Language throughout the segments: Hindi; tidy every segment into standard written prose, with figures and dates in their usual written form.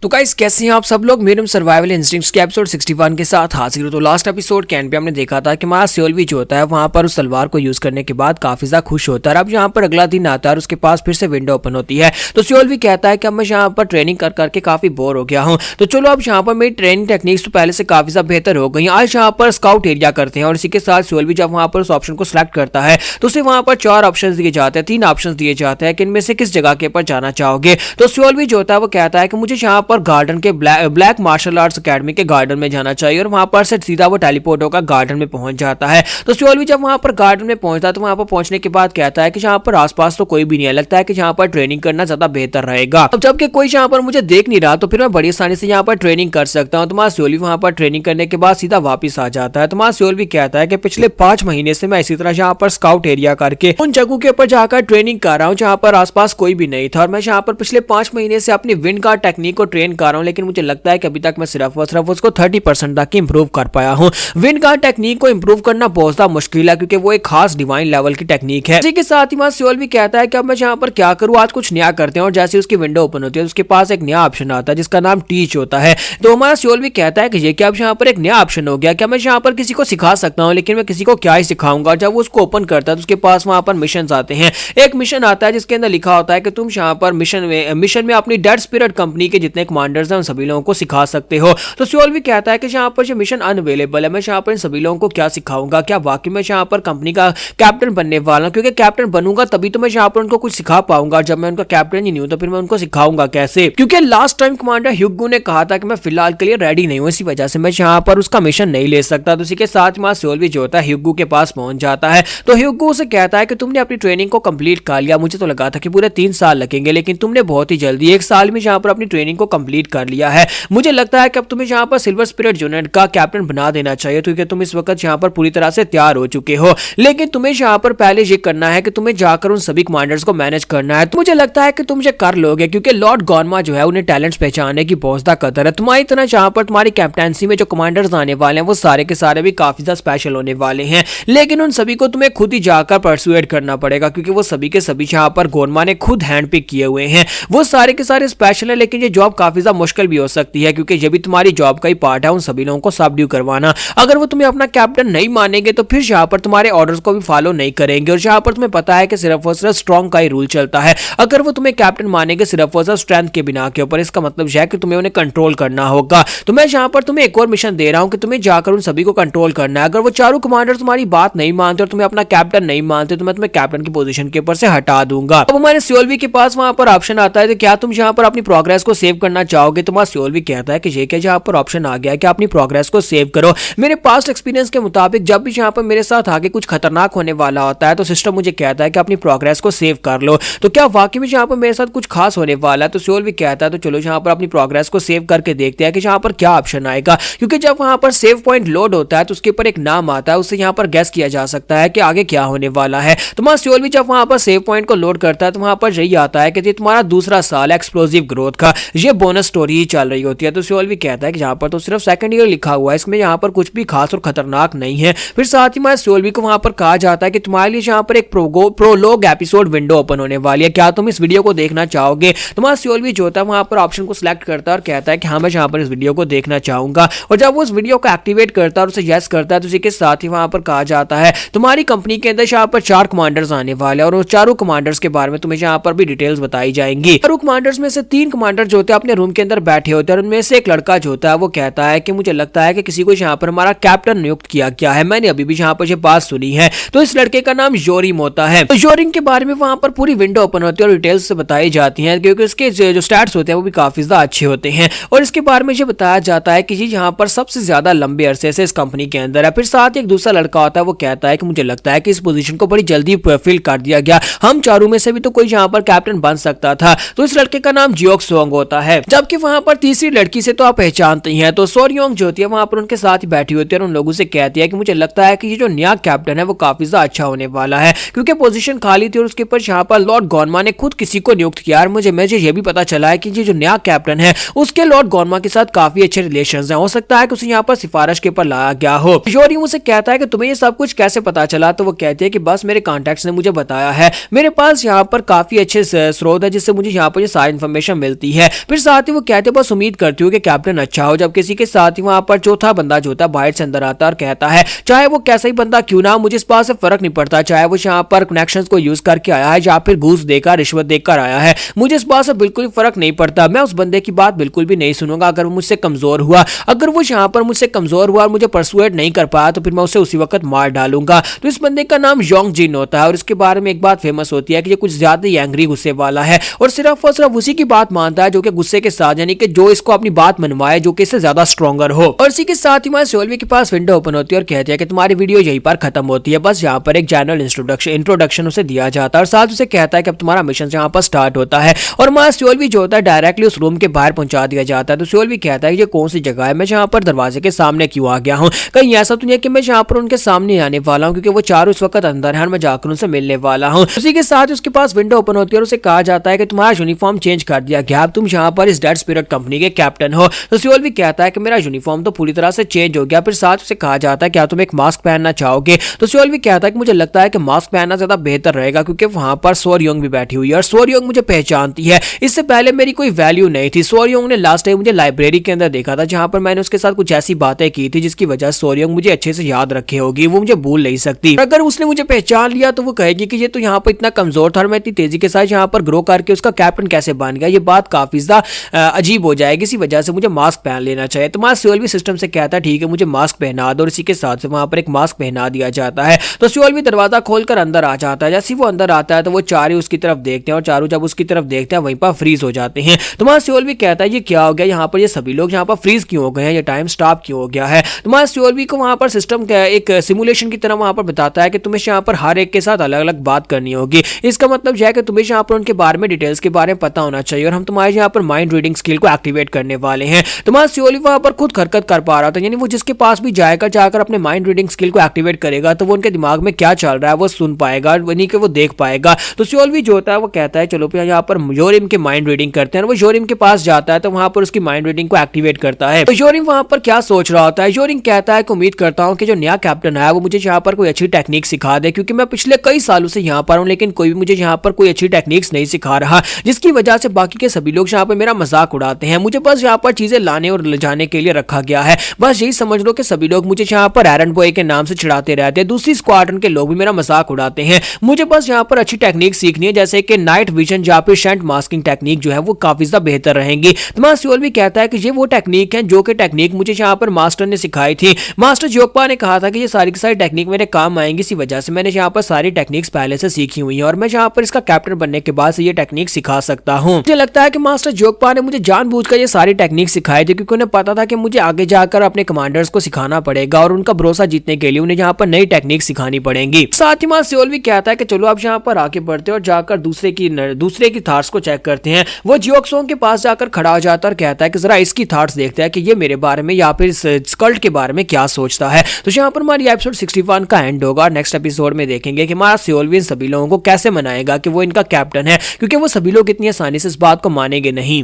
तो गाइस कैसे हैं आप सब लोग। मेरे सर्वाइवल इंस्टिंक्ट्स के एपिसोड 61 के साथ हाजिर हो। तो लास्ट एपिसोड के एंड पे हमने देखा था कि हमारा सियोल्वी जो होता है वहां पर उस तलवार को यूज करने के बाद काफी ज्यादा खुश होता है। अब यहाँ पर अगला दिन आता है और उसके पास फिर से विंडो ओपन होती है। तो सियोल्वी कहता है कि अब मैं यहाँ पर ट्रेनिंग कर करके काफी बोर हो गया हूँ, तो चलो अब यहाँ पर मेरी ट्रेनिंग टेक्निक्स तो पहले से काफी ज्यादा बेहतर हो गई। आज यहाँ पर स्काउट एरिया करते हैं और इसी के साथ सियोल्वी जब वहां पर उस ऑप्शन को सिलेक्ट करता है तो उसे वहां पर 4 ऑप्शन दिए जाते हैं, 3 ऑप्शन दिए जाते हैं कि इनमें से किस जगह के ऊपर जाना चाहोगे। तो सियोल्वी जो होता है वो कहता है कि मुझे यहाँ पर गार्डन के ब्लैक मार्शल आर्ट्स एकेडमी के गार्डन में जाना चाहिए और वहां पर से सीधा वो टेलीपोर्ट होकर गार्डन में पहुंच जाता है। तो सियोल्वी जब वहां पर गार्डन में पहुंचता है तो वहां पर पहुंचने के बाद कहता है कि यहाँ पर आसपास तो कोई भी नहीं है, लगता है कि यहाँ पर ट्रेनिंग करना ज्यादा बेहतर रहेगा। अब जबकि कोई यहाँ पर मुझे देख नहीं रहा तो फिर मैं बड़ी आसानी से यहाँ पर ट्रेनिंग कर सकता हूँ। तो सियोल्वी वहां पर ट्रेनिंग करने के बाद सीधा वापिस आ जाता है। तो सियोल्वी कहता है कि पिछले 5 महीने से मैं इसी तरह यहाँ पर स्काउट एरिया करके उन जगहों के ऊपर जाकर ट्रेनिंग कर रहा हूँ जहाँ पर आसपास कोई भी नहीं था और मैं यहाँ पर पिछले 5 महीने से अपनी विंड गार्ड टेक्निक को ट्रेन कर रहा हूँ, लेकिन मुझे लगता है कि अभी तक मैं सिर्फ उसको 30% तक इंप्रूव कर पाया हूँ। विंड गार्ड टेक्निक को इंप्रूव करना बहुत ज्यादा मुश्किल है क्योंकि वो एक खास डिवाइन लेवल की टेक्निक है। इसी के साथ ही सियोल्वी कहता है कि अब मैं यहाँ पर क्या करूँ, आज कुछ नया करते हैं। और जैसे उसकी विंडो ओपन होती है उसके पास एक नया ऑप्शन आता है जिसका नाम टीच होता है। तो हमारा सियोल्वी कहता है कि ये क्या अब यहाँ पर एक नया ऑप्शन हो गया, क्या मैं यहाँ पर किसी को सिखा सकता हूँ, लेकिन मैं किसी को क्या ही सिखाऊंगा। जब वो उसको ओपन करता है तो उसके पास वहां पर मिशन आते हैं। एक मिशन आता है जिसके अंदर लिखा होता है कि तुम यहाँ पर मिशन में अपनी डेड स्पिरिट कंपनी के जितने कमांडर्स हैं उन सभी लोगों को सिखा सकते हो। तो सियोल्वी कहता है कि यहाँ पर जो मिशन अनअवेलेबल है मैं यहाँ पर इन सभी लोगों को क्या सिखाऊंगा, क्या वाकई में यहाँ पर कंपनी का कैप्टन बनने वाला हूं, क्योंकि कैप्टन बनूंगा तभी तो मैं यहाँ पर उनको कुछ सिखा पाऊंगा। जब मैं उनका कैप्टन ही नहीं हूं तो फिर मैं उनको सिखाऊंगा कैसे, क्योंकि लास्ट टाइम कमांडर ह्यूगो ने कहा था कि मैं फिलहाल के लिए रेडी नहीं हूं, इसी वजह से मैं यहाँ पर उसका मिशन नहीं ले सकता। तो इसी के साथ में सियोल्वी जो होता है ह्यूगो के पास पहुंच जाता है। तो ह्यूगो उसे कहता है कि तुमने अपनी ट्रेनिंग को कंप्लीट कर लिया, मुझे तो लगा था कि पूरे 3 साल लगेंगे, लेकिन तुमने बहुत ही जल्दी 1 साल में यहाँ पर अपनी ट्रेनिंग को कंप्लीट कर लिया है। मुझे लगता है कि अब तुम्हें यहाँ पर सिल्वर स्पिरिट यूनिट का कैप्टन बना देना चाहिए क्योंकि तुम इस वक्त यहाँ पर पूरी तरह से तैयार हो चुके हो, लेकिन तुम्हें यहाँ पर पहले ये करना है कि तुम्हें जाकर उन सभी कमांडर्स को मैनेज करना है। तो मुझे लगता है कि तुम ये कर लोगे क्योंकि लॉर्ड गॉनमा जो है उन्हें टैलेंट्स पहचानने की बहुत ज्यादा कदर है। तुम्हारी तरह यहाँ पर तुम्हारी कैप्टेंसी में जो कमांडर्स आने वाले हैं वो सारे के सारे भी काफी ज्यादा स्पेशल होने वाले हैं, लेकिन उन सभी को तुम्हें खुद ही जाकर परसुएट करना पड़ेगा क्योंकि वो सभी के सभी यहाँ पर गॉनमा ने खुद हैंड पिक किए हुए हैं। वो सारे के सारे स्पेशल है, लेकिन ये जॉब काफी ज्यादा मुश्किल भी हो सकती है क्योंकि ये भी तुम्हारी जॉब का ही पार्ट है उन सभी लोगों को सबड्यू करवाना। अगर वो तुम्हें अपना कैप्टन नहीं मानेंगे तो फिर यहाँ पर तुम्हारे ऑर्डर्स को भी फॉलो नहीं करेंगे और यहाँ पर तुम्हें पता है कि सिर्फ और सिर्फ स्ट्रॉन्ग का ही रूल चलता है। अगर वो तुम्हें कैप्टन मानेंगे सिर्फ और सिर्फ स्ट्रेंथ के बिना के ऊपर, इसका मतलब यह है कि तुम्हें उन्हें कंट्रोल करना होगा। तो मैं यहाँ पर तुम्हें एक और मिशन दे रहा हूँ कि तुम्हें जाकर उन सभी को कंट्रोल करना है। अगर वो चारों कमांडर तुम्हारी बात नहीं मानते और तुम्हें अपना कैप्टन नहीं मानते तो मैं तुम्हें कैप्टन की पोजीशन के ऊपर से हटा दूंगा। अब हमारे सियोल्वी के पास वहां पर ऑप्शन आता है कि क्या तुम यहाँ पर अपनी प्रोग्रेस को सेव करना चाहोगे। तो सियोल्वी कहता है कि ये क्या यहाँ पर ऑप्शन आ गया है कि अपनी प्रोग्रेस को सेव करो। मेरे पास्ट एक्सपीरियंस के मुताबिक जब भी यहाँ पर मेरे साथ आगे कुछ खतरनाक होने वाला होता है तो सिस्टम मुझे कहता है कि अपनी प्रोग्रेस को सेव कर लो। तो क्या वाकई में यहाँ पर मेरे साथ कुछ खास होने वाला है। तो सियोल्वी कहता है तो चलो यहाँ पर अपनी प्रोग्रेस को सेव करके देखते हैं कि यहाँ पर क्या ऑप्शन आएगा, क्योंकि जब वहां पर सेव पॉइंट लोड होता है तो उसके ऊपर एक नाम आता है, उससे यहाँ पर गेस किया जा सकता है कि आगे क्या होने वाला है। तो सियोल्वी जब वहां पर सेव पॉइंट को लोड करता है तो वहां पर यही आता है कि तुम्हारा दूसरा साल एक्सप्लोसिव ग्रोथ का ये बोनस स्टोरी ही चल रही होती है। तो सियोल्वी कहता है कि यहाँ पर तो सिर्फ सेकंड ईयर लिखा हुआ है, इसमें यहाँ पर कुछ भी खास और खतरनाक नहीं है। फिर साथ ही सियोल्वी को वहां पर कहा जाता है कि तुम्हारे लिए यहाँ पर एक प्रोलोग एपिसोड विंडो ओपन होने वाली है, क्या तुम इस वीडियो को देखना चाहोगे। तो सियोल्वी जो होता है वहां पर ऑप्शन को सिलेक्ट करता है और कहता है कि हाँ मैं यहाँ पर इस वीडियो को देखना चाहूंगा। और जब वो उस वीडियो को एक्टिवेट करता है और उसे यस करता है तो उसी के साथ ही वहां पर कहा जाता है तुम्हारी कंपनी के अंदर यहाँ पर 4 कमांडर्स आने वाले हैं और उस चारों कमांडर्स के बारे में तुम्हें यहाँ पर भी डिटेल्स बताई जाएंगी। चारों कमांडर्स में से 3 कमांडर जो होते हैं अपने रूम के अंदर बैठे होते हैं और उनमें से एक लड़का जो होता है वो कहता है कि मुझे लगता है कि किसी को यहाँ पर हमारा कैप्टन नियुक्त किया गया है, मैंने अभी भी यहाँ पर ये बात सुनी है। तो इस लड़के का नाम योरिम होता है। तो योरिम के बारे में वहां पर पूरी विंडो ओपन होती है और डिटेल्स से बताई जाती है क्योंकि उसके जो स्टैट्स होते हैं वो भी काफी ज्यादा अच्छे होते हैं और इसके बारे में ये बताया जाता है कि ये यहाँ पर सबसे ज्यादा लंबे अरसे से इस कंपनी के अंदर है। फिर साथ ही एक दूसरा लड़का होता है वो कहता है कि मुझे लगता है कि इस पोजीशन को बड़ी जल्दी फिल कर दिया गया, हम चारों में से भी तो कोई यहाँ पर कैप्टन बन सकता था। तो इस लड़के का नाम जियोक सोंग होता है। जबकि वहां पर तीसरी लड़की से तो आप पहचानते ही हैं, तो सोरयोंग जो होती है वहां पर उनके साथ ही बैठी होती है और उन लोगों से कहती है कि मुझे लगता है कि ये जो नया कैप्टन है वो काफी ज्यादा अच्छा होने वाला है क्योंकि पोजीशन खाली थी और उसके ऊपर यहाँ पर लॉर्ड गॉनमा ने खुद किसी को नियुक्त किया। मुझे ये भी पता चला है कि ये जो नया कैप्टन है उसके लॉर्ड गॉनमा के साथ काफी अच्छे रिलेशंस हैं, हो सकता है कि उसे यहाँ पर सिफारिश के ऊपर लाया गया हो। योरिम उसे कहता है कि तुम्हें ये सब कुछ कैसे पता चला। तो वो कहती है कि बस मेरे कॉन्टैक्ट्स ने मुझे बताया है, मेरे पास यहाँ पर काफी अच्छे स्रोत है जिससे मुझे यहाँ पर ये सारी इन्फॉर्मेशन मिलती है। फिर साथ ही वो कहते बस उम्मीद करती हूँ कि कैप्टन अच्छा हो। जब किसी के साथ ही वहां पर चौथा बंदा जो होता है बाहर से अंदर आता है और कहता है चाहे वो कैसा ही बंदा क्यों ना, मुझे इस बात से फर्क नहीं पड़ता, चाहे वो यहाँ पर कनेक्शंस को यूज करके आया है या फिर घूस देकर रिश्वत देकर आया है, मुझे इस बात से बिल्कुल फर्क नहीं पड़ता। मैं उस बंदे की बात बिल्कुल भी नहीं सुनूंगा। अगर वो मुझसे कमजोर हुआ, अगर वो यहाँ पर मुझसे कमजोर हुआ और मुझे परसुएट नहीं कर पाया तो फिर मैं उसे उसी वक्त मार डालूंगा। तो इस बंदे का नाम योंग जिन होता है और इसके बारे में एक बात फेमस होती है कि ये कुछ ज्यादा ही एंग्री गुस्से वाला है और सिर्फ उसी की बात मानता है जो कि गुस्से के साथ, यानी कि जो इसको अपनी बात मनवाए जो कि इससे ज्यादा स्ट्रॉन्गर हो। और इसी के साथ ही हमारे सोल्वी के पास विंडो ओपन होती है और कहते हैं कि तुम्हारी वीडियो यहीं पर खत्म होती है। बस यहाँ पर एक जनरल इंट्रोडक्शन उसे दिया जाता है और साथ उसे कहता है कि अब तुम्हारा मिशन यहाँ पर स्टार्ट होता है और हमारा सोल्वी जो होता है डायरेक्टली उस रूम के बाहर पहुंचा दिया जाता है। तो सोल्वी कहता है ये कौन सी जगह है, मैं यहाँ पर दरवाजे के सामने क्यों आ गया हूँ, कहीं ऐसा तो नहीं है कि मैं यहाँ पर उनके सामने आने वाला हूँ, क्योंकि वो चारों इस वक्त अंदर है और मैं जाकर उनसे मिलने वाला हूँ। उसी के साथ उसके पास विंडो ओपन होती है और उसे कहा जाता है कि तुम्हारा यूनिफॉर्म चेंज कर दिया गया, अब तुम यहाँ पर इस डेड स्पिरिट कंपनी के कैप्टन हो। तो सोल्वी कहता है कि मेरा यूनिफॉर्म तो पूरी तरह से चेंज हो गया। फिर साथ उसे कहा जाता है क्या तुम एक मास्क पहनना चाहोगे। तो सोल्वी कहता है कि मुझे लगता है कि मास्क पहनना ज्यादा बेहतर रहेगा, क्योंकि वहां पर सोरयोंग भी बैठी हुई है और सोरयोंग मुझे पहचानती है। इससे पहले मेरी कोई वैल्यू नहीं थी। सोरयोंग ने लास्ट टाइम मुझे लाइब्रेरी के अंदर देखा था जहां पर मैंने उसके साथ कुछ ऐसी बातें की थी जिसकी वजह से सोरयोंग मुझे अच्छे से याद रखे होगी, वो मुझे भूल नहीं सकती। अगर उसने मुझे पहचान लिया तो वो कहेगी कि ये तो यहाँ पर इतना कमजोर था और मैं इतनी तेजी के साथ यहाँ पर ग्रो करके उसका कैप्टन कैसे बन गया, ये बात काफी ज्यादा अजीब हो जाएगी। इसी वजह से मुझे मास्क पहन लेना चाहिए। तो हमारा सोल्वी सिस्टम से कहता है ठीक है मुझे मास्क पहना दो और इसी के साथ से वहां पर एक मास्क पहना दिया जाता है। तो सोल्वी दरवाजा खोलकर अंदर आ जाता है। जैसे वो अंदर आता है तो वो चारों उसकी तरफ देखते हैं और चारों जब उसकी तरफ देखते हैं वहीं पर फ्रीज हो जाते हैं। तो हमारा सोल्वी कहता है ये क्या हो गया, यहाँ पर ये सभी लोग यहाँ पर फ्रीज क्यों हो गए हैं, ये टाइम स्टॉप क्यों हो गया है। तो हमारा सोल्वी को वहां पर सिस्टम एक सिमुलेशन की तरह वहां पर बताता है कि तुम्हें यहाँ पर हर एक के साथ अलग अलग बात करनी होगी। इसका मतलब यह है कि तुम्हें यहाँ पर उनके बारे में डिटेल्स के बारे में पता होना चाहिए और हम तुम्हारे यहाँ पर माइंड रीडिंग स्किल को एक्टिवेट करने वाले हैं। तुम्हारा सोल्वी वहां पर खुद हरकत कर पा रहा था, यानी वो जिसके पास भी जाएगा जाकर अपने माइंड रीडिंग स्किल को एक्टिवेट करेगा तो वो उनके दिमाग में क्या चल रहा है वो सुन पाएगा, यानी कि वो देख पाएगा। तो सोल्वी जो होता है वो कहता है चलो यहाँ पर योरिम की माइंड रीडिंग करते हैं और वो योरिम के पास जाता है तो वहां पर उसकी माइंड रीडिंग को एक्टिवेट करता है। तो योरिम वहां पर क्या सोच रहा होता है, योरिम कहता है कि उम्मीद करता हूं कि जो नया कैप्टन है वो मुझे यहाँ पर कोई अच्छी टेक्निक सिखा दे, क्योंकि मैं पिछले कई सालों से यहाँ पर हूँ लेकिन कोई भी मुझे यहाँ पर कोई अच्छी टेक्निक्स नहीं सिखा रहा, जिसकी वजह से बाकी के सभी लोग यहाँ पर मेरा मजाक उड़ाते हैं। मुझे बस यहाँ पर चीजें लाने और ले जाने के लिए रखा गया है। बस यही समझ लो कि सभी लोग मुझे यहाँ पर एरन बॉय के नाम से चिढ़ाते रहते हैं। दूसरी स्क्वाड्रन के लोग भी मेरा मजाक उड़ाते हैं। मुझे बस यहाँ पर अच्छी टेक्निक सीखनी है, जैसे कि नाइट विजन या फिर शेंट मास्किंग टेक्निक जो है वो काफी ज्यादा बेहतर रहेंगी। तुम्हारा सोल्वी कहता है कि ये वो टेक्निक है जो कि टेक्निक मुझे यहाँ पर मास्टर ने सिखाई थी। मास्टर जोकपा ने कहा था कि ये सारी की सारी टेक्निक मेरे काम आएंगी, इसी वजह से मैंने यहाँ पर सारी टेक्निक्स पहले से सीखी हुई है और मैं यहाँ पर इसका कैप्टन बनने के बाद से ये टेक्निक सिखा सकता हूँ। मुझे लगता है कि मास्टर जोकपा ने मुझे जानबूझकर ये सारी टेक्निक सिखाई थी, क्योंकि उन्हें पता था कि मुझे आगे जाकर अपने कमांडर्स को सिखाना पड़ेगा और उनका भरोसा जीतने के लिए उन्हें यहाँ पर नई टेक्निक सिखानी पड़ेगी। साथ ही मास्टर सोल्वी कहता है कि चलो आप यहाँ पर आगे बढ़ते और जाकर दूसरे की थॉट्स को चेक करते हैं। वो जियोक्सोंग के पास जाकर खड़ा हो जाता है और कहता है कि जरा इसकी थॉट्स देखते हैं कि ये मेरे बारे में या फिर स्कल्ट के बारे में क्या सोचता है। तो यहाँ पर हमारी एपिसोड 61 का एंड होगा। नेक्स्ट एपिसोड में देखेंगे कि हमारा सोल्वी इन सभी लोगों को कैसे मनाएगा कि वो इनका कैप्टन है, क्योंकि वो सभी लोग इतनी आसानी से इस बात को मानेंगे नहीं।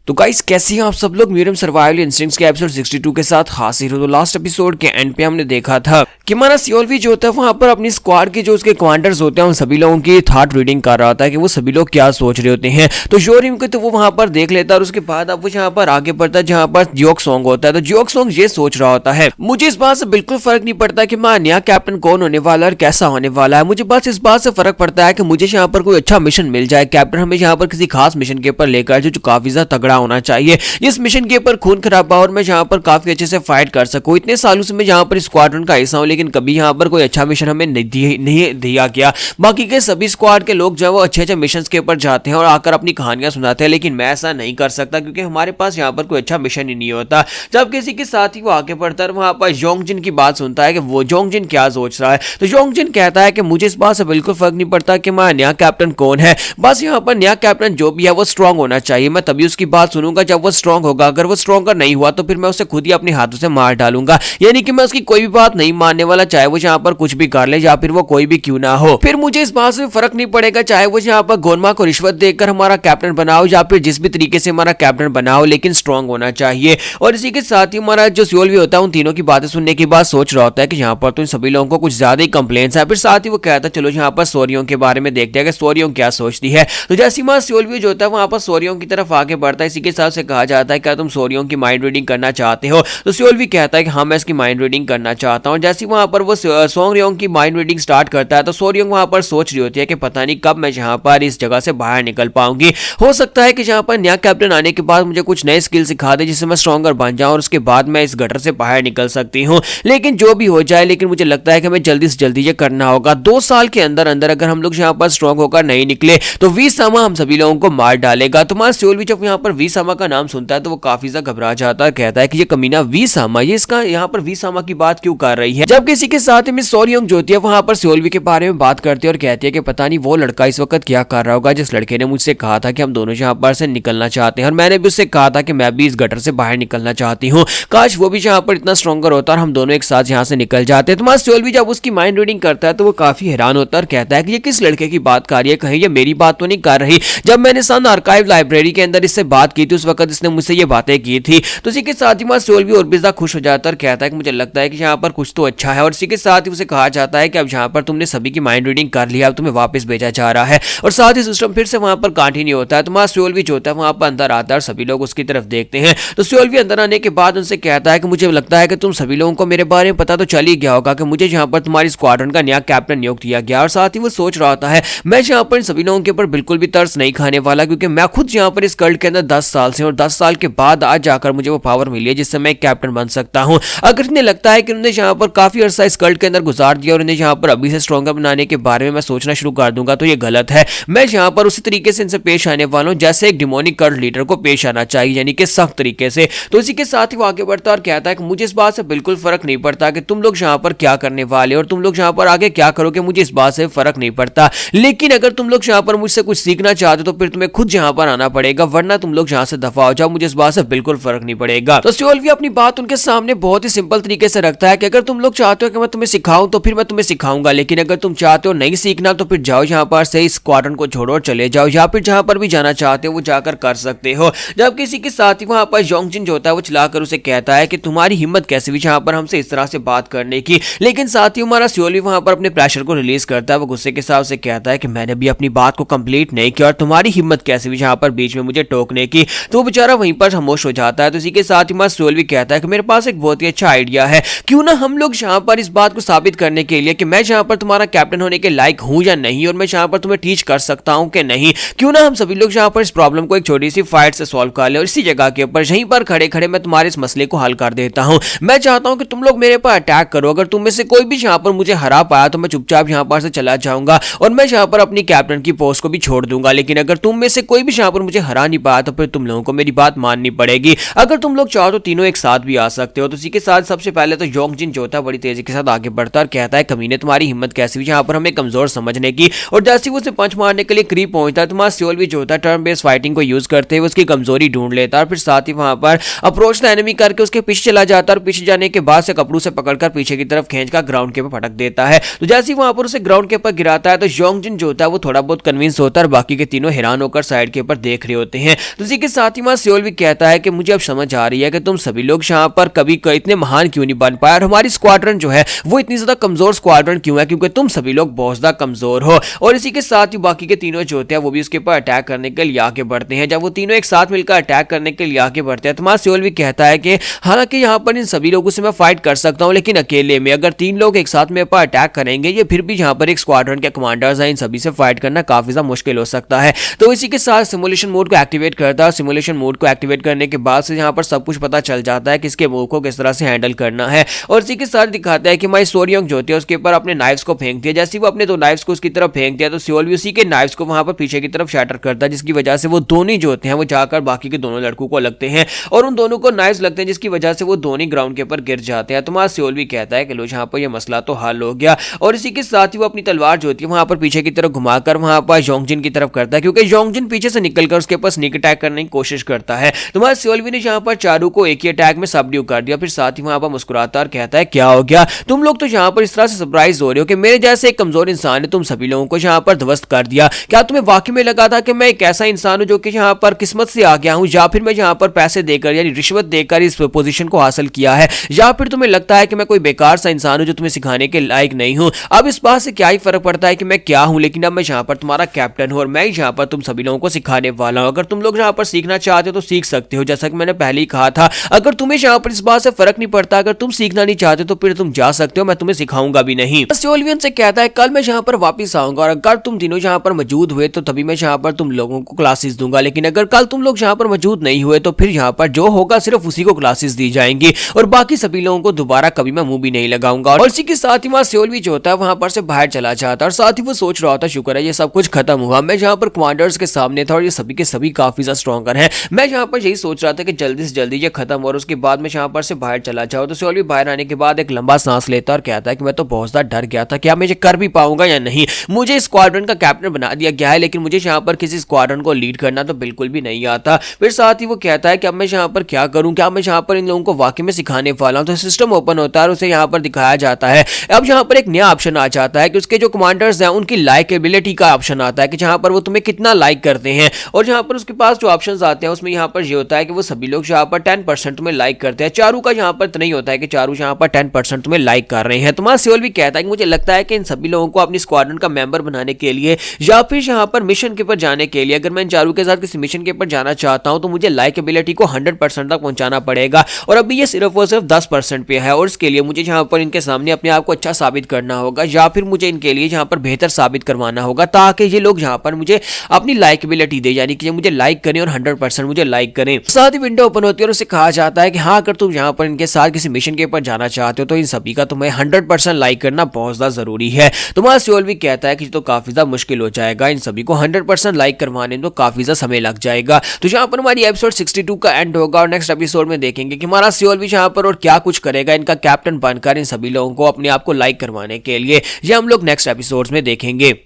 तो गाइस कैसे हैं आप सब लोग। म्यूरियम सर्वाइवल इंस्टिंक्ट्स के एपिसोड 62 के साथ हाजिर हो। तो लास्ट एपिसोड के एंड पे हमने देखा था कि हमारा सोल्वी जो होता है वहां पर अपनी स्क्वाड के जो उसके कमांडर्स होते हैं उन सभी लोगों की थॉट रीडिंग कर रहा होता है कि वो सभी लोग क्या सोच रहे होते हैं। तो योरिम को तो वो वहां पर देख लेता है और उसके बाद अब वो यहाँ पर आगे बढ़ता है जहां पर जियोक्सोंग होता है। तो जियोक्सोंग ये सोच रहा होता है मुझे इस बात से बिल्कुल फर्क नहीं पड़ता कि मैं नया कैप्टन कौन होने वाला है और कैसा होने वाला है, मुझे बस इस बात से फर्क पड़ता है कि मुझे यहाँ पर कोई अच्छा मिशन मिल जाए। कैप्टन हमें यहाँ पर किसी खास मिशन के ऊपर लेकर जो काफी ज्यादा तगड़ा होना चाहिए, इस मिशन के ऊपर खून खराबा और मैं यहाँ पर काफी अच्छे से फाइट कर सकूं। इतने सालों से मैं यहाँ पर स्क्वाड्रन का हिस्सा हूं लेकिन कभी यहाँ पर कोई अच्छा मिशन हमें नहीं दिया गया। बाकी के सभी स्क्वाड के लोग जो वो अच्छे अच्छे मिशन के ऊपर जाते हैं और आकर अपनी कहानियां सुनाते हैं, लेकिन मैं ऐसा नहीं कर सकता क्योंकि हमारे पास यहाँ पर कोई अच्छा मिशन ही नहीं होता। जब किसी के साथ ही वो आगे बढ़ता है वहां पर योंगजिन की बात सुनता है कि वो योंगजिन क्या सोच रहा है। तो योंगजिन कहता है कि मुझे इस बात से बिल्कुल फर्क नहीं पड़ता कि मैं नया कैप्टन कौन है, बस यहाँ पर नया कैप्टन जो भी है वो स्ट्रांग होना चाहिए। मैं तभी उसकी बात सुनूंगा जब वो स्ट्रांग होगा। अगर वो स्ट्रॉन्गर नहीं हुआ तो फिर मैं उसे खुद ही अपने हाथों से मार डालूंगा, यानी कि मैं उसकी कोई भी बात नहीं मानने वाला, चाहे वो यहाँ पर कुछ भी कर ले या फिर वो कोई भी क्यों ना हो। फिर मुझे इस बात से फर्क नहीं पड़ेगा चाहे वो यहाँ पर गोनमा को रिश्वत देकर हमारा कैप्टन बनाओ या फिर जिस भी तरीके से हमारा कैप्टन बनाओ, लेकिन स्ट्रांग होना चाहिए। और इसी के साथ ही हमारा जो सियोल भी होता है उन तीनों की बातें सुनने के बाद सोच रहा होता है कि यहाँ पर तो इन सभी लोगों को कुछ ज्यादा ही कंप्लेंट्स है। फिर साथ ही वो कहता है चलो यहाँ पर सोरियों के बारे में देखते हैं कि सोरियों क्या सोचती है। तो जैसे ही सियोल भी जो होता है वहां पर सोरियों की तरफ आगे बढ़ता है। इसी के साथ से कहा जाता है क्या तुम सोरियों की माइंड रीडिंग करना चाहते हो? तो सियोल भी कहता है कि हाँ मैं इसकी माइंड रीडिंग करना चाहता हूँ। जैसे वहां पर वो सोरियों की माइंड रीडिंग स्टार्ट करता है तो सोरियों वहां पर सोच रही होती है कि पता नहीं कब मैं यहाँ पर इस जगह से बाहर निकल पाऊंगी। हो सकता है कि यहाँ पर नया कैप्टन आने के बाद मुझे कुछ नए स्किल सिखा दे जिससे मैं स्ट्रॉन्गर बन जाऊं और उसके बाद मैं इस गटर से बाहर निकल सकती हूँ। लेकिन जो भी हो जाए, लेकिन मुझे लगता है कि हमें जल्दी से जल्दी ये करना होगा। 2 साल के अंदर अंदर अगर हम लोग यहाँ पर स्ट्रॉन्ग होकर नहीं निकले तो वीसामा हम सभी लोगों को मार डालेगा। तो हमारा सियोल भी जब यहाँ पर वीसामा का नाम सुनता है तो वो काफी ज्यादा घबरा जाता है, कहता है कि ये कमीना वीसामा, ये इसका यहाँ पर वीसामा की बात क्यों कर रही है। जब किसी के साथ मिस सोरियोंग जो होती है वहां पर सियोल के बारे में बात करती है और कहती है कि पता नहीं वो लड़का इस वक्त क्या कर रहा होगा जिस लड़के ने मुझसे कहा था कि हम दोनों यहाँ पर से निकलना चाहते हैं, और मैंने भी उससे कहा था कि मैं भी इस गटर से बाहर निकलना चाहती हूँ। काश वो भी यहाँ पर इतना स्ट्रॉन्गर होता और हम दोनों एक साथ यहाँ से निकल जाते। तो हमारा सियोल भी जब उसकी माइंड रीडिंग करता है तो वो काफी हैरान होता है और कहता है कि ये किस लड़के की बात कर रही है, कहीं ये मेरी बात तो नहीं कर रही। जब मैंने सन आर्काइव लाइब्रेरी के अंदर इससे बात की थी उस वक्त इसने मुझसे ये बातें की थी। तो इसी के साथ ही हमारा सियोल भी और भी ज्यादा खुश हो जाता है और कहता है कि मुझे लगता है कि यहाँ पर कुछ तो अच्छा है। और इसी के साथ ही उसे कहा जाता है कि अब यहाँ पर तुमने सभी की माइंड रीडिंग कर लिया, अब तुम्हें वापस भेजा जा रहा है। और साथ ही सिस्टम फिर से वहां पर कंटिन्यू होता है। तो हमारा सियोल भी जो होता है वहां पर अंदर आता है और सभी लोग उसकी तरफ देखते हैं। तो सियोल भी अंदर आने के बाद उनसे कहता है कि मुझे लगता है कि तुम सभी लोगों को मेरे बारे में पता तो चल ही गया होगा कि मुझे यहाँ पर तुम्हारी स्क्वाड्रन का नया कैप्टन नियुक्त किया गया। और साथ ही वो सोच रहा होता है मैं यहाँ पर सभी लोगों के ऊपर बिल्कुल भी तरस नहीं खाने वाला, क्योंकि मैं खुद यहाँ पर इस कल्ट के अंदर 10 साल से, और 10 साल के बाद आज जाकर मुझे वो पावर मिली है जिससे मैं एक कैप्टन बन सकता हूँ। अगर इन्हें लगता है कि उन्होंने यहाँ पर काफी अर्सा इस कल्ट के अंदर गुजार दिया और उन्हें यहाँ पर अभी से स्ट्रॉन्गर बनाने के बारे में मैं सोचना शुरू कर दूंगा तो ये गलत है। मैं यहाँ पर उसी तरीके से इनसे पेश आने वाला हूँ जैसे एक डिमोनिक कल्ट लीडर को पेश आना चाहिए, यानी कि सख्त तरीके से। तो इसी के साथ ही वो आगे बढ़ता और कहता है कि मुझे इस बात से बिल्कुल फर्क नहीं पड़ता कि तुम लोग यहाँ पर क्या करने वाले और तुम लोग यहाँ पर आगे क्या करोगे, मुझे इस बात से फर्क नहीं पड़ता। लेकिन अगर तुम लोग यहाँ पर मुझसे कुछ सीखना चाहते हो तो फिर तुम्हें खुद यहाँ पर आना पड़ेगा, वरना तुम लोग यहाँ से दफा हो जाओ, मुझे इस बात से बिल्कुल फर्क नहीं पड़ेगा। तो सियोल भी अपनी बात उनके सामने बहुत ही सिंपल तरीके से रखता है कि अगर तुम लोग चाहते हो कि मैं तुम्हें सिखाऊं तो फिर मैं तुम्हें सिखाऊंगा, लेकिन अगर तुम चाहते हो नहीं सीखना तो फिर जाओ यहाँ पर से इस स्क्वाड्रन को छोड़ो और चले जाओ, या फिर जहां पर भी जाना चाहते हो वो जाकर कर सकते हो। जब किसी के साथ ही वहां पर योंगजिन जो होता है वो चलाकर उसे कहता है कि तुम्हारी हिम्मत कैसे भी यहाँ पर हमसे इस तरह से बात करने की। लेकिन साथ ही हमारा सियोल भी वहां पर अपने प्रेशर को रिलीज करता है। वो गुस्से के साथ उसे कहता है कि मैंने भी अपनी बात को कंप्लीट नहीं किया और तुम्हारी हिम्मत कैसे भी यहाँ पर बीच में मुझे टोकने की। तो वो बेचारा वहीं पर खामोश हो जाता है। तो इसी के साथ ही हमारा सियोल भी कहता है कि मेरे पास एक बहुत ही अच्छा आइडिया है, क्यों ना हम लोग यहाँ पर इस बात को साबित करने के लिए कि मैं यहाँ पर तुम्हारा कैप्टन होने के लायक हूँ या नहीं, और मैं यहाँ पर तुम्हें टीच कर सकता हूँ कि नहीं, क्यों ना हम सभी लोग यहाँ पर इस प्रॉब्लम को एक छोटी सी फाइट से सॉल्व कर ले और इसी जगह के ऊपर यहीं पर खड़े खड़े मैं तुम्हारे इस मसले को हल कर देता हूँ। मैं चाहता हूँ कि तुम लोग मेरे पर अटैक करो, अगर तुम में से कोई भी यहाँ पर मुझे हरा पाया तो मैं चुपचाप यहाँ पर से चला जाऊंगा और मैं यहाँ पर अपनी कैप्टन की पोस्ट को भी छोड़ दूंगा। लेकिन अगर तुम में से कोई भी यहाँ पर मुझे हरा नहीं पाया तो फिर तुम लोगों को मेरी बात माननी पड़ेगी। अगर तुम लोग चाहो तो तीनों एक साथ भी आ सकते हो। तो इसी के साथ सबसे पहले तो योंगजिन जो था बड़ी तेजी के साथ आगे बढ़ता और कहता है कमीने तुम्हारी हिम्मत कैसी भी यहाँ पर हमें कमजोर समझने की। और जैसे वो उसे पंच मारने के लिए करीब पहुंचता है तुम्हारा सियोल भी जो होता है टर्न बेस्ड फाइटिंग को यूज करते हुए उसकी कमजोरी ढूंढ लेता है और फिर साथ ही वहां पर अप्रोच द एनिमी करके उसके पीछे चला जाता है और पीछे जाने के बाद से कपड़ों से पकड़कर पीछे की तरफ खींचकर ग्राउंड के ऊपर फटक देता है। तो जैसे ही वहां पर उसे ग्राउंड के ऊपर गिराता है तो योंगजिन जो होता है वो थोड़ा बहुत कन्विंस होता है और बाकी के तीनों हैरान होकर साइड के ऊपर देख रहे होते हैं। तो इसी के साथ ही वहां सियोल भी कहता है कि मुझे अब समझ आ रही है कि तुम सभी लोग यहाँ पर कभी इतने महान क्यों नहीं बन पाए और हमारी स्क्वाड्रन जो है वो इतनी ज्यादा कमजोर स्क्वाड्रन क्यों है, क्योंकि तुम सभी लोग बहुत ज्यादा कमजोर हो। और इसी के साथ ही बाकी के तीनों जो होते हैं वो भी उसके ऊपर अटैक करने के लिए आगे बढ़ते हैं। जब वो तीनों एक साथ मिलकर अटैक करने के लिए आगे बढ़ते हैं तो हमारा सियोल भी कहता है कि हालांकि यहाँ पर इन सभी लोगों से मैं फाइट कर सकता हूँ, लेकिन अकेले में अगर 3 लोग एक साथ मेरे पर अटैक करेंगे ये फिर भी यहाँ पर एक स्क्वाड्रन के कमांडर्स हैं, इन सभी से फाइट करना काफी ज्यादा मुश्किल हो सकता है। तो इसी के साथ सिमुलेशन मोड को एक्टिवेट करता है। सिमुलेशन मोड को एक्टिवेट करने के बाद से यहाँ पर सब कुछ पता चल जाता है कि इसके मूव को किस तरह से हैंडल करना है। और इसी के साथ दिखाता है कि माई सोरियोंग जो होती है उसके ऊपर अपने नाइफ्स को फेंक दिया। जैसे वो अपने 2 नाइफ्स को उसकी तरफ फेंक दिया तो सियोल भी उसी के नाइफ्स को वहां पर पीछे की तरफ शैटर करता है, जिसकी वजह से वो दोनों जो होते हैं वो जाकर बाकी के दोनों लड़कों को लगते हैं और उन दोनों को नाइफ्स लगते हैं, जिसकी वजह से वो दोनों ग्राउंड के ऊपर गिर जाते हैं। तो हमारा सियोल भी कहता है कि लो यहाँ पर ये मसला तो हल हो गया। और इसी के साथ ही वो अपनी तलवार जो होती है वहां पर पीछे की तरफ घुमाकर वहां पर योंगजिन की तरफ करता है, क्योंकि योंगजिन पीछे से निकलकर उसके ऊपर स्नीक अटैक करने की कोशिश करता है। तो हमारा सियोल भी ने यहाँ पर चारू को एक ही अटैक में सबड्यू कर दिया। फिर साथ ही वहां पर मुस्कुराता और कहता है क्या हो गया। तुम लोग तो यहाँ पर इस तरह से सरप्राइज हो रहे हो कि मेरे जैसे एक कमजोर इंसान ने तुम सभी लोगों को यहाँ पर ध्वस्त कर दिया। क्या तुम्हें वाकई में लगा था कि मैं एक ऐसा इंसान हूं जो कि यहाँ पर किस्मत से आ गया हूं, या फिर मैं यहाँ पर पैसे देकर यानी रिश्वत देकर इस पोजीशन को हासिल किया है, या फिर तुम्हें लगता है कि मैं कोई बेकार सा इंसान हूं जो तुम्हें सिखाने के लायक नहीं हूं। अब इस बात से क्या ही फर्क पड़ता है कि मैं क्या हूं, लेकिन अब मैं यहाँ पर तुम्हारा कैप्टन हूं और मैं यहाँ पर तुम सभी लोगों को सिखाने वाला हूं। अगर तुम लोग यहाँ पर सीखना चाहते हो तो सीख सकते हो, जैसा कि मैंने पहले ही कहा था। अगर तुम्हें यहाँ पर इस बात से फर्क नहीं पड़ता, अगर तुम सीखना नहीं चाहते तो फिर तुम जा सकते हो, मैं तुम्हें सिखाऊंगा भी नहीं। सोल्वियन से कहता है कल मैं यहाँ पर वापिस आऊंगा और अगर तुम तीनों यहाँ पर मौजूद हुए तो तभी मैं यहाँ पर तुम लोगों को क्लासेस दूंगा, लेकिन अगर कल तुम लोग यहाँ पर मौजूद नहीं हुए तो फिर यहाँ पर जो होगा सिर्फ उसी को क्लासेस दी जाएंगी और बाकी सभी लोगों को दोबारा कभी मैं मुंह भी नहीं लगाऊंगा। और इसी के साथ ही वहाँ सेओल्वी जो होता है वहां पर से बाहर चला जाता है और साथ ही वो सोच रहा होता शुक्र है ये सब कुछ खत्म हुआ, मैं यहाँ पर कमांडर्स के सामने था और ये सभी के सभी काफी ज्यादा स्ट्रॉन्गर हैं। मैं यहाँ पर यही सोच रहा था कि जल्दी से जल्दी ये खत्म हो और उसके बाद मैं यहाँ पर से बाहर चला जाऊँ। तो सेओल्वी बाहर आने के बाद एक लंबा सांस लेता और कहता है कि मैं तो बहुत ज्यादा डर गया था, क्या मैं ये कर भी पाऊंगा या नहीं। मुझे स्क्वाड्रन का कैप्टन बना दिया गया है, लेकिन मुझे यहाँ पर किसी स्क्वाड्रन को लीड करना तो बिल्कुल भी नहीं आता। फिर साथ ही वो कहता है कि अब मैं यहाँ पर क्या करूं, क्या मैं यहाँ पर इन लोगों को वाकई में सिखाने वाला हूं। तो सिस्टम ओपन होता है और उसे यहाँ पर दिखाया जाता है। अब यहाँ पर एक नया ऑप्शन आ जाता है कि उसके जो कमांडर्स हैं उनकी लाइकेबिलिटी का ऑप्शन आता है कि जहाँ पर वो तुम्हें कितना लाइक करते हैं, और यहाँ पर उसके पास जो ऑप्शंस आते हैं उसमें यहाँ पर ये होता है कि वो सभी लोग यहाँ पर 10% तुम्हें लाइक करते हैं। चारू का यहाँ पर नहीं होता है कि चारू यहाँ पर 10% तुम्हें लाइक कर रहे हैं। तुम्हारा सेओल्वी कहता है कि मुझे लगता है कि इन सभी लोगों को अपनी स्क्वाड्रन का मेंबर बनाने के लिए या फिर यहाँ पर मिशन के ऊपर जाने के लिए, अगर मैं इन चारू के साथ किसी मिशन के ऊपर जाना चाहता हूं तो मुझे लाइकेबिलिटी को 100% तक पहुंचाना पड़ेगा और अभी ये सिर्फ और सिर्फ 10% पे है, और इसके लिए मुझे यहाँ पर इनके सामने अपने आप को अच्छा साबित करना होगा या फिर मुझे इनके लिए यहाँ पर बेहतर साबित करवाना होगा ताकि ये लोग यहाँ पर मुझे अपनी लाइकेबिलिटी दे, यानी कि मुझे लाइक करें और 100% मुझे लाइक करें। साथ ही विंडो ओपन होती है और उसे कहा जाता है कि हाँ अगर तुम यहाँ पर इनके साथ किसी मिशन के ऊपर जाना चाहते हो तो इन सभी का तुम्हें 100% लाइक करना बहुत ज्यादा जरूरी है। तुम्हारा सेओल्वी कहता है कि तो काफी ज्यादा मुश्किल हो जाएगा, इन सभी को 100% लाइक करवाने में तो काफी ज्यादा समय लग जाएगा। तो यहाँ पर हमारी एपिसोड 62 का एंड होगा और नेक्स्ट एपिसोड में देखेंगे कि हमारा सेओल्वी यहाँ पर और क्या कुछ करेगा इनका कैप्टन बनकर इन सभी लोगों को अपने आप को लाइक करवाने के लिए। ये हम लोग नेक्स्ट एपिसोड्स में देखेंगे।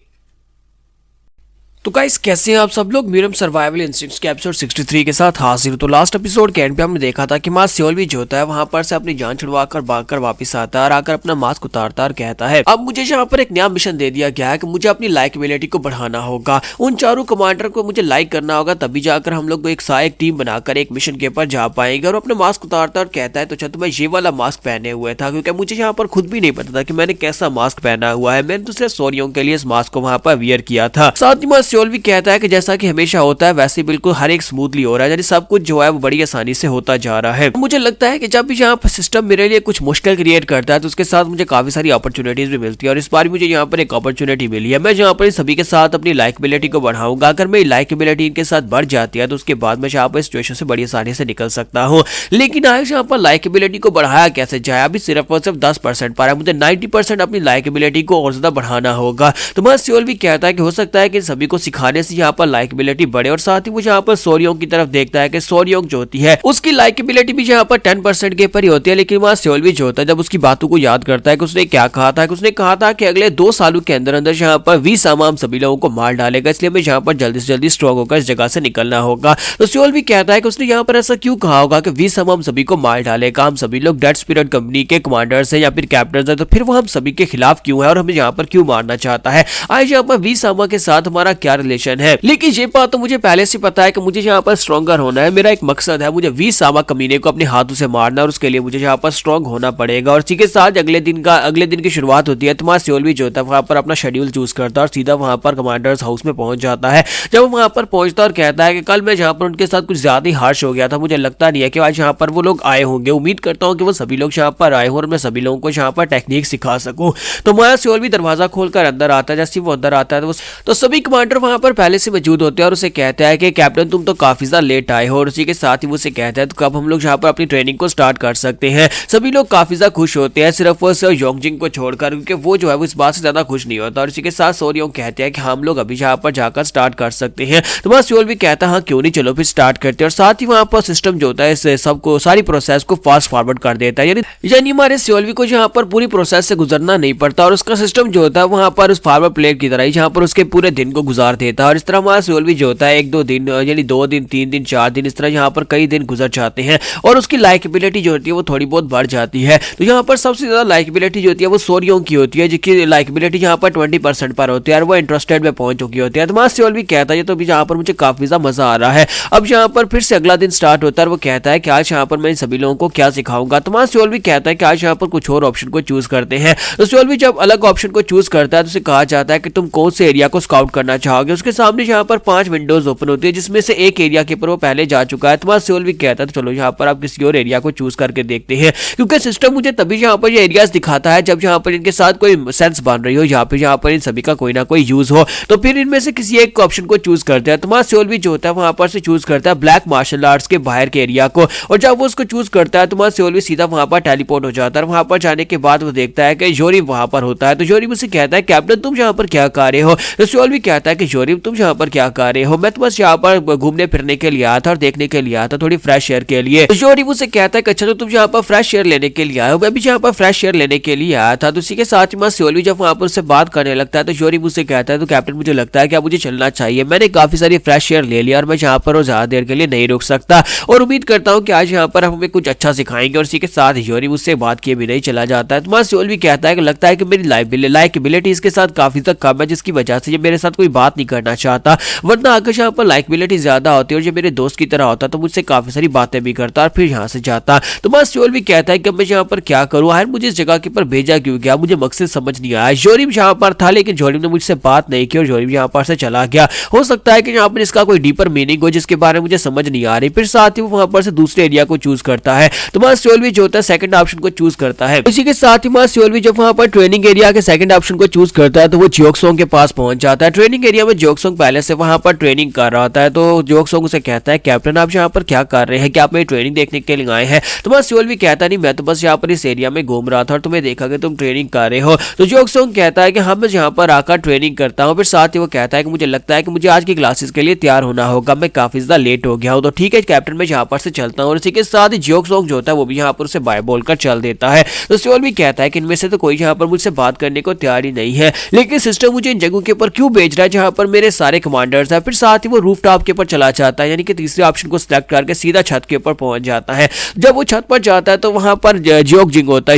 तो गाइस कैसे हैं आप सब लोग, म्यूरम सर्वाइवल इंस्टिंक्ट्स के एपिसोड 63 के साथ हाजिर। तो लास्ट एपिसोड के एंड पे हमने देखा था कि मां सेओल्वी जो होता है वहां पर से अपनी जान छुड़वाकर भागकर वापस आता है और आकर अपना मास्क उतारता और कहता है अब मुझे यहाँ पर एक नया मिशन दे दिया गया है कि मुझे अपनी लाइकेबिलिटी को बढ़ाना होगा, उन चारों कमांडर को मुझे लाइक करना होगा, तभी जाकर हम लोग एक सहायक टीम बनाकर एक मिशन के ऊपर जा पाएंगे। और अपना मास्क उतारता और कहता है तो अच्छा तो मैं ये वाला मास्क पहने हुए था क्योंकि मुझे यहाँ पर खुद भी नहीं पता था कि मैंने कैसा मास्क पहना हुआ है, मैंने दूसरे सोरियों के लिए इस मास्क को वहां पर वियर किया था। साथ ही मां सेओल्वी कहता है कि जैसा कि हमेशा होता है वैसे बिल्कुल हर एक स्मूथली हो रहा है, यानी सब कुछ जो है वो बड़ी आसानी से होता जा रहा है। मुझे लगता है कि जब भी यहाँ पर सिस्टम मेरे लिए कुछ मुश्किल क्रिएट करता है तो उसके साथ मुझे काफी सारी अपॉर्चुनिटीज भी मिलती है और इस बार मुझे यहाँ पर एक अपॉर्चुनिटी मिली है। मैं यहाँ पर सभी के साथ अपनी लाइकेबिलिटी को बढ़ाऊंगा, अगर मेरी लाइकेबिलिटी इनके साथ बढ़ जाती है तो उसके बाद मैं यहाँ पर सिचुएशन से बड़ी आसानी से निकल सकता हूँ। लेकिन आज यहाँ पर लाइकेबिलिटी को बढ़ाया कैसे जाए, अभी सिर्फ और सिर्फ 10% पर है, मुझे 90% अपनी लाइकेबिलिटी को और ज्यादा बढ़ाना होगा। तो मैं सेओल्वी कहता है कि हो सकता है कि सभी को सिखाने से यहाँ पर लाइकेबिलिटी बढ़े, और साथ ही वो यहाँ पर सोरियों की तरफ देखता है कि सोरियों जो होती है उसकी लाइकेबिलिटी भी यहाँ पर 10% के ऊपर ही होती है। लेकिन वहाँ सेओल्वी जो होता है जब उसकी बातों को याद करता है कि उसने क्या कहा था, कि उसने कहा था कि अगले 2 सालों के अंदर अंदर यहाँ पर 20 सामान सभी लोगों को मार डालेगा, इसलिए हमें यहाँ पर जल्दी से जल्दी स्ट्रॉन्ग होकर इस जगह से निकलना होगा। तो सेओल्वी कहता है कि उसने यहाँ पर ऐसा क्यों कहा होगा कि 20 सामान सभी को मार डालेगा, हम सभी लोग डेड स्पिरिट कंपनी के कमांडर्स हैं या फिर कैप्टन है, तो फिर वो हम सभी के खिलाफ क्यों है और हमें यहाँ पर क्यों मारना चाहता है, आज यहाँ पर 20 सामान के साथ हमारा क्या रिलेशन है। लेकिन ये बात तो मुझे पहले से पता है कि मुझे यहाँ पर स्ट्रॉन्गर होना है, मेरा एक मकसद है, मुझे 20 सामा कमीने को अपने हाथों से मारना और उसके लिए मुझे यहाँ पर स्ट्रॉन्ग होना पड़ेगा। और इसी के साथ अगले दिन की शुरुआत होती है। तुम्हारा सेओल्वी जो होता है वहां पर अपना शेड्यूल चूज करता है और सीधा वहां पर कमांडर्स हाउस में पहुंच जाता है। जब वहां पर पहुंचता और कहता है कि कल मैं यहाँ पर उनके साथ कुछ ज्यादा ही हार्श हो गया था, मुझे लगता नहीं है कि आज यहाँ पर वो लोग आए होंगे, उम्मीद करता हूँ कि वो सभी लोग यहाँ पर आए हो और मैं सभी लोगों को यहाँ पर टेक्निक सिखा सकूं। तो हमारा सेओल्वी दरवाजा खोलकर अंदर आता है। जैसे वो अंदर आता है तो सभी कमांडर वहां पर पहले से मौजूद होते हैं और उसे कहता है कि कैप्टन तुम तो काफी ज्यादा लेट आए हो, और उसी के साथ ही वो उसे कहता है तो कब हम लोग यहाँ पर अपनी ट्रेनिंग को स्टार्ट कर सकते हैं। सभी लोग काफी ज्यादा खुश होते हैं सिर्फ वो योंगजिंग को छोड़कर, क्योंकि वो जो है वो इस बात से ज्यादा खुश नहीं होता। और इसी के साथ सोरियों कहते हैं कि हम लोग अभी यहाँ पर जाकर स्टार्ट कर सकते हैं। तो वहाँ सेओल्वी कहता है हाँ क्यों नहीं, चलो फिर स्टार्ट करते हैं। और साथ ही वहाँ पर सिस्टम जो होता है इस सबको सारी प्रोसेस को फास्ट फॉरवर्ड कर देता है, यानी हमारे सेओल्वी को यहाँ पर पूरी प्रोसेस से गुजरना नहीं पड़ता और उसका सिस्टम जो होता है वहाँ पर उस फार्मर प्लेट की तरह ही जहाँ पर उसके पूरे दिन को गुजार मार देता है। और इस तरह हमारा सोल भी जो होता है 1-2 दिन यानी 2 दिन 3 दिन 4 दिन इस तरह यहाँ पर कई दिन गुजर जाते हैं और उसकी लाइकेबिलिटी जो होती है वो थोड़ी बहुत बढ़ जाती है। तो यहाँ पर सबसे ज्यादा लाइकेबिलिटी जो होती है वो सोरियों की होती है, जिसकी लाइकेबिलिटी यहाँ पर 20% पर होती है और वो इंटरेस्टेड में पहुंच चुकी होती है। तो सोल भी कहता है तो अभी यहाँ पर मुझे काफी ज्यादा मजा आ रहा है। अब यहाँ पर फिर से अगला दिन स्टार्ट होता है और वो कहता है कि आज यहाँ पर मैं सभी लोगों को क्या सिखाऊंगा। तो सोल भी कहता है कि आज यहाँ पर कुछ और ऑप्शन को चूज करते हैं। तो सोल भी जब अलग ऑप्शन को चूज करता है तो उसे कहा जाता है कि तुम कौन से एरिया को स्काउट करना चाहोगे। उसके सामने यहाँ पर 5 विंडोज ओपन होती है जिसमें से एक एरिया के ऊपर वो पहले जा चुका है। तो सोल भी कहता है तो चलो यहाँ पर आप किसी और एरिया को चूज करके देखते हैं, क्योंकि सिस्टम मुझे तभी यहाँ पर ये एरियाज दिखाता है जब यहाँ पर इनके साथ कोई सेंस बन रही हो, यहाँ पर इन सभी का कोई ना कोई यूज हो। तो फिर इनमें से किसी एक ऑप्शन को चूज करते हैं। तो सोल भी जो होता है वहां पर से चूज करता है ब्लैक मार्शल आर्ट्स के बाहर के एरिया को, और जब वो उसको चूज करता है तो सोल भी सीधा वहां पर टेलीपोर्ट हो जाता है। वहां पर जाने के बाद वो देखता है कि जोरिब वहां पर होता है। तो जोरिब उसे कहता है कैप्टन तुम यहाँ पर क्या कर रहे हो। तो सोल भी कहता है कि जोरिब तुम यहाँ पर क्या कर रहे हो, मैं तो बस यहाँ पर घूमने फिरने के लिए आया था और देखने के लिए आया था, थोड़ी फ्रेश एयर के लिए। तो जोरिब उसे कहता है कि अच्छा तो तुम यहाँ पर फ्रेश एयर लेने के लिए आए हो, मैं भी यहाँ पर फ्रेश एयर लेने के लिए आया था। तो उसी के साथ ही सोल भी जब वहां पर उससे बात करने लगता है तो जोरिब उसे कहता है तो कैप्टन मुझे लगता है कि अब मुझे चलना चाहिए, मैंने काफी सारी फ्रेश एयर ले लिया और मैं यहाँ पर ज्यादा देर के लिए नहीं रुक सकता और उम्मीद करता हूँ कि आज यहाँ पर हमें कुछ अच्छा सिखाएंगे। और इसी के साथ जोरिब उससे बात किए भी नहीं चला जाता है। तो सोल भी कहता है कि लगता है कि मेरी लाइकेबिलिटी इसके साथ काफी तक कम है, जिसकी वजह से ये मेरे साथ कोई बात नहीं करना चाहता, वरना आकाश यहाँ पर लाइकेबिलिटी ज्यादा होती है और ये मेरे दोस्त की तरह होता तो मुझसे काफी सारी बातें भी करता और फिर यहाँ से जाता। तो सोल भी कहता है कि मैं यहाँ पर क्या करूँ, यार मुझे इस जगह के ऊपर भेजा क्यों गया, मुझे मकसद समझ नहीं आया। जोरिब यहाँ पर था लेकिन जोरिब ने मुझसे बात नहीं की और जोरिब यहाँ पर से चला गया। हो सकता है कि यहाँ पर इसका कोई डीपर मीनिंग हो जिसके बारे में मुझे समझ नहीं आ रही। फिर साथ ही वो वहां पर से दूसरे एरिया को चूज करता है। तो सोल भी जो होता है सेकंड ऑप्शन को चूज करता है। इसी के साथ ही सोल भी जब वहां पर ट्रेनिंग एरिया के सेकंड ऑप्शन को चूज करता है तो वो जियोक्सोंग के पास पहुंच जाता है। ट्रेनिंग एरिया में जियोक्सोंग पहले से वहां पर ट्रेनिंग कर रहा होता है। तो जियोक्सोंग उसे कहता है कैप्टन आप यहाँ पर क्या कर रहे हैं, क्या आप मेरी ट्रेनिंग देखने के लिए आए हैं। तो सोल भी कहता नहीं मैं तो बस यहाँ पर इस एरिया में घूम रहा था और तुम्हें देखा कि तुम ट्रेनिंग कर रहे हो। तो जियोक्सोंग कहता है कि हाँ मैं यहाँ पर आकर ट्रेनिंग करता हूँ। फिर साथ ही वो कहता है कि मुझे लगता है कि मुझे आज की क्लासेस के लिए तैयार होना होगा, मैं काफी ज्यादा लेट हो गया हूँ। तो ठीक है कैप्टन मैं यहाँ पर से चलता हूँ। और इसी के साथ ही जियोक्सोंग जो होता है वो भी यहाँ पर उसे बाय बोलकर चल देता है। तो सोल भी कहता है कि इनमें से तो कोई यहाँ पर मुझसे बात करने को तैयार ही नहीं है, लेकिन सिस्टम मुझे इन जगहों के ऊपर क्यों भेज रहा है जहाँ पर मेरे सारे कमांडर्स हैं। फिर साथ ही वो रूफ टॉप के ऊपर चला जाता है, यानी कि तीसरे ऑप्शन को सिलेक्ट करके सीधा छत के ऊपर पहुंच जाता है। जब वो छत पर जाता है तो वहां पर योंगजिंग होता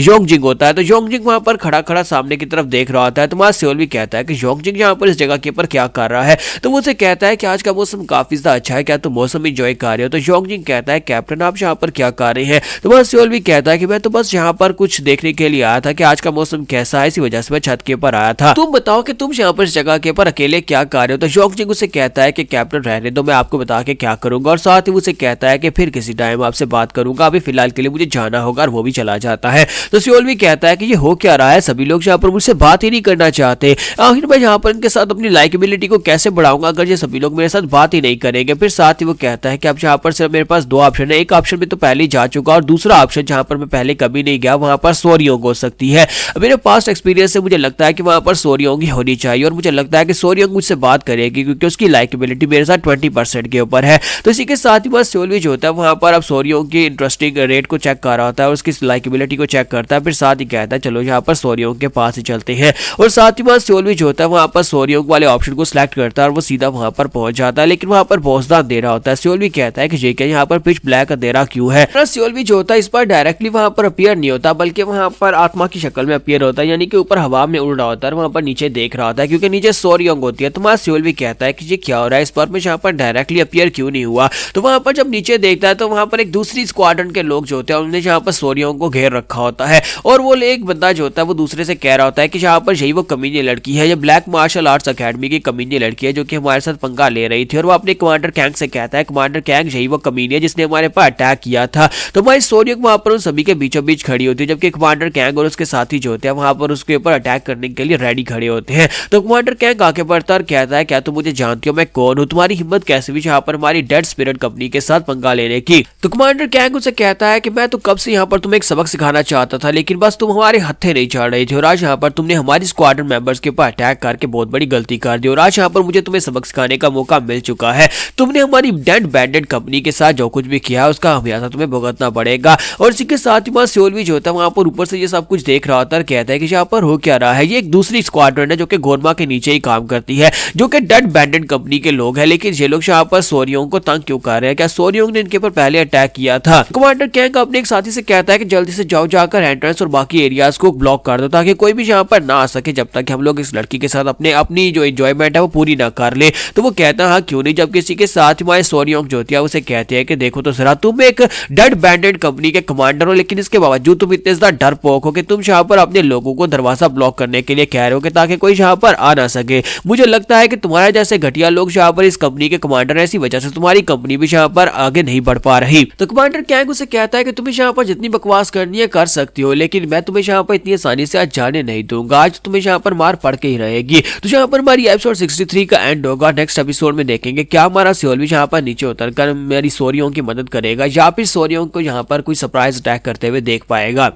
है। तो योंगजिंग वहां पर खड़ा खड़ा सामने की तरफ देख रहा होता है। तो सोल भी कहता है कि योंगजिंग यहाँ पर इस जगह के ऊपर क्या कर रहा है। तो वो उसे कहता है कि आज का मौसम काफी ज्यादा अच्छा है, क्या तुम मौसम एंजॉय कर रहे हो। तो योंगजिंग कहता है कैप्टन आप यहाँ पर क्या कर रहे हैं। तो सोल भी कहता है कि मैं तो बस यहाँ पर कुछ देखने के लिए आया था कि आज का मौसम कैसा है, इसी वजह से मैं छत के ऊपर आया था, तुम बताओ कि तुम यहाँ पर इस जगह के ऊपर अकेले क्या कर रहे हो। तो योंगजिंग उसे कहता है कि कैप्टन रहने दो, मैं आपको बता के क्या करूंगा। और साथ ही उसे कहता है कि फिर किसी टाइम आपसे बात करूंगा, अभी फिलहाल के लिए मुझे जाना होगा, और वो भी चला जाता है। तो सोल भी कहता है कि ये हो क्या रहा है, सभी लोग यहाँ पर मुझसे बात ही नहीं करना चाहते, आखिर मैं यहाँ पर इनके साथ अपनी लाइकेबिलिटी को कैसे बढ़ाऊंगा अगर ये सभी लोग मेरे साथ बात ही नहीं करेंगे। फिर साथ ही वो कहता है कि अब यहाँ पर सिर्फ मेरे पास 2 ऑप्शन है, एक ऑप्शन में तो पहले ही जा चुका और दूसरा ऑप्शन जहाँ पर मैं पहले कभी नहीं गया वहां पर सोरियोंग हो सकती है। मेरे पास्ट एक्सपीरियंस से मुझे लगता है कि वहां पर सोरियोंग ही होनी चाहिए और मुझे लगता है कि सोरियोंग मुझसे बात करेगी क्योंकि उसकी लाइकेबिलिटी मेरे साथ 20% के ऊपर है। तो इसी के साथ ही बस सोल भी जो होता है वहां पर अब सोरियोंग की इंटरेस्टिंग रेट को चेक कर रहा होता है और उसकी लाइकेबिलिटी को चेक करता है। फिर साथ ही कहता है चलो यहाँ पर सोरियोंग के पास ही चलते हैं। और साथ ही बस सोल भी जो होता है वहां पर सोरियोंग वाले ऑप्शन को सिलेक्ट करता है और वो सीधा वहां पर पहुंच जाता है, लेकिन वहां पर भौसदान दे रहा होता है। सोल भी कहता है कि ये क्या यहाँ पर पिच ब्लैक अंधेरा क्यों है। सोल भी जो होता है इस पर डायरेक्टली वहां पर अपीयर नहीं होता बल्कि वहां पर आत्मा की शक्ल में अपीयर होता है, यानी कि ऊपर हवा में उड़ रहा होता है, वहां पर नीचे देख रहा होता है क्योंकि नीचे सोरियोंग होती है। तो सोल भी कहता है कि ये क्या हो रहा है, इस पर में यहाँ पर डायरेक्टली अपीयर क्यों नहीं हुआ। तो वहां पर जब नीचे देखता है तो वहां पर एक दूसरी स्क्वाड्रन के लोग जो होते हैं उन्होंने यहाँ पर सोरियोंग को घेर रखा होता है और वो एक बंदा जो होता है वो दूसरे से कह रहा होता है कि यहाँ पर यही वो कमीनी लड़की है, ये ब्लैक मार्शल आर्ट्स अकेडमी की कमीनी लड़की है जो कि हमारे साथ पंगा ले रही थी। और वो अपने कमांडर कैंग से कहता है कमांडर कैंग यही वो कमीनी है जिसने हमारे पर अटैक किया था। तो भाई सोरियोंग वहां पर उन सभी के बीचों बीच खड़ी होती है जबकि कमांडर कैंग और उसके साथी जो होते हैं वहां पर उसके ऊपर अटैक करने के लिए रेडी खड़े होते हैं। तो कमांडर कैंग आगे बढ़ता और कहता है क्या तुम मुझे जानती हो मैं कौन हूँ, तुम्हारी हिम्मत कैसे हुई यहाँ पर हमारी डेड स्पिरिट कंपनी के साथ पंगा लेने की। तो कमांडर कैंग उसे कहता है कि मैं तो कब से यहाँ पर तुम्हें एक सबक सिखाना चाहता था लेकिन बस तुम हमारे हत्थे नहीं चढ़ रहे थे और आज यहाँ पर तुमने हमारी स्क्वाड्रन मेंबर्स के ऊपर अटैक करके बहुत बड़ी गलती कर दी और आज यहाँ पर मुझे तुम्हें सबक सिखाने का मौका मिल चुका है। तुमने हमारी डेड बैंडेड कंपनी के साथ जो कुछ भी किया उसका हमेशा तुम्हें भुगतना पड़ेगा। और इसी के साथ ही सोल भी जो होता है वहां पर ऊपर से ये सब कुछ देख रहा होता है, कहता है कि यहाँ पर हो क्या रहा है, ये एक दूसरी स्क्वाड्रन है जो कि गोरमा के नीचे ही काम करती है। जो कि डेड बैंडेड कंपनी के लोग हैं। लेकिन ये लोग यहाँ पर सोरियोंग को तंग क्यों कर रहे हैं? क्या सोरियोंग ने इनके ऊपर पहले अटैक किया था? कमांडर कैंग अपने एक साथी से कहता है कि जल्दी से जाओ, जाकर एंट्रेंस और बाकी एरियाज को ब्लॉक कर दो ताकि कोई भी यहाँ पर ना आ सके जब तक हम लोग इस लड़की के साथ अपनी जो एंजॉयमेंट है वो पूरी ना कर ले। तो वो कहता है हाँ क्यों नहीं। जब किसी के साथ हमारे सोरियोंग जो होती है उसे कहते हैं कि देखो तो जरा, तुम एक डेड बैंडेड कंपनी के कमांडर हो, लेकिन इसके बावजूद तुम इतने ज्यादा डरपोक हो कि तुम यहाँ पर अपने लोगों को दरवाजा ब्लॉक करने के लिए कह रहे हो कि ताकि कोई यहाँ पर आ ना सके। मुझे लगता है कि तुम्हारे जैसे घटिया लोग यहाँ पर इस कंपनी के कमांडर है, इसी वजह से तुम्हारी कंपनी भी यहाँ पर आगे नहीं बढ़ पा रही। तो कमांडर कैंग उसे कहता है कि तुम्हें यहाँ पर जितनी बकवास करनी है कर सकती हो, लेकिन मैं तुम्हें यहाँ पर इतनी आसानी से आज जाने नहीं दूंगा। आज तुम्हें यहाँ पर मार पड़ के ही रहेगी। तो यहाँ पर हमारी एपिसोड 63 का एंड होगा। नेक्स्ट एपिसोड में देखेंगे क्या हमारा सियोल भी यहाँ पर नीचे उतरकर मेरी सोरियों की मदद करेगा या फिर सोरियों को यहाँ पर कोई सरप्राइज अटैक करते हुए देख पाएगा।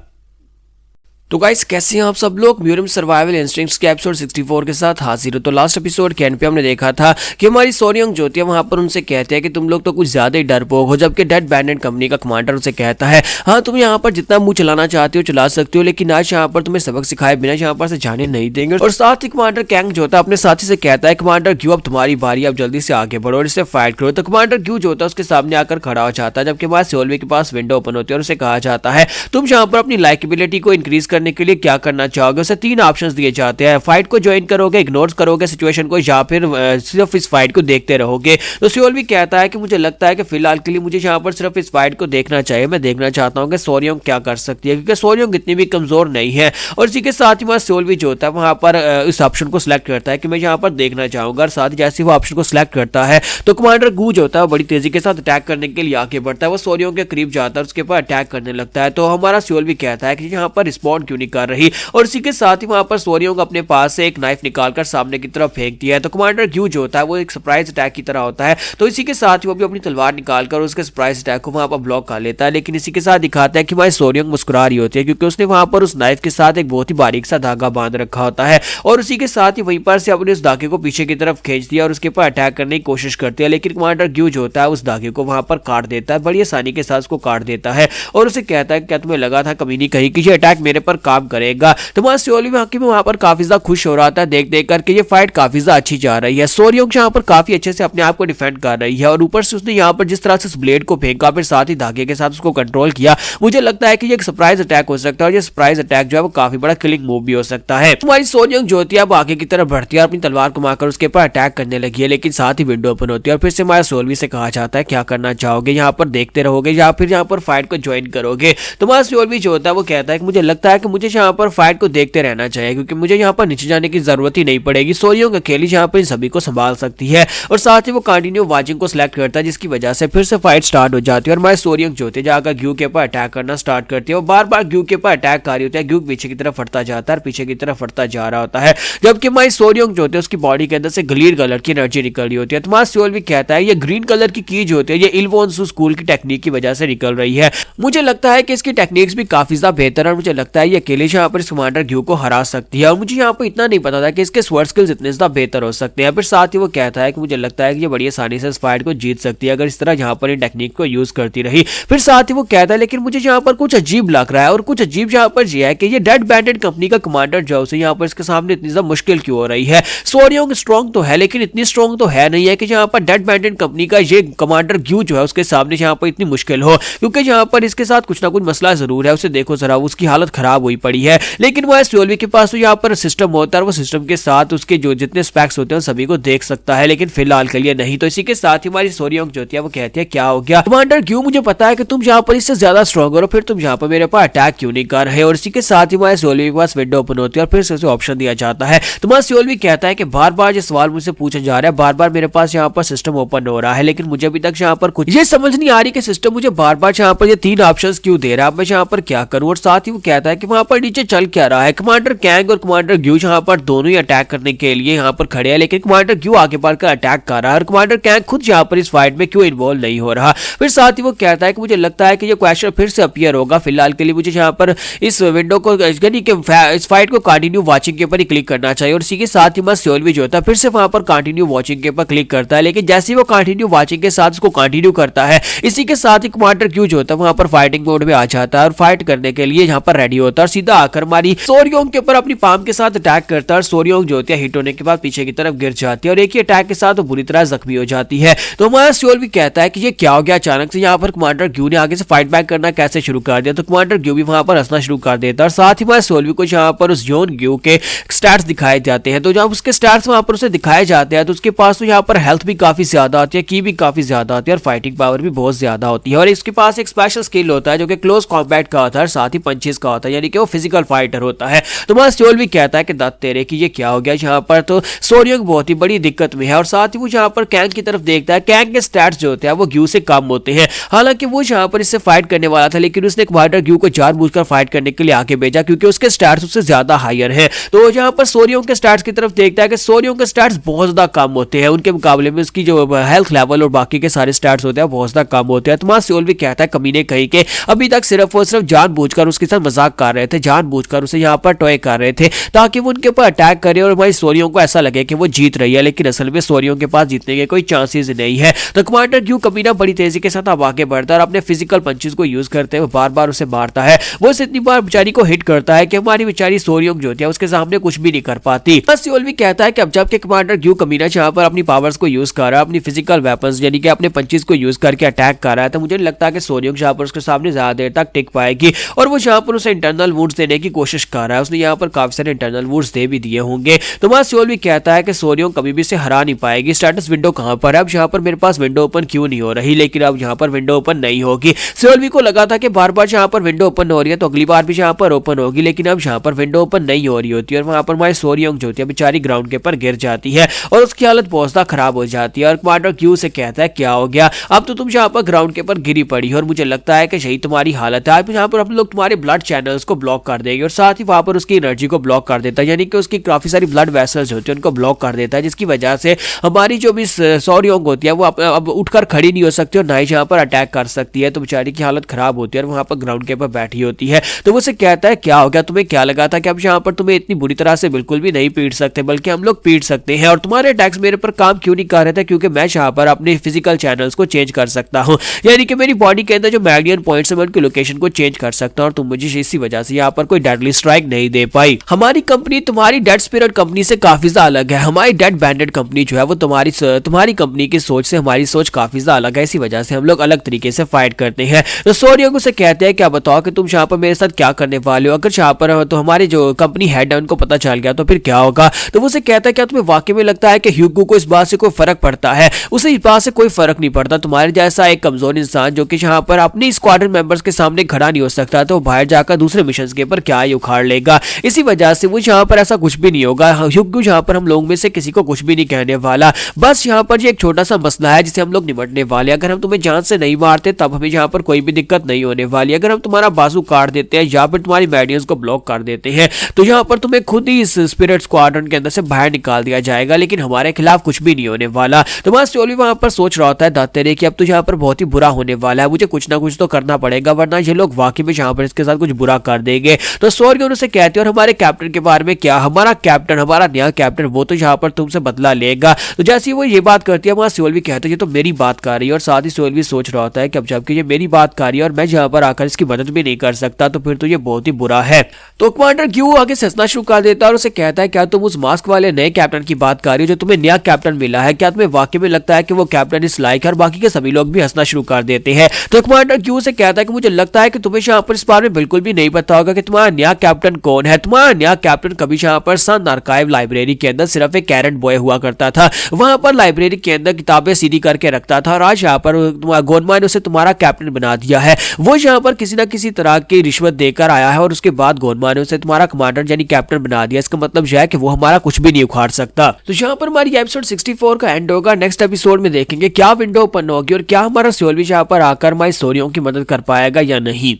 तो गाइस कैसे हैं आप सब लोग? म्यूरम सर्वाइवल इंस्टिंक्ट्स के एपिसोड 64 के साथ हाजिर हो। तो लास्ट एपिसोड के एंड पे हमने देखा था कि हमारी सोरियोंग जो होती है वहां पर उनसे कहते हैं कि तुम लोग तो कुछ ज्यादा ही डरपोक हो, जबकि डेड बैंडेड कंपनी का कमांडर उनसे कहता है हाँ तुम यहाँ पर जितना मुंह चलाना चाहते हो चला सकते हो, लेकिन आज यहाँ पर तुम्हें सबक सिखाए बिना यहाँ पर से जाने नहीं देंगे। और साथ ही कमांडर कैंग जो होता है अपने साथी से कहता है कमांडर ग्यू अब तुम्हारी बारी, अब जल्दी से आगे बढ़ो और इससे फाइट करो। तो कमांडर ग्यू जो होता है उसके सामने आकर खड़ा हो जाता है, जबकि हमारे सियोलवी के पास विंडो ओपन होती है और उसे कहा जाता है तुम यहाँ पर अपनी लाइकेबिलिटी को इंक्रीज करने के लिए क्या करना चाहोगे। उसे 3 ऑप्शंस दिए जाते हैं, फाइट को ज्वाइन करोगे, इग्नोर करोगे सिचुएशन को, या फिर सिर्फ इस फाइट को देखते रहोगे। तो सियोल भी कहता है कि मुझे लगता है कि फिलहाल के लिए मुझे यहाँ पर सिर्फ इस फाइट को देखना चाहिए। मैं देखना चाहता हूँ कि सोरियोंग क्या कर सकती है, क्योंकि सोरियोंग इतनी भी कमजोर नहीं है। और इसी के साथ ही वहाँ सियोल भी जो होता है वहां पर इस ऑप्शन को सिलेक्ट करता है कि मैं यहाँ पर देखना चाहूंगा। और साथ ही जैसे वो ऑप्शन को सिलेक्ट करता है तो कमांडर गू जो होता है बड़ी तेजी के साथ अटैक करने के लिए आगे बढ़ता है। वो सोरियोंग के करीब जाता है, उसके ऊपर अटैक करने लगता है। तो हमारा सियोल भी कहता है कि यहाँ पर रिस्पॉन्ड क्यों नहीं कर रही। और इसी के साथ ही वहां पर सोरियोंग अपने पास से एक नाइफ निकालकर सामने की तरफ फेंक दिया है। तो कमांडर ग्यू जो होता है वो एक सरप्राइज अटैक की तरह होता है। तो इसी के साथ ही वो भी अपनी तलवार निकालकर उसके सरप्राइज अटैक को वहां पर ब्लॉक कर लेता है। लेकिन इसी के साथ दिखाता है कि हमारी सोरियोंग मुस्कुरा रही होती है, क्योंकि उसने वहां पर उस नाइफ के साथ एक बहुत ही बारीक सा धागा बांध रखा होता है। और उसी के साथ ही वहीं पर से अपने उस धागे को पीछे की तरफ खींच दिया और उसके ऊपर अटैक करने की कोशिश करती है। लेकिन कमांडर ग्यू जो होता है उस धागे को वहां पर काट देता है, बड़ी आसानी के साथ उसको काट देता है। और उसे कहता है क्या तुम्हें लगा था कभी नहीं कहीं कि ये अटैक मेरे पर काम करेगा। तो हमारा सियोल भी वहां पर काफी ज्यादा खुश हो रहा था देख देख करके ये फाइट काफी ज्यादा अच्छी जा रही है। सोरियोंग यहाँ पर काफी अच्छे से अपने आप को डिफेंड कर रही है और ऊपर से उसने यहाँ पर जिस तरह से उस ब्लेड को फेंका फिर साथ ही धागे के साथ उसको कंट्रोल किया, मुझे लगता है कि ये एक सरप्राइज अटैक हो सकता है। और ये सरप्राइज अटैक जो है वो काफी बड़ा किलिंग मूव भी हो सकता है। हमारी सोरियोंग जो होती है अब आगे की तरफ बढ़ती है, अपनी तलवार घुमाकर उसके ऊपर अटैक करने लगी है। लेकिन साथ ही विंडो ओपन होती है और फिर से हमारे सोलवी से कहा जाता है क्या करना चाहोगे, यहाँ पर देखते रहोगे या फिर यहाँ पर फाइट को ज्वाइन करोगे। तो हमारा सोलवी जो होता है वो कहता है कि मुझे लगता है कि मुझे यहाँ पर फाइट को देखते रहना चाहिए, क्योंकि मुझे यहाँ पर नीचे जाने की जरूरत ही नहीं पड़ेगी। सोरियोंग अकेली यहाँ पर इन सभी को संभाल सकती है। और साथ ही वो कंटिन्यू वाचिंग को सिलेक्ट करता है, जिसकी वजह से फिर से फाइट स्टार्ट हो जाती है। और हमारे सोरियोंग जो होते हैं जाकर ग्यू के ऊपर अटैक करना स्टार्ट करती है। वो बार बार ग्यू के ऊपर अटैक कर रही होती है। ग्यू पीछे की तरफ हटता जाता है, पीछे की तरफ हटता जा रहा होता है, जबकि हमारी सोरियोंग जो होते हैं उसकी बॉडी के अंदर से ग्रीन कलर की एनर्जी निकल रही होती है। तो हमारा सियोल भी कहता है ये ग्रीन कलर की कीज होती है ये इल्वोन्सु स्कूल की टेक्निक की वजह से निकल रही है। मुझे लगता है कि इसकी टेक्निक्स भी काफी ज्यादा बेहतर है और मुझे लगता है ये अकेले यहाँ पर इस कमांडर ग्यू को हरा सकती है। और मुझे यहाँ पर इतना नहीं पता था कि इसके स्वर्ड स्किल्स इतने ज्यादा बेहतर हो सकते हैं। फिर साथ ही वो कहता है कि मुझे लगता है कि ये बड़ी आसानी से इस फाइट को जीत सकती है अगर इस तरह यहाँ पर इन टेक्निक को यूज करती रही। फिर साथ ही वो कहता है लेकिन मुझे यहाँ पर कुछ अजीब लग रहा है और कुछ अजीब यहाँ पर यह है कि ये डेड बैंडेड कंपनी का कमांडर जो है यहाँ पर इसके सामने इतनी ज्यादा मुश्किल क्यों हो रही है। सोरियोंग स्ट्रॉन्ग तो है लेकिन इतनी स्ट्रॉन्ग तो है नहीं है कि यहाँ पर डेड बैंडेड कंपनी का ये कमांडर ग्यू जो है उसके सामने यहाँ पर इतनी मुश्किल हो, क्योंकि यहाँ पर इसके साथ कुछ ना कुछ मसला जरूर है। उसे देखो जरा, उसकी हालत खराब हुई पड़ी है। लेकिन वह सियोलवी के पास तो यहाँ पर सिस्टम होता है, वो सिस्टम के साथ उसके जो जितने स्पेक्स होते हैं सभी को देख सकता है, लेकिन फिलहाल के लिए नहीं। तो इसी के साथ ही हमारी सोरियोंग जो होती है वो कहती है क्या हो गया कमांडर ग्यू, मुझे पता है कि तुम यहाँ पर इससे ज्यादा स्ट्रॉन्ग हो, फिर तुम यहाँ पर मेरे पास अटैक क्यों नहीं कर रहे। और इसी के साथ ही हमारे सियोलवी के पास विंडो ओपन होती है और फिर से उसे ऑप्शन दिया जाता है। तो हमारा सियोलवी कहता है कि बार बार ये सवाल मुझसे पूछा जा रहा है, बार बार मेरे पास यहाँ पर सिस्टम ओपन हो रहा है, लेकिन मुझे अभी तक यहाँ पर कुछ ये समझ नहीं आ रही कि सिस्टम मुझे बार बार यहाँ पर ये 3 ऑप्शंस क्यों दे रहा है, मैं यहाँ पर क्या करूँ। और साथ ही वो कहता है कि वहां पर नीचे चल क्या रहा है। कमांडर कैंग और कमांडर ग्यू यहाँ पर दोनों ही अटैक करने के लिए यहाँ पर खड़े हैं, लेकिन कमांडर ग्यू आगे बढ़कर अटैक कर रहा है और कमांडर कैंग खुद यहाँ पर इस फाइट में क्यों इन्वॉल्व नहीं हो रहा। फिर साथ ही वो कहता है कि मुझे लगता है कि ये क्वेश्चन फिर से अपीयर होगा, फिलहाल के लिए मुझे यहाँ पर इस विंडो को यानी कि इस फाइट को कंटिन्यू वॉचिंग के ऊपर ही क्लिक करना चाहिए। और इसी के साथ ही मैं सियोलवी जो होता है फिर से वहां पर कंटिन्यू वॉचिंग के ऊपर क्लिक करता है, लेकिन जैसे ही वो कंटिन्यू वॉचिंग के साथ उसको कंटिन्यू करता है, इसी के साथ ही कमांडर ग्यू जो होता है वहां पर फाइटिंग मोड में आ जाता है और फाइट करने के लिए यहाँ पर रेडी होता होता है, सीधा आकर हमारी सोरियोंग के ऊपर अपनी पाम के साथ अटैक करता है। सोरियोंग जो होती है हिट होने के बाद पीछे की तरफ गिर जाती है और एक ही अटैक के साथ वो बुरी तरह जख्मी हो जाती है। तो हमारा सियोल भी कहता है कि ये क्या हो गया अचानक से, यहाँ पर कमांडर ग्यू ने आगे से फाइट बैक करना कैसे शुरू कर दिया। तो कमांडर ग्यू भी वहां पर हंसना शुरू कर देता है और साथ ही हमारे सियोल भी कुछ यहाँ पर उस योन ग्यू के स्टैट्स दिखाए जाते हैं। तो जब उसके स्टैट्स वहां पर उसे दिखाए जाते हैं तो उसके पास तो यहाँ पर हेल्थ भी काफी ज्यादा आती है, की भी काफी ज्यादा आती है और फाइटिंग पावर भी बहुत ज्यादा होती है। और इसके पास एक स्पेशल स्किल होता है जो कि क्लोज कॉम्बैट का होता है, साथ ही पंचेस का होता है, यानी कि वो फिजिकल फाइटर होता है। तो हमारा सियोल भी कहता है कि दत्त तेरे की ये क्या हो गया यहाँ पर। तो सोरियोंग बहुत ही बड़ी दिक्कत में है और साथ ही वो यहाँ पर कैंग की तरफ देखता है। कैंग के स्टैट्स जो होते हैं वो ग्यू से कम होते हैं। हालांकि वो यहाँ पर इससे फाइट करने वाला था लेकिन उसने कमांडर ग्यू को जानबूझकर फाइट करने के लिए आगे भेजा क्योंकि उसके स्टैट्स उससे ज्यादा हायर हैं। तो यहाँ पर सोरियोंग के स्टैट्स की तरफ देखता है कि सोरियोंग के स्टैट्स बहुत ज्यादा कम होते हैं, उनके मुकाबले में उसकी जो हेल्थ लेवल और बाकी के सारे स्टैट्स होते हैं बहुत ज्यादा कम होते हैं। तो सियोल भी कहता है कमीने कहीं के अभी तक सिर्फ और सिर्फ जानबूझकर उसके साथ मजाक कर रहे थे, जानबूझकर उसे यहाँ पर टॉय कर रहे थे ताकि वो उनके ऊपर अटैक करे और हमारी सोरियोंग को ऐसा लगे कि वो जीत रही है, लेकिन असल में सोरियोंग के पास जीतने के कोई चांसेस नहीं है। तो कमांडर ग्यू कमीना बड़ी तेजी के साथ अब आगे बढ़ता है और अपने फिजिकल पंचेस को यूज करते हुए बार बार उसे मारता है। वो इसे इतनी बार बेचारी को हिट करता है कि हमारी बेचारी सोरियोंग जो होती है उसके सामने कुछ भी नहीं कर पाती। सियोल भी कहता है कि अब जबकि कमांडर ग्यू कमीना यहाँ पर अपनी पावर्स को यूज कर रहा है, अपनी फिजिकल वेपन्स यानी कि अपने पंचेस को यूज करके अटैक कर रहा है, तो मुझे लगता है कि सोरियोंग यहाँ पर उसके सामने ज्यादा देर तक टिक पाएगी और वो यहाँ पर उसे इंटरनल वुड्स देने की कोशिश कर रहा है। उसने यहाँ पर काफी सारे इंटरनल वुड्स दे भी दिए होंगे। तो वहां सियोल भी कहता है कि सोरियोंग कभी भी इसे हरा नहीं पाएगी। स्टेटस विंडो कहां पर है, अब यहाँ पर मेरे पास विंडो ओपन क्यों नहीं हो रही, लेकिन अब यहाँ पर विंडो ओपन नहीं होगी। सियोल भी को लगा था कि बार बार यहाँ पर विंडो ओपन हो रही है तो अगली बार भी यहाँ पर ओपन होगी, लेकिन अब यहाँ पर विंडो ओपन नहीं हो रही होती है और वहां पर हमारी सोरियोंग जो होती है बेचारी ग्राउंड के ऊपर गिर जाती है और उसकी हालत बहुत ज्यादा खराब हो जाती है। और कमांडर क्यू से कहता है क्या हो गया, अब तो तुम यहाँ पर ग्राउंड के ऊपर गिरी पड़ी और मुझे लगता है कि यही तुम्हारी हालत है। आज यहाँ पर हम लोग तुम्हारे ब्लड चैनल्स को ब्लॉक कर देंगे और साथ ही वहां पर उसकी एनर्जी को ब्लॉक कर देता है, यानी कि उसकी काफी सारी ब्लड वेसल्स होती है उनको ब्लॉक कर देता है, जिसकी वजह से हमारी जो भी सोरियोंग होती है वो अब उठकर खड़ी नहीं हो सकती और ना ही यहाँ पर अटैक कर सकती है। तो बेचारी की हालत खराब होती है और वहां पर ग्राउंड के ऊपर बैठी होती है। तो वो उसे कहता है क्या हो गया, तुम्हें क्या लगा था कि अब यहाँ पर तुम्हें इतनी बुरी तरह से बिल्कुल भी नहीं पीट सकते, बल्कि हम लोग पीट सकते हैं और तुम्हारे अटैक्स मेरे पर काम क्यों नहीं कर रहे थे, क्योंकि मैं यहाँ पर अपने फिजिकल चैनल्स को चेंज कर सकता हूँ, यानी कि मेरी बॉडी के अंदर जो मैग्नियन पॉइंट्स है मैं उनकी लोकेशन को चेंज कर सकता हूँ और तुम मुझे इसी वजह से यहाँ पर कोई डेडली स्ट्राइक नहीं दे पाई। हमारी कंपनी तुम्हारी डेड स्पिरिट कंपनी से काफी ज्यादा अलग है। हमारी डेड बैंडेड कंपनी जो है वो तुम्हारी कंपनी की सोच से हमारी सोच काफी ज्यादा अलग है, इसी वजह से हम लोग अलग तरीके से फाइट करते हैं। तो सोरियोंग उसे कहते हैं क्या बताओ कि तुम यहाँ पर मेरे साथ क्या करने वाले हो, अगर यहाँ पर तो हमारे जो कंपनी हेड है उनको पता चल गया तो फिर क्या होगा। तो वो उसे कहता है क्या तुम्हें वाकई में लगता है कि ह्यूगो को इस बात से कोई फर्क पड़ता है, उसे इस बात से कोई फर्क नहीं पड़ता। तुम्हारे जैसा एक कमजोर इंसान जो कि यहाँ पर अपनी स्क्वाड्रन मेंबर्स के सामने खड़ा नहीं हो सकता तो बाहर जाकर दूसरे मिशन के ऊपर क्या ही उखाड़ लेगा, इसी वजह से वो यहाँ पर ऐसा कुछ भी नहीं होगा। ह्यूगो यहाँ पर हम लोगों में से किसी को कुछ भी नहीं कहने वाला, बस यहाँ पर ये एक छोटा सा मसला है जिसे हम लोग निपटने वाले। अगर हम तुम्हें जान से नहीं मारते तब हमें यहाँ पर कोई भी दिक्कत नहीं होने वाली। अगर हम तुम्हारा बाजू काट देते हैं या फिर तुम्हारी मैडियंस को ब्लॉक कर देते हैं तो यहाँ पर तुम्हें खुद ही इस स्पिरिट स्क्वाड्रन के अंदर से बाहर निकाल दिया जाएगा, लेकिन हमारे खिलाफ कुछ भी नहीं होने वाला। तुम्हारा स्टोरी वहां पर सोच रहा होता है दातेरे कि अब तो यहाँ पर बहुत ही बुरा होने वाला है, मुझे कुछ ना कुछ तो करना पड़ेगा वरना ये लोग वाकई में यहाँ पर इसके साथ कुछ बुरा कर देंगे। तो सोरियोंग उसे कहते हैं और हमारे कैप्टन के बारे में क्या, हमारा कैप्टन हमारा नया कैप्टन वो तो यहाँ पर तुमसे बदला लेगा। तो जैसे वो ये बात करती है वहां सियोल भी कहते हैं ये तो मेरी बात कर रही है और साथ ही सियोल भी सोच रहा होता है कि अब जबकि ये मेरी बात कर रही है और मैं यहाँ पर आकर इसकी मदद भी नहीं कर सकता तो फिर तो ये बहुत ही बुरा है। तो कमांडर क्यू आगे हंसना शुरू कर देता है और उसे कहता है क्या तुम उस मास्क वाले नए कैप्टन की बात कर रही हो जो तुम्हें नया कैप्टन मिला है, क्या तुम्हें वाकई में लगता है कि वो कैप्टन इस लायक है। और बाकी के सभी लोग भी हंसना शुरू कर देते हैं। तो कमांडर क्यू से कहता है कि मुझे लगता है कि तुम्हें यहाँ पर इस बारे में बिल्कुल भी नहीं पता होगा कि तुम्हारा नया कैप्टन कौन है। तुम्हारा नया कैप्टन कभी यहाँ पर सन आर्काइव लाइब्रेरी के अंदर सिर्फ एक कैरेट बॉय हुआ करता था, वहां पर लाइब्रेरी के अंदर किताबें सीधी करके रखता था और आज यहाँ पर गोनमा ने उसे तुम्हारा कैप्टन बना दिया है। वो यहाँ पर किसी ना किसी तरह की रिश्वत देकर आया है और उसके बाद गोनमा ने उसे तुम्हारा कमांडर यानी कैप्टन बना दिया। इसका मतलब यह है कि वो हमारा कुछ भी नहीं उखाड़ सकता। तो यहाँ पर हमारी एपिसोड 64 का एंड होगा। नेक्स्ट एपिसोड में देखेंगे क्या विंडो ओपन होगी और क्या हमारा सियोल भी यहाँ पर आकर हमारी सोरियोंग की मदद कर पाएगा या नहीं।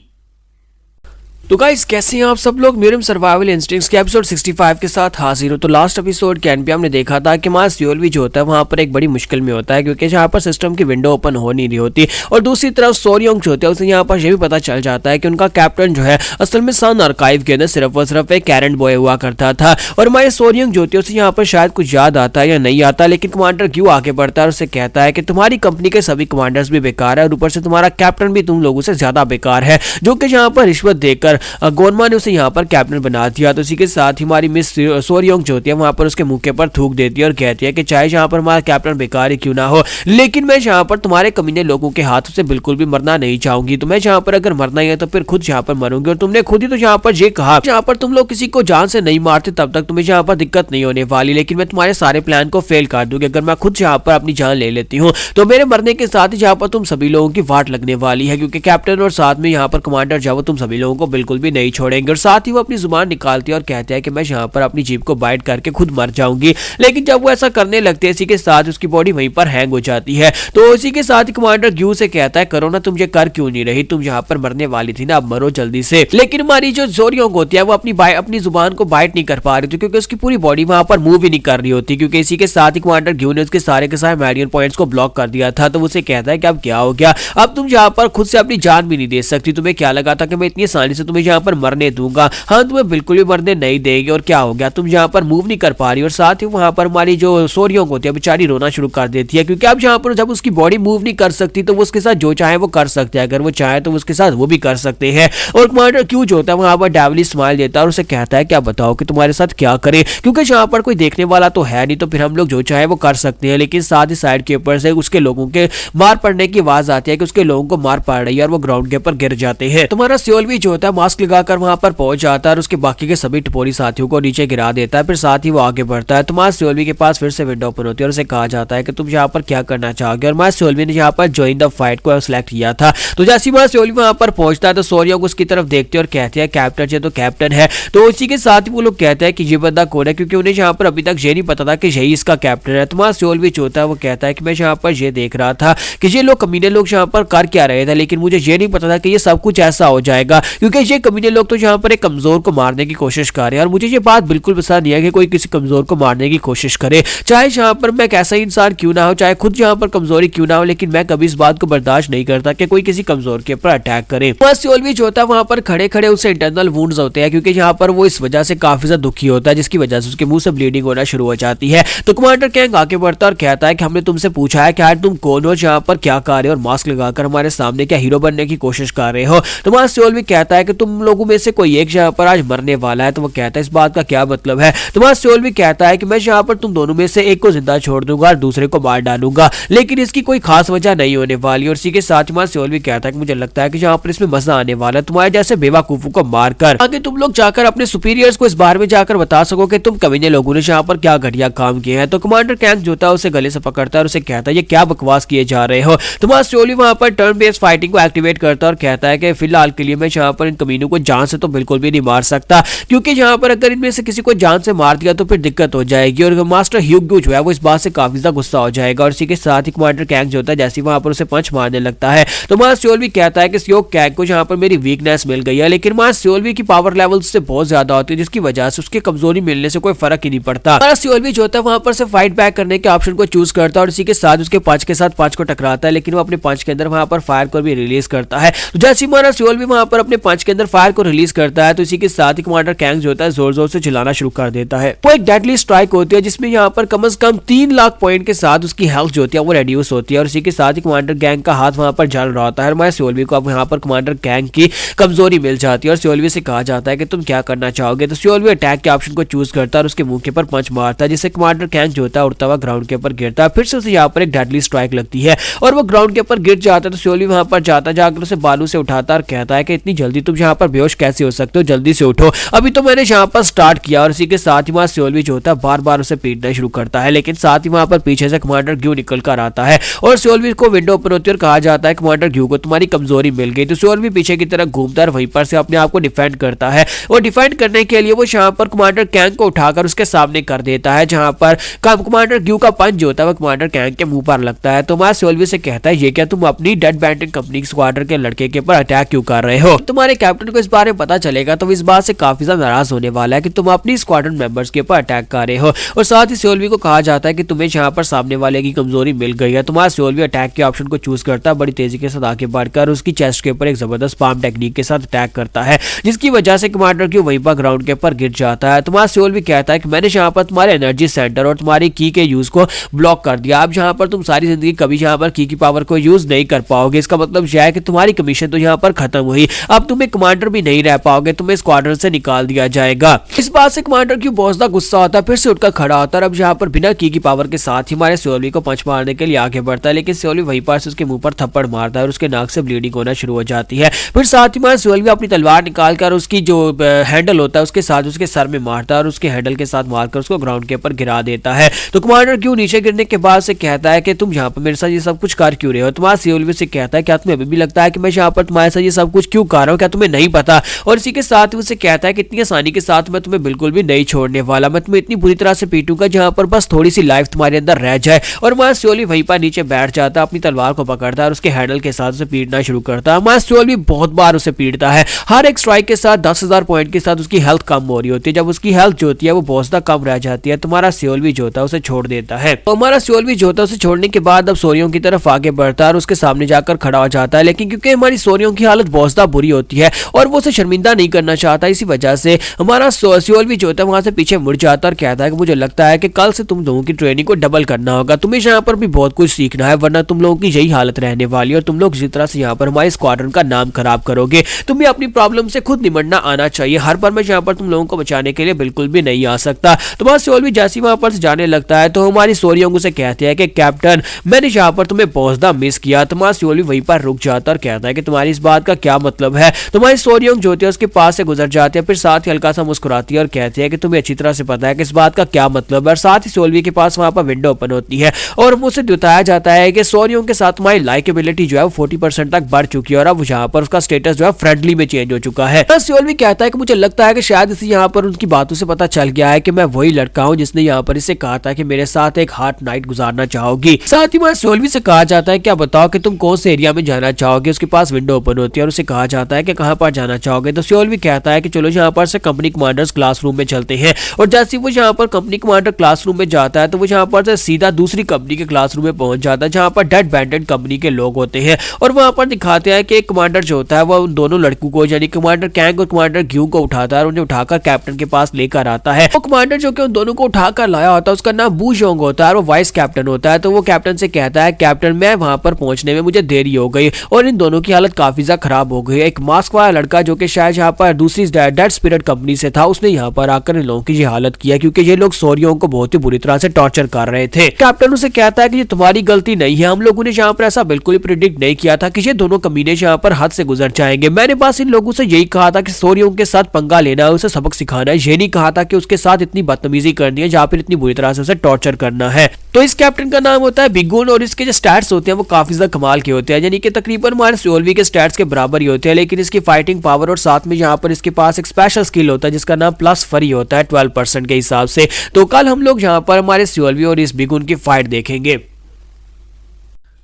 तो गाइस कैसे हैं आप सब लोग, म्यूरियम सर्वाइवल इंस्टिंक्ट्स के एपिसोड 65 के साथ हाजिर हो। तो लास्ट एपिसोड के एंड पे हमने देखा था कि हमारा सियोल भी जो होता है वहां पर एक बड़ी मुश्किल में होता है क्योंकि यहाँ पर सिस्टम की विंडो ओपन हो नहीं रही होती और दूसरी तरफ सोरियोंग जो होते हैं उसे यहाँ पर यह भी पता चल जाता है कि उनका कैप्टन जो है असल में सन आर्काइव के अंदर सिर्फ और सिर्फ एक कैरेट बॉय हुआ करता था और हमारे सोरियोंग जो होती है उसे यहाँ पर शायद कुछ याद आता है या नहीं आता, लेकिन कमांडर क्यू आगे बढ़ता है और उसे कहता है कि तुम्हारी कंपनी के सभी कमांडर्स भी बेकार है और ऊपर से तुम्हारा कैप्टन भी तुम लोगों से ज्यादा बेकार है जो कि यहाँ पर रिश्वत देकर पर गोनमा ने उसे यहाँ पर कैप्टन बना दिया। तो इसी के साथ ही हमारी मिस सोरियोंग जो होती है वहां पर उसके मुंह के पर थूक देती है और कहती है कि चाहे यहाँ पर हमारा कैप्टन बेकार ही क्यों ना हो, लेकिन मैं यहाँ पर तुम्हारे कमीने लोगों के हाथों से बिल्कुल भी मरना नहीं चाहूंगी। तो मैं यहाँ पर अगर मरना ही है तो फिर खुद यहाँ पर मरूंगी। और तुमने खुद ही तो यहाँ पर ये कहा यहाँ पर तुम लोग किसी को जान से नहीं मारते तब तक तुम्हें यहाँ पर दिक्कत नहीं होने वाली, लेकिन मैं तुम्हारे सारे प्लान को फेल कर दूंगी। अगर मैं खुद यहाँ पर अपनी जान ले लेती हूँ तो मेरे मरने के साथ ही यहाँ पर तुम सभी लोगों की वाट लगने वाली है, क्योंकि कैप्टन और साथ में यहाँ पर कमांडर जाओ तुम सभी लोगों को बिल्कुल भी नहीं छोड़ेंगे। और साथ ही वो अपनी जुबान निकालती है और कहते हैं कि मैं यहाँ पर अपनी जीभ को बाइट करके खुद मर जाऊंगी। लेकिन जब वो ऐसा करने लगते हैं इसी के साथ उसकी बॉडी वहीं पर हैंग हो जाती है। तो इसी के साथ ही कमांडर ग्यू से कहता है करो ना, तुम ये कर क्यों नहीं रही, तुम यहाँ पर मरने वाली थी ना, अब मरो जल्दी से। लेकिन हमारी जो जोरियोंग होती है वो अपनी जुबान को बाइट नहीं कर पा रही थी, क्योंकि उसकी पूरी बॉडी वहां पर मूव ही नहीं कर रही होती, क्योंकि इसी के साथ ही कमांडर ग्यू ने उसके सारे के सारे मैरियन पॉइंट्स को ब्लॉक कर दिया था। तो उसे कहता है कि अब क्या हो गया, अब तुम यहाँ पर खुद से अपनी जान भी नहीं दे सकती। तुम्हें क्या लगा था कि मैं इतनी आसानी से तुम्हें यहाँ पर मरने दूंगा? हाँ, तुम्हें बिल्कुल भी मरने नहीं देंगे। और क्या हो गया, तुम यहाँ पर मूव नहीं कर पा रही। और साथ ही वहां पर हमारी जो सोरियोंग होती है बेचारी रोना शुरू कर देती है, क्योंकि अब यहाँ पर जब उसकी बॉडी मूव नहीं कर सकती तो वो उसके साथ जो चाहे वो कर सकते हैं, अगर वो चाहे तो उसके साथ वो भी कर सकते हैं। और कमांडर क्यू जो होता है वहां पर डेविली स्माइल देता है और उसे कहता है क्या बताओ कि तुम्हारे साथ क्या करें, क्योंकि यहाँ पर कोई देखने वाला तो है नहीं, तो फिर हम लोग जो चाहे वो कर सकते हैं। लेकिन साथ ही साइड के ऊपर से उसके लोगों के मार पड़ने की आवाज आती है कि उसके लोगों को मार पड़ रही है और वो ग्राउंड के ऊपर गिर जाते हैं। तुम्हारा सियोल भी जो होता है मास्क लगाकर वहां पर पहुंच जाता है और उसके बाकी के सभी टपोरी साथियों को नीचे गिरा देता है। फिर साथ ही वो आगे बढ़ता है। तुम्हारा सियोल के पास फिर से विंडो ओपन होती है और उसे कहा जाता है कि तुम यहाँ पर क्या करना चाहोगे। और मास सियोल ने यहाँ पर ज्वाइन द फाइट को सिलेक्ट किया था। तो जैसे मास सियोल वहां पर पहुंचता है तो सोरियोंग उसकी तरफ देखते हैं और कहते हैं कैप्टन ये तो कैप्टन है। तो इसी के साथ ही वो लोग कहते हैं कि ये बंदा कौन है, क्योंकि उन्हें यहाँ पर अभी तक ये नहीं पता था कि यही इसका कैप्टन है। तो मास सियोल भी जो होता है वो कहता है कि मैं यहाँ पर ये देख रहा था कि ये लोग कमीने लोग यहाँ पर कर क्या रहे थे, लेकिन मुझे ये नहीं पता था कि ये सब कुछ ऐसा हो जाएगा, क्योंकि ये कमीने लोग तो यहाँ पर एक कमजोर को मारने की कोशिश कर रहे हैं। और मुझे ये बात बिल्कुल पसंद नहीं है कि कोई किसी कमजोर को मारने की कोशिश करे, चाहे यहाँ पर मैं कैसा इंसान क्यों ना हो, चाहे खुद यहाँ पर कमजोरी क्यों ना हो, लेकिन मैं कभी इस बात को बर्दाश्त नहीं करता कि कोई किसी कमजोर के ऊपर अटैक करे। बस सियोल भी जो होता है वहां पर खड़े खड़े उसे इंटरनल वुंड्स होते हैं, क्योंकि यहाँ पर वो इस वजह से काफी ज्यादा दुखी होता है, जिसकी वजह से उसके मुंह से ब्लीडिंग होना शुरू हो जाती है। तो कमांडर कैंग आगे बढ़ता है और कहता है कि हमने तुमसे पूछा है कि यार तुम कौन हो, यहाँ पर क्या कर रहे हो और मास्क लगाकर हमारे सामने क्या हीरो बनने की कोशिश कर रहे हो। तो वहां सियोल भी कहता है कि तुम लोगों में से कोई एक यहाँ पर आज मरने वाला है। तो वो कहता है इस बात का क्या मतलब है। तो वहां सियोल भी कहता है कि मैं यहाँ पर तुम दोनों में से एक को जिंदा छोड़ दूंगा और दूसरे को मार डालूंगा, लेकिन इसकी कोई खास वजह नहीं होने वाली। और इसी के साथ वहां सियोल भी कहता है कि मुझे लगता है कि यहाँ पर इसमें मजा आने वाला है, तुम्हारे जैसे बेवकूफों को मारकर आगे तुम लोग जाकर अपने सुपीरियर्स को इस बारे में जाकर बता सको कि तुम कमीने लोगों ने यहाँ पर क्या घटिया काम किए हैं। तो कमांडर कैंग जो होता है उसे गले से पकड़ता है और उसे कहता है ये क्या बकवास किए जा रहे हो। तो वहां सियोल वहां पर टर्न बेस्ड फाइटिंग को एक्टिवेट करता है और कहता है कि फिलहाल के लिए मैं यहाँ पर इन कमीनों को जान से तो बिल्कुल भी नहीं मार सकता, क्योंकि यहाँ पर अगर इनमें से किसी को जान से मार दिया तो फिर दिक्कत हो जाएगी और मास्टर ह्यूगो जो है वो इस बात से काफी ज्यादा गुस्सा हो जाएगा। और इसी के साथ ही कमांडर कैंग जो होता है जैसे वहां पर उसे पंच मारने लगता है तो वहां सियोल भी कहता है कि सियोग कैंग को यहाँ पर मेरी वीकनेस मिल गई है, लेकिन वहां सियोल भी की पावर लेवल से बहुत ज्यादा होती है, जिसकी वजह से उसकी कमजोरी मिलने से कोई फर्क ही नहीं पड़ता। सियोल भी जो होता है वहां पर से फाइट बैक करने के ऑप्शन को चूज करता है और इसी के साथ उसके पंच के साथ पंच को टकराता है, लेकिन वो अपने पंच के अंदर वहां पर फायर को भी रिलीज करता है। तो जैसे ही हमारा सियोल भी वहां पर अपने पंच के अंदर फायर को रिलीज करता है तो इसी के साथ ही कमांडर कैंग जो होता है जोर जोर से चिल्लाना शुरू कर देता है। वो एक डेडली स्ट्राइक होती है जिसमें यहाँ पर कम से कम 3 लाख पॉइंट के साथ उसकी हेल्थ जो होती है वो रिड्यूस होती है। और इसी के साथ ही कमांडर गैंग का हाथ वहां पर जल रहा होता है और मैं सियोलवी को अब यहाँ पर कमांडर गैंग की कमजोरी मिल जाती है और सियोलवी से कहा जाता है कि तुम क्या करना चाहोगे। तो सियोलवी अटैक के ऑप्शन को चूज करता है और उसके मुंह के ऊपर पंच मारता है, जिससे कमांडर गैंग जो होता है उड़ता हुआ ग्राउंड के ऊपर गिरता है। फिर से उसे यहाँ पर एक डेडली स्ट्राइक लगती है और वो ग्राउंड के ऊपर गिर जाता है। तो सियोलवी वहां पर जाता जाकर उसे बालू से उठाता और कहता है कि इतनी जल्दी तुम यहाँ पर बेहोश कैसे हो सकते हो, जल्दी से उठो, अभी तो मैंने यहाँ पर स्टार्ट किया। और इसी के साथ ही वहां सियोलवी जो होता है बार बार उसे पीटना शुरू करता है, लेकिन साथ ही वहां पर पीछे से कमांडर ग्यू निकल कर आता है और सियोलवी को विंडो ओपन होती है और कहा जाता है कमांडर ग्यू को तुम्हारी कमजोरी मिल गई। तो सियोलवी पीछे की तरफ घूमता है, वहीं पर से अपने आप को डिफेंड करता है और डिफेंड करने के लिए वो यहाँ पर कमांडर कैंग को उठाकर उसके सामने कर देता है, जहां पर कमांडर ग्यू का पंच जो होता है वो कमांडर कैंग के मुंह पर लगता है। तो वहां सियोलवी से कहता है ये क्या तुम अपनी डेड बैंटन कंपनी स्क्वाड्रन के लड़के के ऊपर अटैक क्यों कर रहे हो, तुम्हारे कैप्टन को इस बारे में पता चलेगा तो इस बात से काफी ज्यादा नाराज होने वाला है कि तुम अपनी स्क्वाड्रन मेंबर्स के ऊपर अटैक कर रहे हो। और साथ ही सियोलवी को कहा जाता है कि तुम्हें यहाँ पर सामने वाले की कमजोरी मिल गई है। तुम्हारा सियोलवी अटैक के ऑप्शन को चूज करता है, बड़ी तेजी के साथ आगे बढ़कर उसकी चेस्ट के ऊपर एक जबरदस्त पाम टेक्निक के साथ अटैक करता है, जिसकी वजह से कमांडर ग्यू वहीं पर ग्राउंड के ऊपर गिर जाता है। तुम्हारा सियोलवी कहता है कि मैंने यहाँ पर तुम्हारे एनर्जी सेंटर और तुम्हारी की के यूज को ब्लॉक कर दिया, अब यहाँ पर तुम सारी जिंदगी कभी यहाँ पर की पावर को यूज नहीं कर पाओगे। इसका मतलब यह है कि तुम्हारी कमीशन तो यहाँ पर खत्म हुई, अब तुम्हें कमांडर भी नहीं रह पाओगे, तुम्हें स्क्वाड्रन से निकाल दिया जाएगा। इस बात से कमांडर क्यू बहुत ज्यादा गुस्सा होता है, फिर से उठकर खड़ा होता है। अब यहाँ पर बिना की पावर के साथ ही हमारे सोल्वी को पंच मारने के लिए आगे बढ़ता है, लेकिन सोल्वी वहीं पर से उसके मुंह पर थप्पड़ मारता है और उसके नाक से ब्लीडिंग होना शुरू हो जाती है। फिर साथ ही हमारे सोल्वी अपनी तलवार निकालकर उसकी जो हैंडल होता है उसके साथ उसके सर में मारता है और उसके हैंडल के साथ मारकर उसको ग्राउंड के ऊपर गिरा देता है। तो कमांडर क्यू नीचे गिरने के बाद से कहता है कि तुम यहाँ पर मेरे साथ ये सब कुछ कर क्यों रहे हो। तुम्हारा सोल्वी से कहता है क्या तुम्हें अभी भी लगता है कि मैं यहाँ पर तुम्हारे साथ ये सब कुछ क्यों कर रहा हूँ, क्या तुम्हें नहीं पता। और इसी के साथ ही उसे कहता है कि इतनी आसानी के साथ मैं तुम्हें बिल्कुल भी नहीं छोड़ने वाला, मैं तुम्हें इतनी बुरी तरह से पीटूंगा जहां पर बस थोड़ी सी लाइफ तुम्हारे अंदर रह जाए। और हमारा सोल्वी वहीं पर नीचे बैठ जाता है, अपनी तलवार को पकड़ता है और उसके हैंडल के साथ उसे पीटना शुरू करता है। हमारा सोल्वी बहुत बार उसे पीटता है, हर एक स्ट्राइक के साथ 10,000 पॉइंट के साथ उसकी हेल्थ कम हो रही होती है। जब उसकी हेल्थ जो होती है वो बहुत ज्यादा कम रह जाती है, तुम्हारा सोल्वी जो होता है उसे छोड़ देता है। तो हमारा सोल्वी जो होता है उसे छोड़ने के बाद अब सोरियों की तरफ आगे बढ़ता है और उसके सामने जाकर खड़ा हो जाता है, लेकिन क्योंकि हमारी सोरियों की हालत बहुत ज्यादा बुरी होती है और वो उसे शर्मिंदा नहीं करना चाहता, इसी वजह से हमारा सोल्वी जो होता है वहां से पीछे मुड़ जाता है और कहता है कि मुझे लगता है कि कल से तुम लोगों की ट्रेनिंग को डबल करना होगा, तुम्हें यहाँ पर भी बहुत कुछ सीखना है, वरना तुम लोगों की यही हालत रहने वाली है और तुम लोग जिस तरह से यहाँ पर हमारे स्क्वाड्रन का नाम खराब करोगे, तुम्हें अपनी प्रॉब्लम से खुद निमटना आना चाहिए। हर बार मैं यहाँ पर तुम लोगों को बचाने के लिए बिल्कुल भी नहीं आ सकता। तुम्हारा सोल्वी जैसे वहां पर जाने लगता है तो हमारी सोरियों से कहते हैं कि कैप्टन मैंने यहाँ पर तुम्हें बहुत ज्यादा मिस किया। तुम्हारा सोल्वी वहीं पर रुक जाता है और कहता है कि तुम्हारी इस बात का क्या मतलब है। तुम्हारी सोरियों जो होती है उसके पास से गुजर जाते हैं, फिर साथ ही हल्का सा मुस्कुराती है और कहती है कि तुम्हें अच्छी तरह से पता है कि इस बात का क्या मतलब है। और साथ ही सोल्वी के पास वहां पर विंडो ओपन होती है और मुझसे बताया जाता है कि सोरियों के साथ हमारी लाइकेबिलिटी जो है वो 40% तक बढ़ चुकी है और अब यहाँ पर उसका स्टेटस जो है फ्रेंडली में चेंज हो चुका है। सोल्वी कहता है कि मुझे लगता है कि शायद इसे यहाँ पर उनकी बातों से पता चल गया है कि मैं वही लड़का हूँ जिसने यहाँ पर इसे कहा था कि मेरे साथ एक हार्ट नाइट गुजारना चाहोगी। साथ ही सोल्वी से कहा जाता है क्या बताओ कि तुम कौन से एरिया में जाना चाहोगे। उसके पास विंडो ओपन होती है और उसे कहा जाता है कि कहां पर जाना चाहोगे। तो सोल्वी कहता है कि चलो यहाँ पर से कंपनी कमांडर्स क्लासरूम में चलते हैं। और जैसे वो यहाँ पर कंपनी कमांडर क्लासरूम में जाता है तो वो यहाँ पर से सीधा दूसरी कंपनी के क्लासरूम में पहुंच जाता है जहाँ पर डेड बैंडेड कंपनी के लोग होते हैं और वहां पर दिखाते हैं कि एक कमांडर जो होता है वो उन दोनों लड़कों को यानी कमांडर कैंग और कमांडर ग्यू को उठाता है और उन्हें उठाकर कैप्टन के पास लेकर आता है। वो कमांडर जो कि उन दोनों को उठाकर लाया होता है उसका नाम बू जोंग होता है और वो वाइस कैप्टन होता है। तो वो कैप्टन से कहता है कैप्टन मैं वहां पर पहुंचने में मुझे देरी हो गई और इन दोनों की हालत काफी ज्यादा खराब हो गई। एक मास्क वाला लड़का जो कि शायद यहाँ पर दूसरी डेड स्पिरिट कंपनी से था उसने यहाँ पर आकर इन लोगों की ये हालत किया क्योंकि ये लोग सोरियों को बहुत ही बुरी तरह से टॉर्चर कर रहे थे। कैप्टन उसे कहता है कि ये तुम्हारी गलती नहीं है, हम लोगों ने यहाँ पर ऐसा बिल्कुल ही प्रेडिक्ट नहीं किया था कि ये दोनों कमीने यहाँ पर हद से गुजर जाएंगे। मैंने बस इन लोगों से यही कहा था कि सोरियों के साथ पंगा लेना है, उसे सबक सिखाना है, ये नहीं कहा था कि उसके साथ इतनी बदतमीजी करनी है जहाँ पर इतनी बुरी तरह से उसे टॉर्चर करना है। तो इस कैप्टन का नाम होता है बिगुन और इसके जो स्टैट्स होते हैं वो काफी ज्यादा कमाल के होते हैं, यानी कि तकरीबन हमारे सोल्वी के स्टैट्स के बराबर ही होते हैं, लेकिन इसकी फाइटिंग पावर और साथ में यहाँ पर इसके पास एक स्पेशल स्किल होता है जिसका नाम प्लस फरी होता है 12% के हिसाब से। तो कल हम लोग यहाँ पर हमारे सोल्वी और इस बिगुन की फाइट देखेंगे।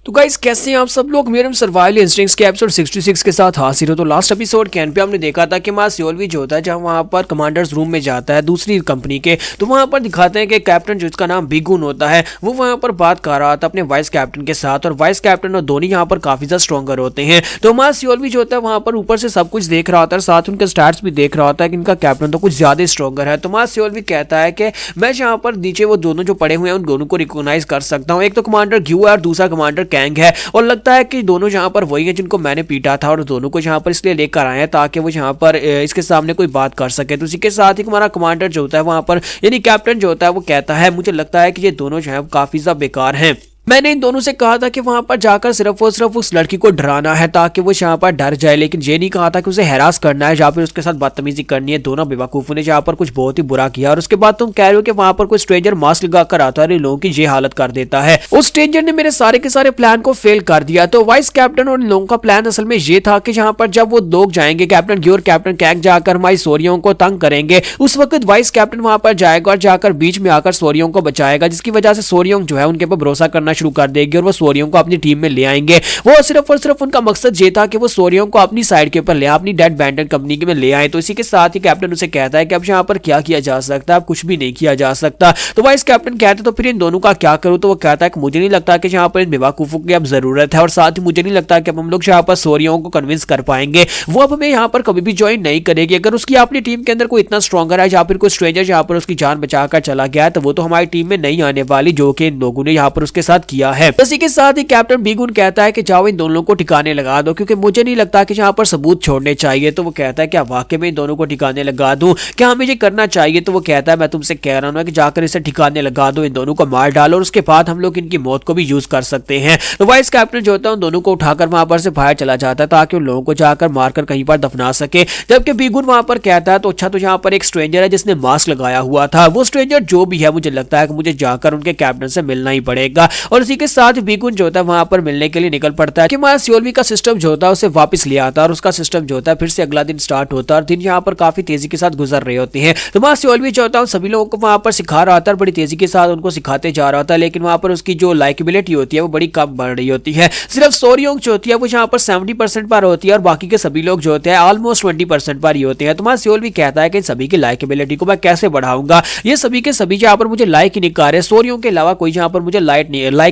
तो गाइस कैसे हैं आप सब लोग। मेरे सर्वाइवल इंस्टिंक्ट्स के एपिसोड 66 के साथ हाजिर हो। तो लास्ट एपिसोड कैन पे हमने देखा था कि हमारा सोल्वी जो होता है जहाँ वहाँ पर कमांडर्स रूम में जाता है दूसरी कंपनी के, तो वहाँ पर दिखाते हैं कि कैप्टन जिसका नाम बिगुन होता है वो वहाँ पर बात कर रहा था अपने वाइस कैप्टन के साथ और वाइस कैप्टन और दोनों यहाँ पर काफी ज्यादा स्ट्रॉन्गर होते हैं। तो हमारा सोल्वी जो होता है वहाँ पर ऊपर से सब कुछ देख रहा होता है, साथ उनके स्टैट्स भी देख रहा होता है कि इनका कैप्टन तो कुछ ज्यादा स्ट्रॉन्गर है। तो हमारा सोल्वी कहता है कि मैं यहाँ पर नीचे वो दोनों जो पड़े हुए हैं उन दोनों को रिकॉग्नाइज कर सकता हूँ, एक तो कमांडर ग्यू है और दूसरा कमांडर कैंग है और लगता है कि दोनों यहाँ पर वही हैं जिनको मैंने पीटा था और दोनों को यहाँ पर इसलिए लेकर आए हैं ताकि वो यहाँ पर इसके सामने कोई बात कर सके। तो इसी के साथ ही हमारा कमांडर जो होता है वहाँ पर यानी कैप्टन जो होता है वो कहता है मुझे लगता है कि ये दोनों जो है काफी ज्यादा बेकार हैं। मैंने इन दोनों से कहा था कि वहां पर जाकर सिर्फ और सिर्फ उस लड़की को डराना है ताकि वो यहाँ पर डर जाए, लेकिन ये नहीं कहा था कि उसे हैरास करना है या फिर उसके साथ बदतमीजी करनी है। दोनों बेवकूफों ने यहाँ पर कुछ बहुत ही बुरा किया और उसके बाद तुम कह रहे हो कि वहां पर कोई स्ट्रेंजर मास्क लगाकर आता है और इन लोगों की ये हालत कर देता है। उस स्ट्रेंजर ने मेरे सारे के सारे प्लान को फेल कर दिया। तो वाइस कैप्टन और इन लोगों का प्लान असल में ये था कि यहाँ पर जब वो लोग जाएंगे कैप्टन ग्यू और कैप्टन कैंग जाकर हमारी सोरियों को तंग करेंगे, उस वक्त वाइस कैप्टन वहां पर जाएगा और जाकर बीच में आकर सोरियों को बचाएगा, जिसकी वजह से सोरियों जो है उनके ऊपर भरोसा करना शुरू कर देगी और सोरियों को अपनी टीम में ले आएंगे। वो सिर्फ और सिर्फ उनका मकसद ये था कि वो सोरियों को अपनी साइड के ऊपर ले अपनी डेड बैंडेड कंपनी में ले आए। तो इसी के साथ ही कैप्टन उसे कहता है कि अब यहाँ पर क्या किया जा सकता है, अब कुछ भी नहीं किया जा सकता। तो वाइस कैप्टन कहते हैं तो फिर इन दोनों का क्या करूं। तो वो कहता है कि मुझे नहीं लगता कि यहाँ पर इन बेवकूफों की अब जरूरत है और साथ ही मुझे नहीं लगता कि अब हम लोग यहाँ पर सोरियों को कन्विंस कर पाएंगे, वो अब हमें यहाँ पर कभी भी ज्वाइन नहीं करेगी। अगर उसकी अपनी टीम के अंदर कोई इतना स्ट्रॉन्गर है या फिर कोई स्ट्रेंजर यहाँ पर उसकी जान बचाकर चला गया है तो वो तो हमारी टीम में नहीं आने वाली, जो कि इन लोगों ने यहाँ पर उसके साथ साथ किया है। इसी के साथ ही कैप्टन बीगुन कहता है कि जाओ इन दोनों को ठिकाने लगा दो, क्योंकि मुझे नहीं लगता कि यहाँ पर सबूत छोड़ने चाहिए। तो वो कहता है क्या वाकई में इन दोनों को ठिकाने लगा दूं, क्या हमें ये करना चाहिए? तो वो कहता है मैं तुमसे कह रहा हूँ कि जाकर इसे ठिकाने लगा दो, इन दोनों को मार डालो और उसके बाद हम लोग इनकी मौत को भी यूज कर सकते हैं। तो वाइस कैप्टन जो होता है उन दोनों को उठाकर वहां पर से बाहर चला जाता है ताकि उन लोगों को जाकर मारकर कहीं पर दफना सके। जबकि बीगुन वहां पर कहता है तो अच्छा, तो यहाँ पर एक स्ट्रेंजर है जिसने मास्क लगाया हुआ था, वो स्ट्रेंजर जो भी है मुझे लगता है कि मुझे जाकर उनके कैप्टन से मिलना ही पड़ेगा। और इसी के साथ बीगुन जो होता है वहां पर मिलने के लिए निकल पड़ता है कि माया सियोलवी का सिस्टम जो होता है उसे वापस ले आता है और उसका सिस्टम जो होता है फिर से अगला दिन स्टार्ट होता है और दिन यहाँ पर काफी तेजी के साथ गुजर रहे होते हैं। तो माया सियोलवी जो होता है सभी लोगों को वहां पर सिखा रहा था और बड़ी तेजी के साथ उनको सिखाते जा रहा था, लेकिन वहां पर उसकी जो लाइकेबिलिटी होती है वो बड़ी कम बढ़ रही होती है। सिर्फ सोरियोंग जो होती है वो यहाँ पर 70% पर होती है और बाकी के सभी लोग जो होते हैं ऑलमोस्ट 20% पर ही होते हैं। तो माया सियोलवी कहता है कि सभी की लाइकेबिलिटी को मैं कैसे बढ़ाऊंगा, ये सभी के सभी यहाँ पर मुझे लाइक ही नहीं कर रहे, सोरियोंग के अलावा कोई यहाँ पर मुझे लाइक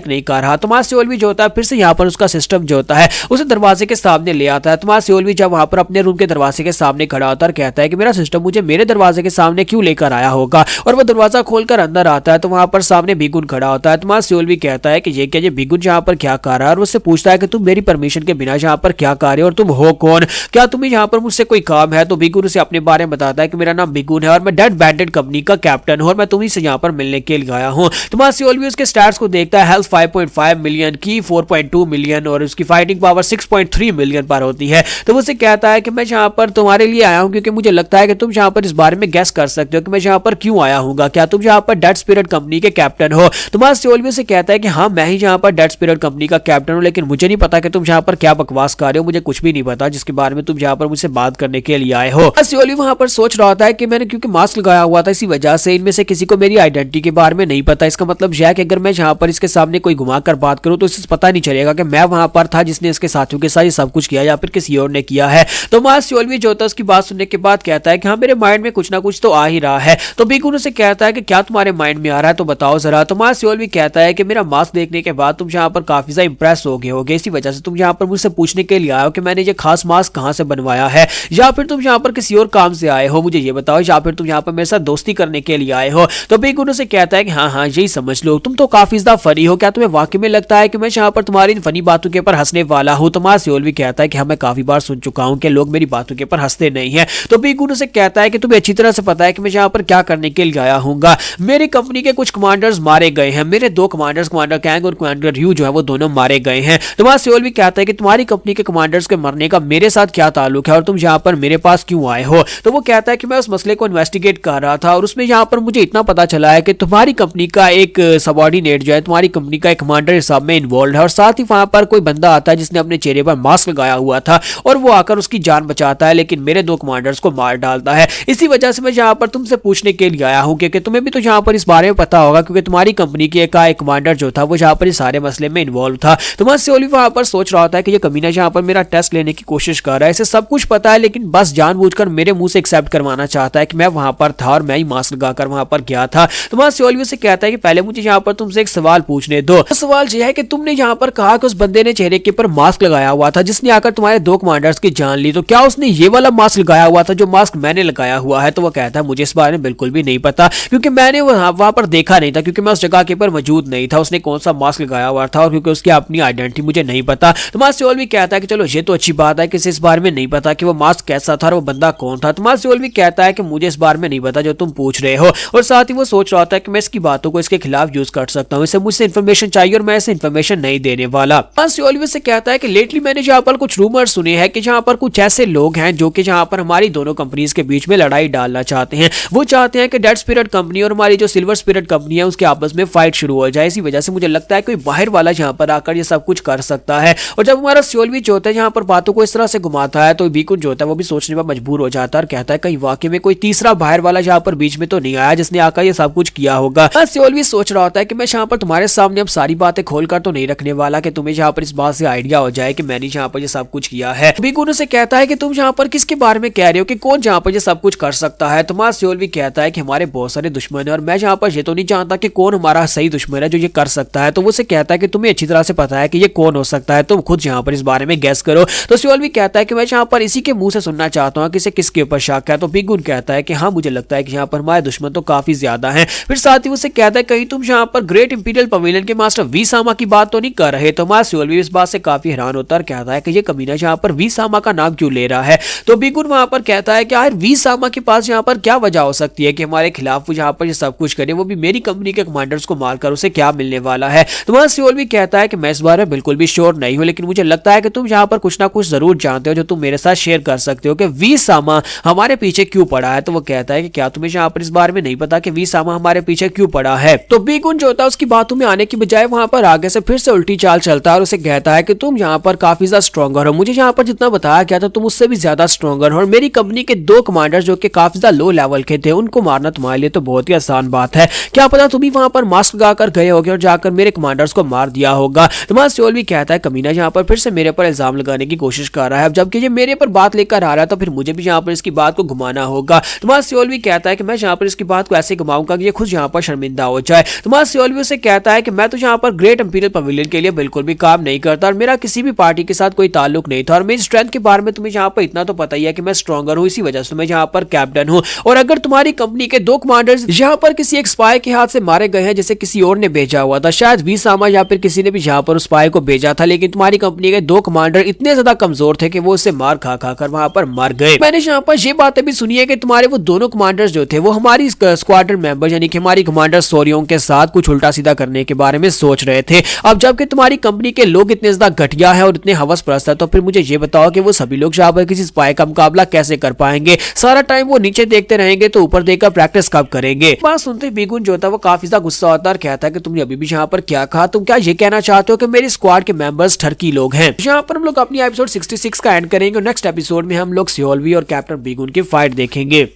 नहीं कर रहा। तो माया सियोलवी जो होता है फिर से यहाँ पर उसका सिस्टम जो होता है उसे दरवाजे के सामने ले आता है। तो माया सियोलवी जब वहां पर अपने रूम के दरवाजे के सामने खड़ा होता है कहता है कि मेरा सिस्टम मुझे मेरे दरवाजे के सामने क्यों लेकर आया होगा, और वो दरवाजा खोलकर अंदर आता है तो वहां पर सामने बीगुन खड़ा होता है। तो माया सियोलवी कहता है कि ये क्या, ये बीगुन यहाँ पर क्या कर रहा है, और उससे पूछता है कि तुम मेरी परमिशन के बिना यहाँ पर क्या कर रहे हो और तुम हो कौन, क्या तुम्हें यहाँ पर मुझसे कोई काम है? तो बीगुन उसे अपने बारे में बताता है कि मेरा नाम बीगुन है और मैं डेड बैंडेड कंपनी का कैप्टन हूं और मैं तुम्ही से यहाँ पर मिलने के लिए आया हूँ। तो माया सियोलवी उसके स्टैट्स को देखता है, हेल्थ 5.5 मिलियन की 4.2 मिलियन और उसकी फाइटिंग पावर 6.3 मिलियन पर होती है। तो उसे कहता है कि मैं यहाँ पर तुम्हारे लिए आया हूँ क्योंकि मुझे लगता है कि तुम यहाँ पर इस बारे में गैस कर सकते हो कि मैं यहाँ पर क्यों आया हूँ, क्या तुम यहाँ पर डेड स्पिरिट कंपनी के कैप्टन हो? तो माया सियोलवी से कहता है कि हाँ मैं ही यहाँ पर डेड स्पिरिट कंपनी का कैप्टन हूँ, लेकिन मुझे नहीं पता कि तुम यहाँ पर क्या बकवास कर रहे हो, मुझे कुछ भी नहीं पता जिसके बारे में तुम यहाँ पर मुझसे बात करने के लिए आए हो। माया सियोलवी वहां पर सोच रहा होता है कि मैंने क्योंकि मास्क लगाया हुआ था इसी वजह से इनमें से किसी को मेरी आइडेंटिटी के बारे में नहीं पता। इसका मतलब यह है कि अगर मैं यहाँ पर इसके सामने कोई घुमाकर बात करूँ तो इसे पता नहीं चलेगा कि मैं वहां पर था जिसने इसके साथियों के साथ ये सब कुछ किया या फिर किसी और ने किया है। तो माया सियोलवी जो होता है उसकी बात सुनने के बाद कहता है कि हाँ मेरे माइंड में कुछ ना कुछ तो आ ही रहा है। तो बीगुन उसे कहता है कि क्या तुम्हारे माइंड में आ रहा है तो बताओ जरा। तो माया सियोलवी कहता है कि मेरा मास्क देखने के बाद तुम यहाँ पर काफी ज्यादा इंप्रेस हो गए होगे, इसी वजह से तुम यहाँ पर मुझसे पूछने के लिए आए हो कि मैंने ये खास मास्क कहाँ से बनवाया है, या फिर तुम यहाँ पर किसी और काम से आए हो मुझे ये बताओ, या फिर तुम यहाँ पर मेरे साथ दोस्ती करने के लिए आए हो। तो बीगुन उसे कहता है कि हाँ हाँ यही समझ लो, तुम तो काफी ज्यादा फनी हो, क्या तुम्हें वाकई में लगता है कि मैं यहाँ पर तुम्हारी इन फनी बातों के ऊपर हंसने वाला हूँ? तो माया सियोलवी कहता है कि हाँ मैं काफी बार सुन चुका हूँ कि लोग मेरी बातों के ऊपर हंसते नहीं है। तो बीगुन उसे कहता है कि तुम्हें अच्छी तरह से पता है कि मैं यहाँ पर क्या करने के लिए आया हूँ। मेरी कंपनी के कुछ कमांडर्स मारे गए हैं, मेरे दो कमांडर्स कमांडर कैंग और कमांडर ह्यू जो है वो दोनों मारे गए हैं। तो माया सियोलवी कहता है कि तुम्हारी कंपनी के कमांडर्स के मरने का मेरे साथ क्या ताल्लुक है और तुम यहाँ पर मेरे पास क्यों आए हो? तो वो कहता है कि मैं उस मसले को इन्वेस्टिगेट कर रहा था और उसमें यहाँ पर मुझे इतना पता चला है कि तुम्हारी कंपनी का एक सबऑर्डिनेट जो है तुम्हारी कंपनी का एक कमांडर इस सब में इन्वॉल्व है और साथ ही वहां पर कोई बंदा आता है जिसने अपने चेहरे पर मास्क लगाया हुआ था और वो आकर उसकी जान बचाता है, लेकिन मेरे दो कमांडर्स को मार डालता है। इसी वजह से मैं यहाँ पर तुमसे पूछने के लिए आया हूँ क्योंकि तुम्हें भी तो यहाँ पर इस बारे में पता होगा, क्योंकि तुम्हारी कंपनी के एक कमांडर जो था वो यहाँ पर इस सारे मसले में इन्वॉल्व था। तो माया सियोलवी वहां पर सोच रहा होता है कि ये कमीना यहाँ पर मेरा टेस्ट लेने की कोशिश कर रहा है, इसे सब कुछ पता है लेकिन बस जानबूझकर मेरे मुंह से एक्सेप्ट करवाना चाहता है कि मैं वहां पर था और मैं ही मास्क लगाकर वहां पर गया था। तो माया सियोलवी से कहता है कि पहले मुझे यहाँ पर तुमसे एक सवाल पूछने दो। सवाल यह है कि तुमने यहाँ पर कहा कि उस बंदे ने चेहरे के ऊपर मास्क लगाया हुआ था जिसने आकर तुम्हारे दो कमांडर्स की जान ली, तो क्या उसने ये वाला मास्क लगाया हुआ था जो मास्क मैंने लगाया हुआ है? तो वो कहता है मुझे इस बारे में बिल्कुल भी नहीं पता क्योंकि मैंने वहां पर देखा नहीं था, क्योंकि मैं उस जगह के ऊपर मौजूद नहीं था उसने कौन सा मास्क लगाया हुआ था और क्योंकि उसकी अपनी आइडेंटिटी मुझे नहीं पता। तो माया सियोलवी कहता है कि चलो ये तो अच्छी बात है कि इस बारे में नहीं पता कि वो मास्क कैसा था और वो बंदा कौन था। तो माया सियोलवी कहता है कि मुझे इस बारे में नहीं पता जो तुम पूछ रहे हो, और साथ ही वो सोच रहा था कि मैं इसकी बातों को इसके खिलाफ यूज कर सकता हूँ, इसे मुझसे इन्फॉर्मेशन चाहिए और मैं इसे इन्फॉर्मेशन नहीं देने वाला। माया सियोलवी से कहता है कि लेटली मैंने यहाँ पर कुछ रूमर सुने हैं कि यहाँ पर कुछ ऐसे लोग हैं जो कि यहाँ पर हमारी दोनों कंपनीज के बीच में लड़ाई डालना चाहते हैं। वो चाहते हैं कि डेड स्पिरिट कंपनी और हमारी जो सिल्वर स्पिरिट कंपनी है उसके आपस में फाइट शुरू हो जाए। इसी वजह से मुझे लगता है कोई बाहर वाला यहाँ पर आकर ये सब कुछ कर सकता है। और जब हमारा सियोलवी जो होता है यहाँ पर बातों को इस तरह से घुमाता है तो बीगुन जो होता है वो भी सोचने पर मजबूर हो जाता है और कहता है कहीं वाकई में कोई तीसरा बाहर वाला यहाँ पर बीच में तो नहीं आया जिसने आकर ये सब कुछ किया होगा। सियोलवी सोच रहा होता है कि मैं यहाँ पर तुम्हारे सामने अब सारी बातें खोलकर तो नहीं रखने वाला कि तुम्हें यहाँ पर इस बात से आइडिया हो जाए कि मैंने यहाँ पर ये सब कुछ किया है। बीगुन उसे कहता है कि तुम यहाँ पर किसके बारे में कह रहे हो कि कौन यहाँ पर ये सब कुछ कर सकता है? तो माया सियोलवी कहता है कि हमारे बहुत सारे दुश्मन है और मैं यहाँ पर ये तो नहीं जानता कि कौन हमारा सही दुश्मन है जो ये कर सकता है। तो वो उसे कहता है कि तुम्हें अच्छी तरह से पता है कि ये कौन हो सकता है, तुम खुद यहाँ पर इस बारे में गैस करो। तो सियोलवी कहता है कि मैं यहाँ पर इसी के मुंह से सुनना चाहता हूँ कि इसे किसके ऊपर शक है। तो बीगुन कहता है कि हाँ मुझे लगता है कि यहाँ पर हमारे दुश्मन तो काफी ज्यादा हैं। फिर साथ ही उसे कहता है कहीं तुम यहाँ पर ग्रेट इंपीरियल पवेलियन विलेन के मास्टर वी सामा की बात तो नहीं कर रहे। तो मास्टर सियोल भी इस बात से काफी हैरान होता है, कहता है कि ये कमीना यहाँ पर वी सामा का नाम क्यों ले रहा है। तो बिगुन वहां पर कहता है कि यार वी सामा के पास यहाँ पर क्या वजह हो सकती है कि हमारे खिलाफ वो यहाँ पर ये सब कुछ करे, वो भी मेरी कंपनी के कमांडर्स को मारकर उसे क्या मिलने वाला है। तो वहां सियोल भी कहता है कि मैं इस बारे में बिल्कुल भी श्योर नहीं हूं, लेकिन मुझे लगता है कि तुम यहाँ पर कुछ ना कुछ जरूर जानते हो जो तुम मेरे साथ शेयर कर सकते हो कि वी सामा हमारे पीछे क्यों पड़ा है। तो वो कहता है कि क्या तुम्हें यहाँ पर इस बारे में नहीं पता कि वी सामा हमारे पीछे क्यों पड़ा है। तो बिगुन जो होता है उसकी बातों में आने की बजाय वहां पर आगे से फिर से उल्टी चाल चलता है और उसे कहता है कि तुम यहाँ पर काफी ज्यादा स्ट्रॉन्गर हो, मुझे यहाँ पर जितना बताया गया था तुम उससे भी ज्यादा स्ट्रॉन्गर हो, और मेरी कंपनी के 2 कमांडर जो कि काफी ज्यादा लो लेवल के थे उनको मारना तुम्हारे लिए तो बहुत ही आसान बात है। क्या पता तुम भी वहां पर मास्क लगाकर गए होगे और जाकर मेरे कमांडर्स को मार दिया होगा। तुम्हारा सियोल भी कहता है कमीना यहाँ पर फिर से मेरे पर इल्जाम लगाने की कोशिश कर रहा है, अब जबकि ये मेरे पर बात लेकर आ रहा है तो फिर मुझे भी यहाँ पर इसकी बात को घुमाना होगा। तुम्हारा सियोल भी कहता है कि मैं यहाँ पर इसकी बात को ऐसे घुमाऊंगा कि ये खुद यहाँ पर शर्मिंदा हो जाए। तुम्हारा सियोल भी उसे कहता है कि मैं तो यहाँ पर ग्रेट इंपीरियल पवेलियन के लिए बिल्कुल भी काम नहीं करता और मेरा किसी भी पार्टी के साथ कोई ताल्लुक नहीं था, और मेरी स्ट्रेंथ के बारे में तुम्हें यहाँ पर इतना तो पता ही है कि मैं स्ट्रॉन्गर हूँ, इसी वजह से मैं यहाँ पर कैप्टन हूँ। और अगर तुम्हारी कंपनी के 2 कमांडर्स यहाँ पर किसी एक स्पाई के हाथ से मारे गए हैं जिसे किसी और ने भेजा हुआ था, शायद वी सामा या फिर किसी ने भी यहाँ पर उस स्पाई को भेजा था, लेकिन तुम्हारी कंपनी के 2 कमांडर इतने ज्यादा कमजोर थे कि वो उसे मार खा खा कर वहां पर मर गए। मैंने यहाँ पर ये बातें भी सुनी है कि तुम्हारे वो दोनों कमांडर्स जो थे वो हमारी स्क्वाड्रन मेंबर यानी कि हमारी कमांडर सोरियों के साथ कुछ उल्टा सीधा करने के बारे में सोच रहे थे। अब जबकि तुम्हारी कंपनी के लोग इतने ज्यादा घटिया है और इतने हवस परस्त है, तो फिर मुझे ये बताओ कि वो सभी लोग यहाँ पर किसी स्पाई का मुकाबला कैसे कर पाएंगे। सारा टाइम वो नीचे देखते रहेंगे तो ऊपर देखकर प्रैक्टिस कब करेंगे। बात सुनते ही बिगुन जो था वो काफी ज्यादा गुस्सा होता है और कहता है कि तुमने अभी भी यहाँ पर क्या कहा, तुम क्या ये कहना चाहते हो कि मेरी स्क्वाड के मेंबर्स ठरकी लोग हैं। यहाँ पर हम लोग अपनी एपिसोड 66 का एंड करेंगे और नेक्स्ट एपिसोड में हम लोग सियोलवी और कैप्टन बिगुन की फाइट देखेंगे।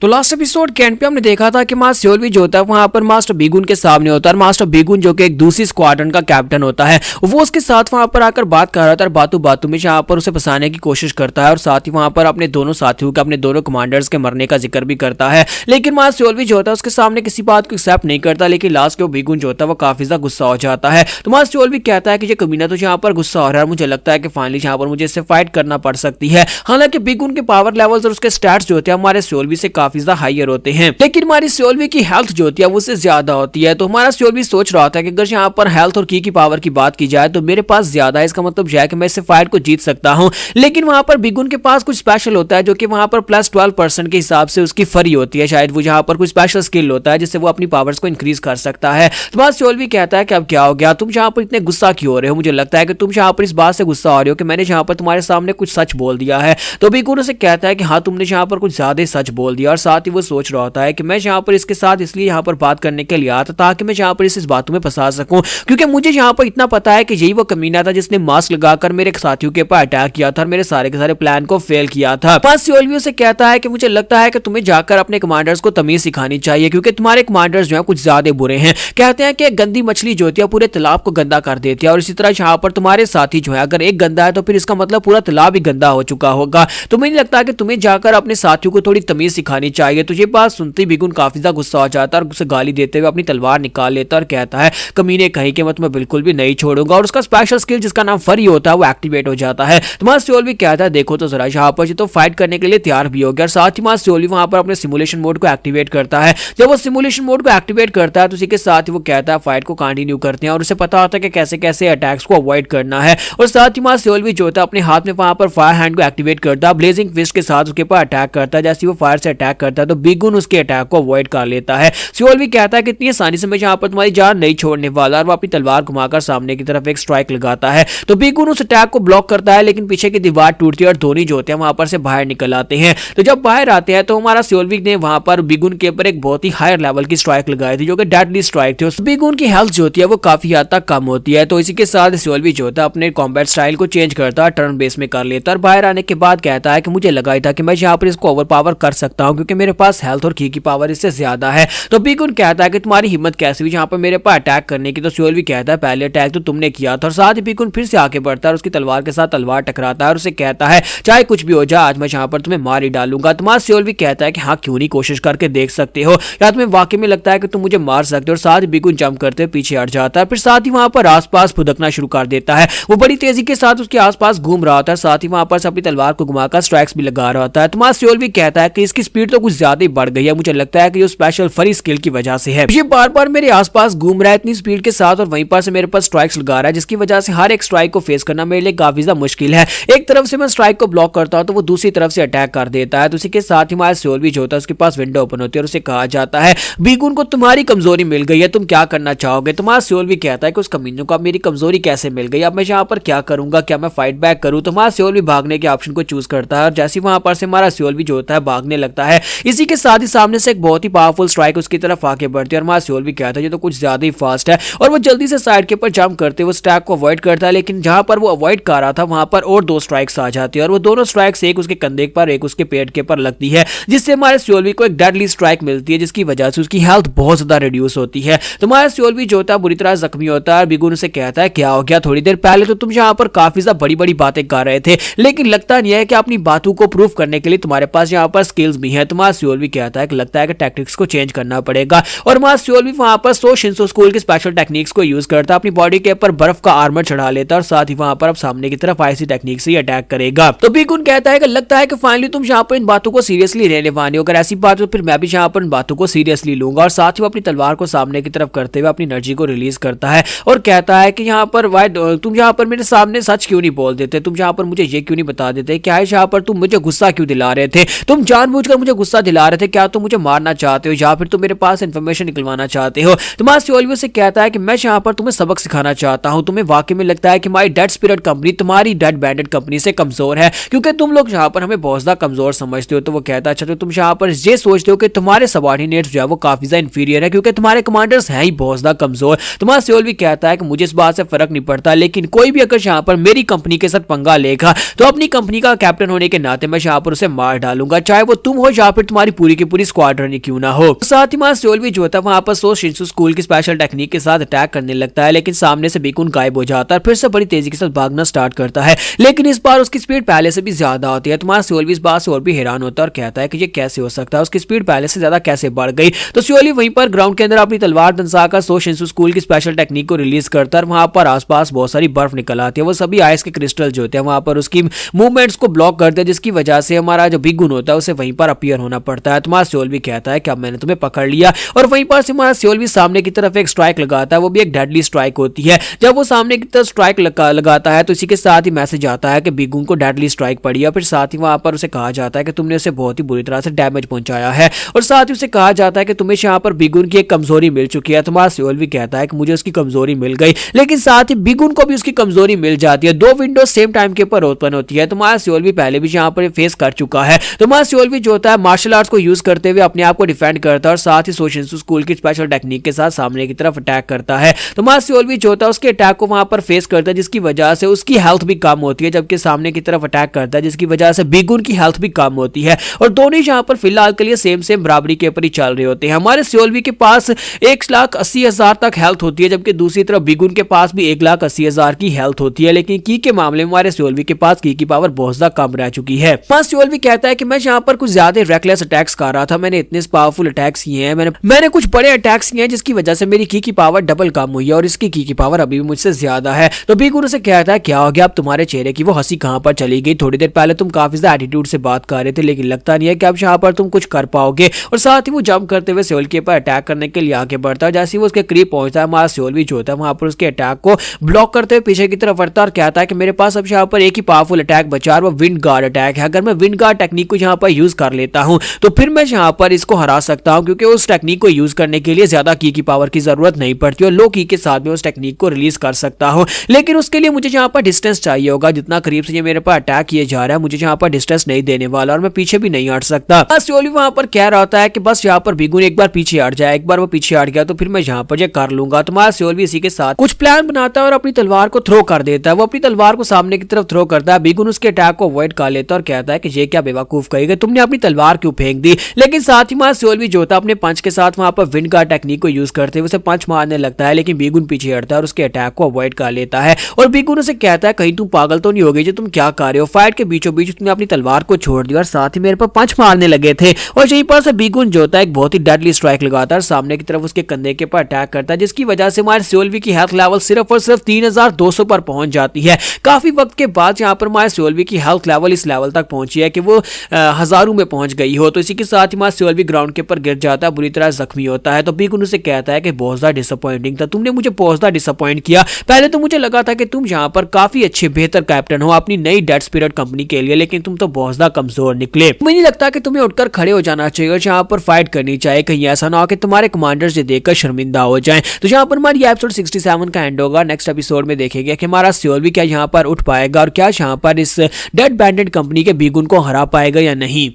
तो लास्ट एपिसोड के एंड पे हमने देखा था कि मास्टर सियोलवी जो होता है वहां पर मास्टर बिगुन के सामने होता है और मास्टर बिगुन जो कि एक दूसरी स्क्वाड्रन का कैप्टन होता है वो उसके साथ वहां पर आकर बात कर रहा था और बातों बातों में यहाँ पर उसे फंसाने की कोशिश करता है और साथ ही वहां पर अपने दोनों साथियों के अपने दोनों कमांडर्स के मरने का जिक्र भी करता है। लेकिन मास्टर सियोलवी जो होता है उसके सामने किसी बात को एक्सेप्ट नहीं करता, लेकिन लास्ट के वो बिगुन जो होता है वो काफी ज्यादा गुस्सा हो जाता है। तो मास्टर सियोलवी कहता है कि ये कमीना तो यहाँ पर गुस्सा हो रहा है, मुझे लगता है कि फाइनली यहाँ पर मुझे इससे फाइट करना पड़ सकती है। हालांकि बिगुन के पावर लेवल्स और उसके स्टैट्स जो होते हैं हमारे सियोलवी से काफी ज्यादा हायर होते हैं, लेकिन हमारी सियोलवी की हेल्थ जो होती है वो उससे ज्यादा होती है। तो हमारा सियोलवी सोच रहा था कि अगर यहाँ पर हेल्थ और की पावर की बात की जाए तो मेरे पास ज्यादा है, इसका मतलब यह है कि मैं इस फाइट को जीत सकता हूं। लेकिन वहां पर बिगुन के पास कुछ स्पेशल होता है जो कि वहां पर +12% के हिसाब से उसकी फरी होती है, शायद वो यहाँ पर कुछ स्पेशल स्किल होता है जिससे वो अपनी पावर्स को इंक्रीज कर सकता है। तो हमारा सियोलवी कहता है कि अब क्या हो गया, तुम यहाँ पर इतने गुस्सा क्यों हो रहे हो, मुझे लगता है कि तुम यहाँ पर इस बात से गुस्सा हो रहे हो कि मैंने यहाँ पर तुम्हारे सामने कुछ सच बोल दिया है। तो बिगुन उसे कहता है कि हाँ तुमने यहाँ पर कुछ ज्यादा सच बोल दिया, और साथ ही वो सोच रहा होता है कि मैं यहाँ पर इसके साथ इसलिए यहाँ पर बात करने के लिए आया था ताकि मैं यहाँ पर इस बातों में फंसा सकूं, क्योंकि मुझे यहाँ पर इतना पता है कि यही वो कमीना था जिसने मास्क लगाकर मेरे साथियों के ऊपर अटैक किया था और मेरे सारे के सारे प्लान को फेल किया था। बस सियोलवी से कहता है कि मुझे लगता है कि तुम्हें जाकर अपने कमांडर्स को तमीज सिखानी चाहिए क्योंकि तुम्हारे कमांडर्स जो है कुछ ज्यादा बुरे हैं। कहते हैं कि गंदी मछली जो होती है पूरे तालाब को गंदा कर देती है, और इसी तरह यहाँ पर तुम्हारे साथी जो है अगर एक गंदा है तो फिर इसका मतलब पूरा तालाब ही गंदा हो चुका होगा। तुम्हें नहीं लगता कि तुम्हें जाकर अपने साथियों को थोड़ी तमीज सिखानी चाहिए। तो ये बात सुनते ही बिगुन काफी ज्यादा गुस्सा हो जाता है और उसे गाली देते हुए अपनी तलवार निकाल लेता है और कहता है कमीने कहीं के मैं तुम्हें बिल्कुल भी नहीं छोड़ूंगा, और उसका स्पेशल स्किल जिसका नाम फरी होता है वो एक्टिवेट हो जाता है। तो मास्टर सियोलवी कहता है देखो तो जरा यहाँ पर तो फाइट करने के लिए तैयार भी हो गया, और साथ ही मास्टर सियोलवी वहां पर अपने सिमुलेशन मोड को एक्टिवेट करता है। जब वो सिमुलेशन मोड को एक्टिवेट करता है तो उसी के साथ ही वो कहता है फाइट को कंटिन्यू करते हैं, और उसे पता होता है कि कैसे कैसे अटैक्स को अवॉइड करना है। और साथ ही मास्टर सियोलवी जो होता है अपने हाथ में वहां पर फायर हैंड को एक्टिवेट करता है, ब्लेजिंग फिस्ट के साथ उसके ऊपर अटैक करता है। जैसे वो फायर से अटैक करता है तो बिगुन उसके अटैक को अवॉइड कर लेता है। सियोलवी कहता है कि इतनी आसानी से मैं यहाँ पर तुम्हारी जान नहीं छोड़ने वाला, और वो अपनी तलवार घुमाकर सामने की तरफ एक स्ट्राइक लगाता है। तो बिगुन उस अटैक को ब्लॉक करता है, लेकिन पीछे की दीवार टूटती है और धोनी जो होते हैं वहां पर से बाहर निकल आते हैं। तो जब बाहर आते हैं तो हमारा सियोलवी ने वहां पर बिगुन के ऊपर एक बहुत ही हायर लेवल की स्ट्राइक लगाई थी जो कि डेडली स्ट्राइक थी। उस बिगुन की हेल्थ जो होती है वो काफी हद तक कम होती है। तो इसी के साथ सियोलवी जो होता है अपने कॉम्बैट स्टाइल को चेंज करता है, टर्न बेस में कर लेता है, और बाहर आने के बाद कहता है कि मुझे लगा ही था कि मैं यहाँ पर इसको ओवर पावर कर सकता हूँ क्योंकि मेरे पास हेल्थ और की पावर इससे ज्यादा है। तो बिगुन कहता है कि तुम्हारी हिम्मत कैसे हुई यहाँ पर मेरे पर अटैक करने की। तो सियोलवी कहता है पहले अटैक तो तुमने किया था, और साथ ही बिगुन फिर से आके बढ़ता है और उसकी तलवार के साथ तलवार टकराता है और उसे कहता है चाहे कुछ भी हो जाए आज मैं यहाँ पर तुम्हें मार ही डालूंगा। तुम्हारा सियोलवी कहता है कि हाँ क्यों नहीं, कोशिश करके देख सकते हो, या तुम्हें वाकई में लगता है कि तुम मुझे मार सकते हो। और साथ ही बिगुन जंप करते पीछे हट जाता है, फिर साथ ही वहां पर आसपास फुदकना शुरू कर देता है। वो बड़ी तेजी के साथ उसके आसपास घूम रहा होता है, साथ ही वहां पर अपनी तलवार को घुमाकर स्ट्राइक्स भी लगा रहा होता है। तुम्हारा सियोलवी कहता है कि इसकी स्पीड तो कुछ ज्यादा ही बढ़ गई है। मुझे लगता है कि जो स्पेशल फरी स्किल की वजह से है। ये बार बार मेरे आसपास घूम रहा है इतनी स्पीड के साथ और वहीं पर से मेरे पास स्ट्राइक्स लगा रहा है, जिसकी वजह से हर एक स्ट्राइक को फेस करना मेरे लिए काफी ज्यादा मुश्किल है। एक तरफ से मैं स्ट्राइक को ब्लॉक करता हूं तो वो दूसरी तरफ से अटैक कर देता है। तो उसी के साथ ही हमारा सियोल भी जो होता है उसके पास विंडो ओपन होती है और उसे कहा जाता है बीगुन को तुम्हारी कमजोरी मिल गई है, तुम क्या करना चाहोगे। तुम्हारा सियोल भी कहता है कि उस कमीनों को अब मेरी कमजोरी कैसे मिल गई, अब मैं यहाँ पर क्या करूंगा, क्या मैं फाइट बैक करूं। तो हमारा सियोल भी भागने के ऑप्शन को चूज करता है और जैसे वहां पर से हमारा सियोल भी जो होता है भागने लगता है। इसी के साथ ही सामने से एक बहुत ही पावरफुल स्ट्राइक उसकी तरफ आके बढ़ती है और हमारा सियोल भी कहता है ये तो कुछ ज्यादा ही फास्ट है और वो जल्दी से साइड के ऊपर जंप करते हुए स्टैक को अवॉइड करता है। लेकिन जहां पर वो अवॉइड कर रहा था वहां पर और दो स्ट्राइक्स आ जाती है और वो दोनों स्ट्राइक्स एक उसके कंधे पर एक उसके पेट के ऊपर लगती है, जिससे हमारे सियोल भी को एक डेडली स्ट्राइक मिलती है, जिसकी वजह से उसकी हेल्थ बहुत ज्यादा रिड्यूस होती है। तो हमारा सियोल भी जो होता है बुरी तरह जख्मी होता है। बिगुन उसे कहता है क्या हो गया, थोड़ी देर पहले तो तुम यहाँ पर काफी ज्यादा बड़ी बड़ी बातें कर रहे थे, लेकिन लगता नहीं है कि अपनी बातों को प्रूव करने के लिए तुम्हारे पास यहाँ पर स्किल्स भी है। तुम्हारा सियोल भी कहता है कि लगता है कि टैक्टिक्स को चेंज करना पड़ेगा और हमारा सियोल भी वहां पर सो शिंसो स्कूल के स्पेशल टेक्निक्स को यूज करता है, अपनी बॉडी के ऊपर बर्फ का आर्मर चढ़ा लेता है और साथ ही वहां पर अब सामने की तरफ आईसी टेक्निक से अटैक करेगा। तो बिगुन कहता है कि लगता है कि फाइनली तुम यहाँ पर इन बातों को सीरियसली लेने वाले हो, अगर ऐसी बात तो फिर मैं भी यहाँ पर इन बातों को सीरियसली लूंगा। और साथ ही वो अपनी तलवार को सामने की तरफ करते हुए अपनी एनर्जी को रिलीज करता है और कहता है कि यहाँ पर वाई तुम यहाँ पर मेरे सामने सच क्यों नहीं बोल देते, तुम यहाँ पर मुझे ये क्यों नहीं बता देते, क्या है यहाँ पर तुम मुझे गुस्सा क्यों दिला रहे थे, तुम जानबूझकर मुझे गुस्सा दिला रहे थे, क्या तुम मुझे मारना चाहते हो या फिर तुम मेरे पास इन्फॉर्मेशन निकलवाना चाहते हो। तुम्हारा सियोल भी उसे कहता है कि मैं यहाँ पर तुम्हें सबक सिखाना चाहता हूँ, तुम्हें वाकई में लगता है कि हमारी डेड स्पिरिट कंपनी तुम्हारी डेड बैंडेड कंपनी से कमजोर है क्योंकि तुम लोग यहाँ पर हमें बहुत ज्यादा कमजोर समझते हो। तो वो कहता है अच्छा तो तुम यहाँ पर ये सोचते हो कि तुम्हारे सबऑर्डिनेट्स जो है वो काफी ज्यादा इंफीरियर है क्योंकि तुम्हारे कमांडर्स हैं ही बहुत ज्यादा कमजोर। तुम्हारा सियोल भी कहता है कि मुझे इस बात से फर्क नहीं पड़ता, लेकिन कोई भी अगर यहाँ पर मेरी कंपनी के साथ पंगा लेगा तो अपनी कंपनी का कैप्टन होने के नाते मैं यहाँ पर उसे मार डालूंगा, चाहे वो तुम हो या फिर तुम्हारी पूरी की पूरी स्क्वाड्रन ही क्यों ना हो। साथ ही हमारा सियोल भी जो था वहां पर सो शिंसो स्कूल की स्पेशल टेक्निक के साथ अटैक करने लगता है, लेकिन सामने से बिगुन गायब हो जाता है, फिर से बड़ी तेजी के साथ भागना स्टार्ट करता है, लेकिन इस बार उसकी स्पीड पहले से भी ज्यादा होती है। तुम्हारा सियोल भी इस बात से और भी हैरान होता है और कहता है कि ये कैसे हो सकता है, उसकी स्पीड पहले से ज्यादा कैसे बढ़ गई। तो सियोल वहीं पर ग्राउंड के अंदर अपनी तलवार दंसाकर सो शिंसो स्कूल की स्पेशल टेक्निक को रिलीज करता है। वहां पर आसपास बहुत सारी बर्फ निकल आती है, वो सभी आइस के क्रिस्टल जो होते हैं वहां पर उसकी मूवमेंट्स को ब्लॉक करते हैं, जिसकी वजह से हमारा जो बिगुन होता है उसे वहीं पर अपीयर होना पड़ता है। तुम्हारा सियोल भी कहता है कि अब मैंने तुम्हें पकड़ लिया और वहीं पर से हमारा सियोल भी सामने की तरफ एक स्ट्राइक लगाता है, वो भी एक डेडली स्ट्राइक होती है। जब वो सामने की तरफ स्ट्राइक लगाता है तो इसी के साथ ही मैसेज आता है कि बिगुन को डेडली स्ट्राइक पड़ी है, फिर साथ ही वहां पर उसे कहा जाता है कि तुमने उसे बहुत ही बुरी तरह से डैमेज पहुंचाया है और साथ ही उसे कहा जाता है कि तुम्हें यहाँ पर बिगुन की एक कमजोरी मिल चुकी है। तुम्हारा सियोल भी कहता है कि मुझे उसकी कमजोरी मिल गई, लेकिन साथ ही बिगुन को भी उसकी कमजोरी मिल जाती है। दो विंडो सेम टाइम के ऊपर ओपन होती है। तुम्हारा सियोल भी पहले भी यहाँ पर फेस कर चुका है। तुम्हारा सियोल भी जो होता है मार्शल आर्ट्स को यूज करते हुए अपने आप को डिफेंड करता है और साथ ही सो शिंसो स्कूल की स्पेशल टेक्निक के साथ सामने की तरफ अटैक करता है। तुम्हारा सियोल भी जो होता है उसके अटैक को वहां पर फेस करता है, जिसकी वजह से उसकी हेल्थ भी कम होती है, जबकि सामने की तरफ अटैक करता है जिसकी वजह से बिगुन की हेल्थ भी कम होती है और दोनों ही यहाँ पर फिलहाल के लिए सेम बराबरी के ऊपर ही चल रहे होते हैं। हमारे सियोल के पास 1,80,000 तक हेल्थ होती है, जबकि दूसरी तरफ बिगुन के पास भी 1,80,000 की हेल्थ होती है, लेकिन की के मामले में हमारे सियोल के पास की पावर बहुत ज्यादा कम रह चुकी है। सियोल भी कहता है कि मैं यहाँ पर कुछ ज्यादा रेकलेस अटैक्स कर रहा था, मैंने इतने पावरफुल अटैक्स किए हैं, मैंने कुछ बड़े अटैक्स किए हैं जिसकी वजह से मेरी की पावर डबल कम हुई है और इसकी की पावर अभी भी मुझसे ज्यादा है। तो बिगुन उसे कहता है क्या हो गया, अब तुम्हारे चेहरे की वो हंसी कहां पर चली गई, थोड़ी देर पहले तुम काफी ज्यादा एटीट्यूड से बात कर रहे थे, लेकिन लगता नहीं है कि अब यहाँ पर तुम कुछ कर पाओगे। और साथ ही वो जंप करते हुए सियोल के ऊपर अटैक करने के लिए आगे बढ़ता है। जैसे ही वो उसके करीब पहुंचता है हमारा सियोल भी जो होता है वहां पर उसके अटैक को ब्लॉक करते हुए पीछे की तरफ बढ़ता है और कहता है कि मेरे पास अब यहाँ पर एक ही पावरफुल अटैक बचा है, वो विंड गार्ड अटैक है। अगर मैं विंड गार्ड टेक्निक को यहाँ पर यूज कर लेता हूँ तो फिर मैं यहाँ पर इसको हरा सकता हूँ, क्योंकि उस टेक्निक को यूज करने के लिए ज्यादा की पावर की जरूरत नहीं पड़ती और लो की के साथ में उस टेक्निक को रिलीज कर सकता हूँ, लेकिन उसके लिए मुझे यहाँ पर डिस्टेंस चाहिए होगा। जितना करीब से ये मेरे पर अटैक किए जा रहा है मुझे यहाँ पर डिस्टेंस नहीं देने वाला और मैं पीछे भी नहीं हट सकता। सियोल वहां पर कह रहा होता है कि बस यहाँ पर बिगुन एक बार पीछे हट जाए, एक बार वो पीछे हट गया तो फिर मैं यहाँ पर ये कर लूंगा। तुम्हारा सियोल भी इसी के साथ कुछ प्लान बनाता है और अपनी तलवार को थ्रो कर देता है। वो अपनी तलवार को सामने की तरफ थ्रो करता है, बिगुन उसके अटैक को अवॉइड कर लेता है और कहता है कि ये क्या बेवकूफ कहेगा, तुमने अपनी तलवार क्यों फेंक दी। लेकिन साथ ही हमारा सियोल भी जो था अपने पंच के साथ वहां पर विंड गार्ड टेक्निक को यूज करते हुए उसे पंच मारने लगता है, लेकिन बिगुन पीछे हटता है और उसके अटैक को अवॉइड कर लेता है। और बिगुन उसे कहता है कहीं तुम पागल तो नहीं हो गई, जो तुम क्या कर रहे हो, फाइट के बीचों बीच तुमने अपनी तलवार को छोड़ दिया और साथ ही मेरे पर पंच मारने लगे थे। और यहीं पर से बिगुन जो होता है एक बहुत ही डेडली स्ट्राइक लगाता है, सामने की तरफ उसके कंधे के ऊपर अटैक करता है, जिसकी वजह से हमारे सियोल की हेल्थ लेवल सिर्फ और सिर्फ 3200 पर पहुंच जाती है। काफी वक्त के बाद यहाँ पर हमारे सियोल की हेल्थ लेवल इस लेवल तक पहुंची है कि वो हजारों में पहुंच गई हो। तो इसी के साथ ही वहां सियोल भी ग्राउंड के ऊपर गिर जाता है, बुरी तरह जख्मी होता है। तो बीगुन उसे कहता है कि बहुत ज्यादा डिसअपॉइंटिंग था, तुमने मुझे बहुत ज्यादा डिसअपॉइंट किया। पहले तो मुझे लगा था कि तुम यहाँ पर काफी अच्छे बेहतर कैप्टन हो अपनी नई डेड स्पिरिट कंपनी के लिए, लेकिन तुम तो बहुत ज्यादा कमजोर निकले। मुझे नहीं लगता कि तुम्हें उठकर खड़े हो जाना चाहिए और यहाँ पर फाइट करनी चाहिए, कहीं ऐसा ना हो कि तुम्हारे कमांडर्स ये देखकर शर्मिंदा हो जाएं। तो यहाँ पर हमारी एपिसोड 67 का एंड होगा। नेक्स्ट एपिसोड में देखेंगे कि हमारा सियोल भी क्या यहाँ पर उठ पाएगा और क्या यहाँ पर इस डेड बैंडेड कंपनी के बीगुन को हरा पाएगा या नहीं।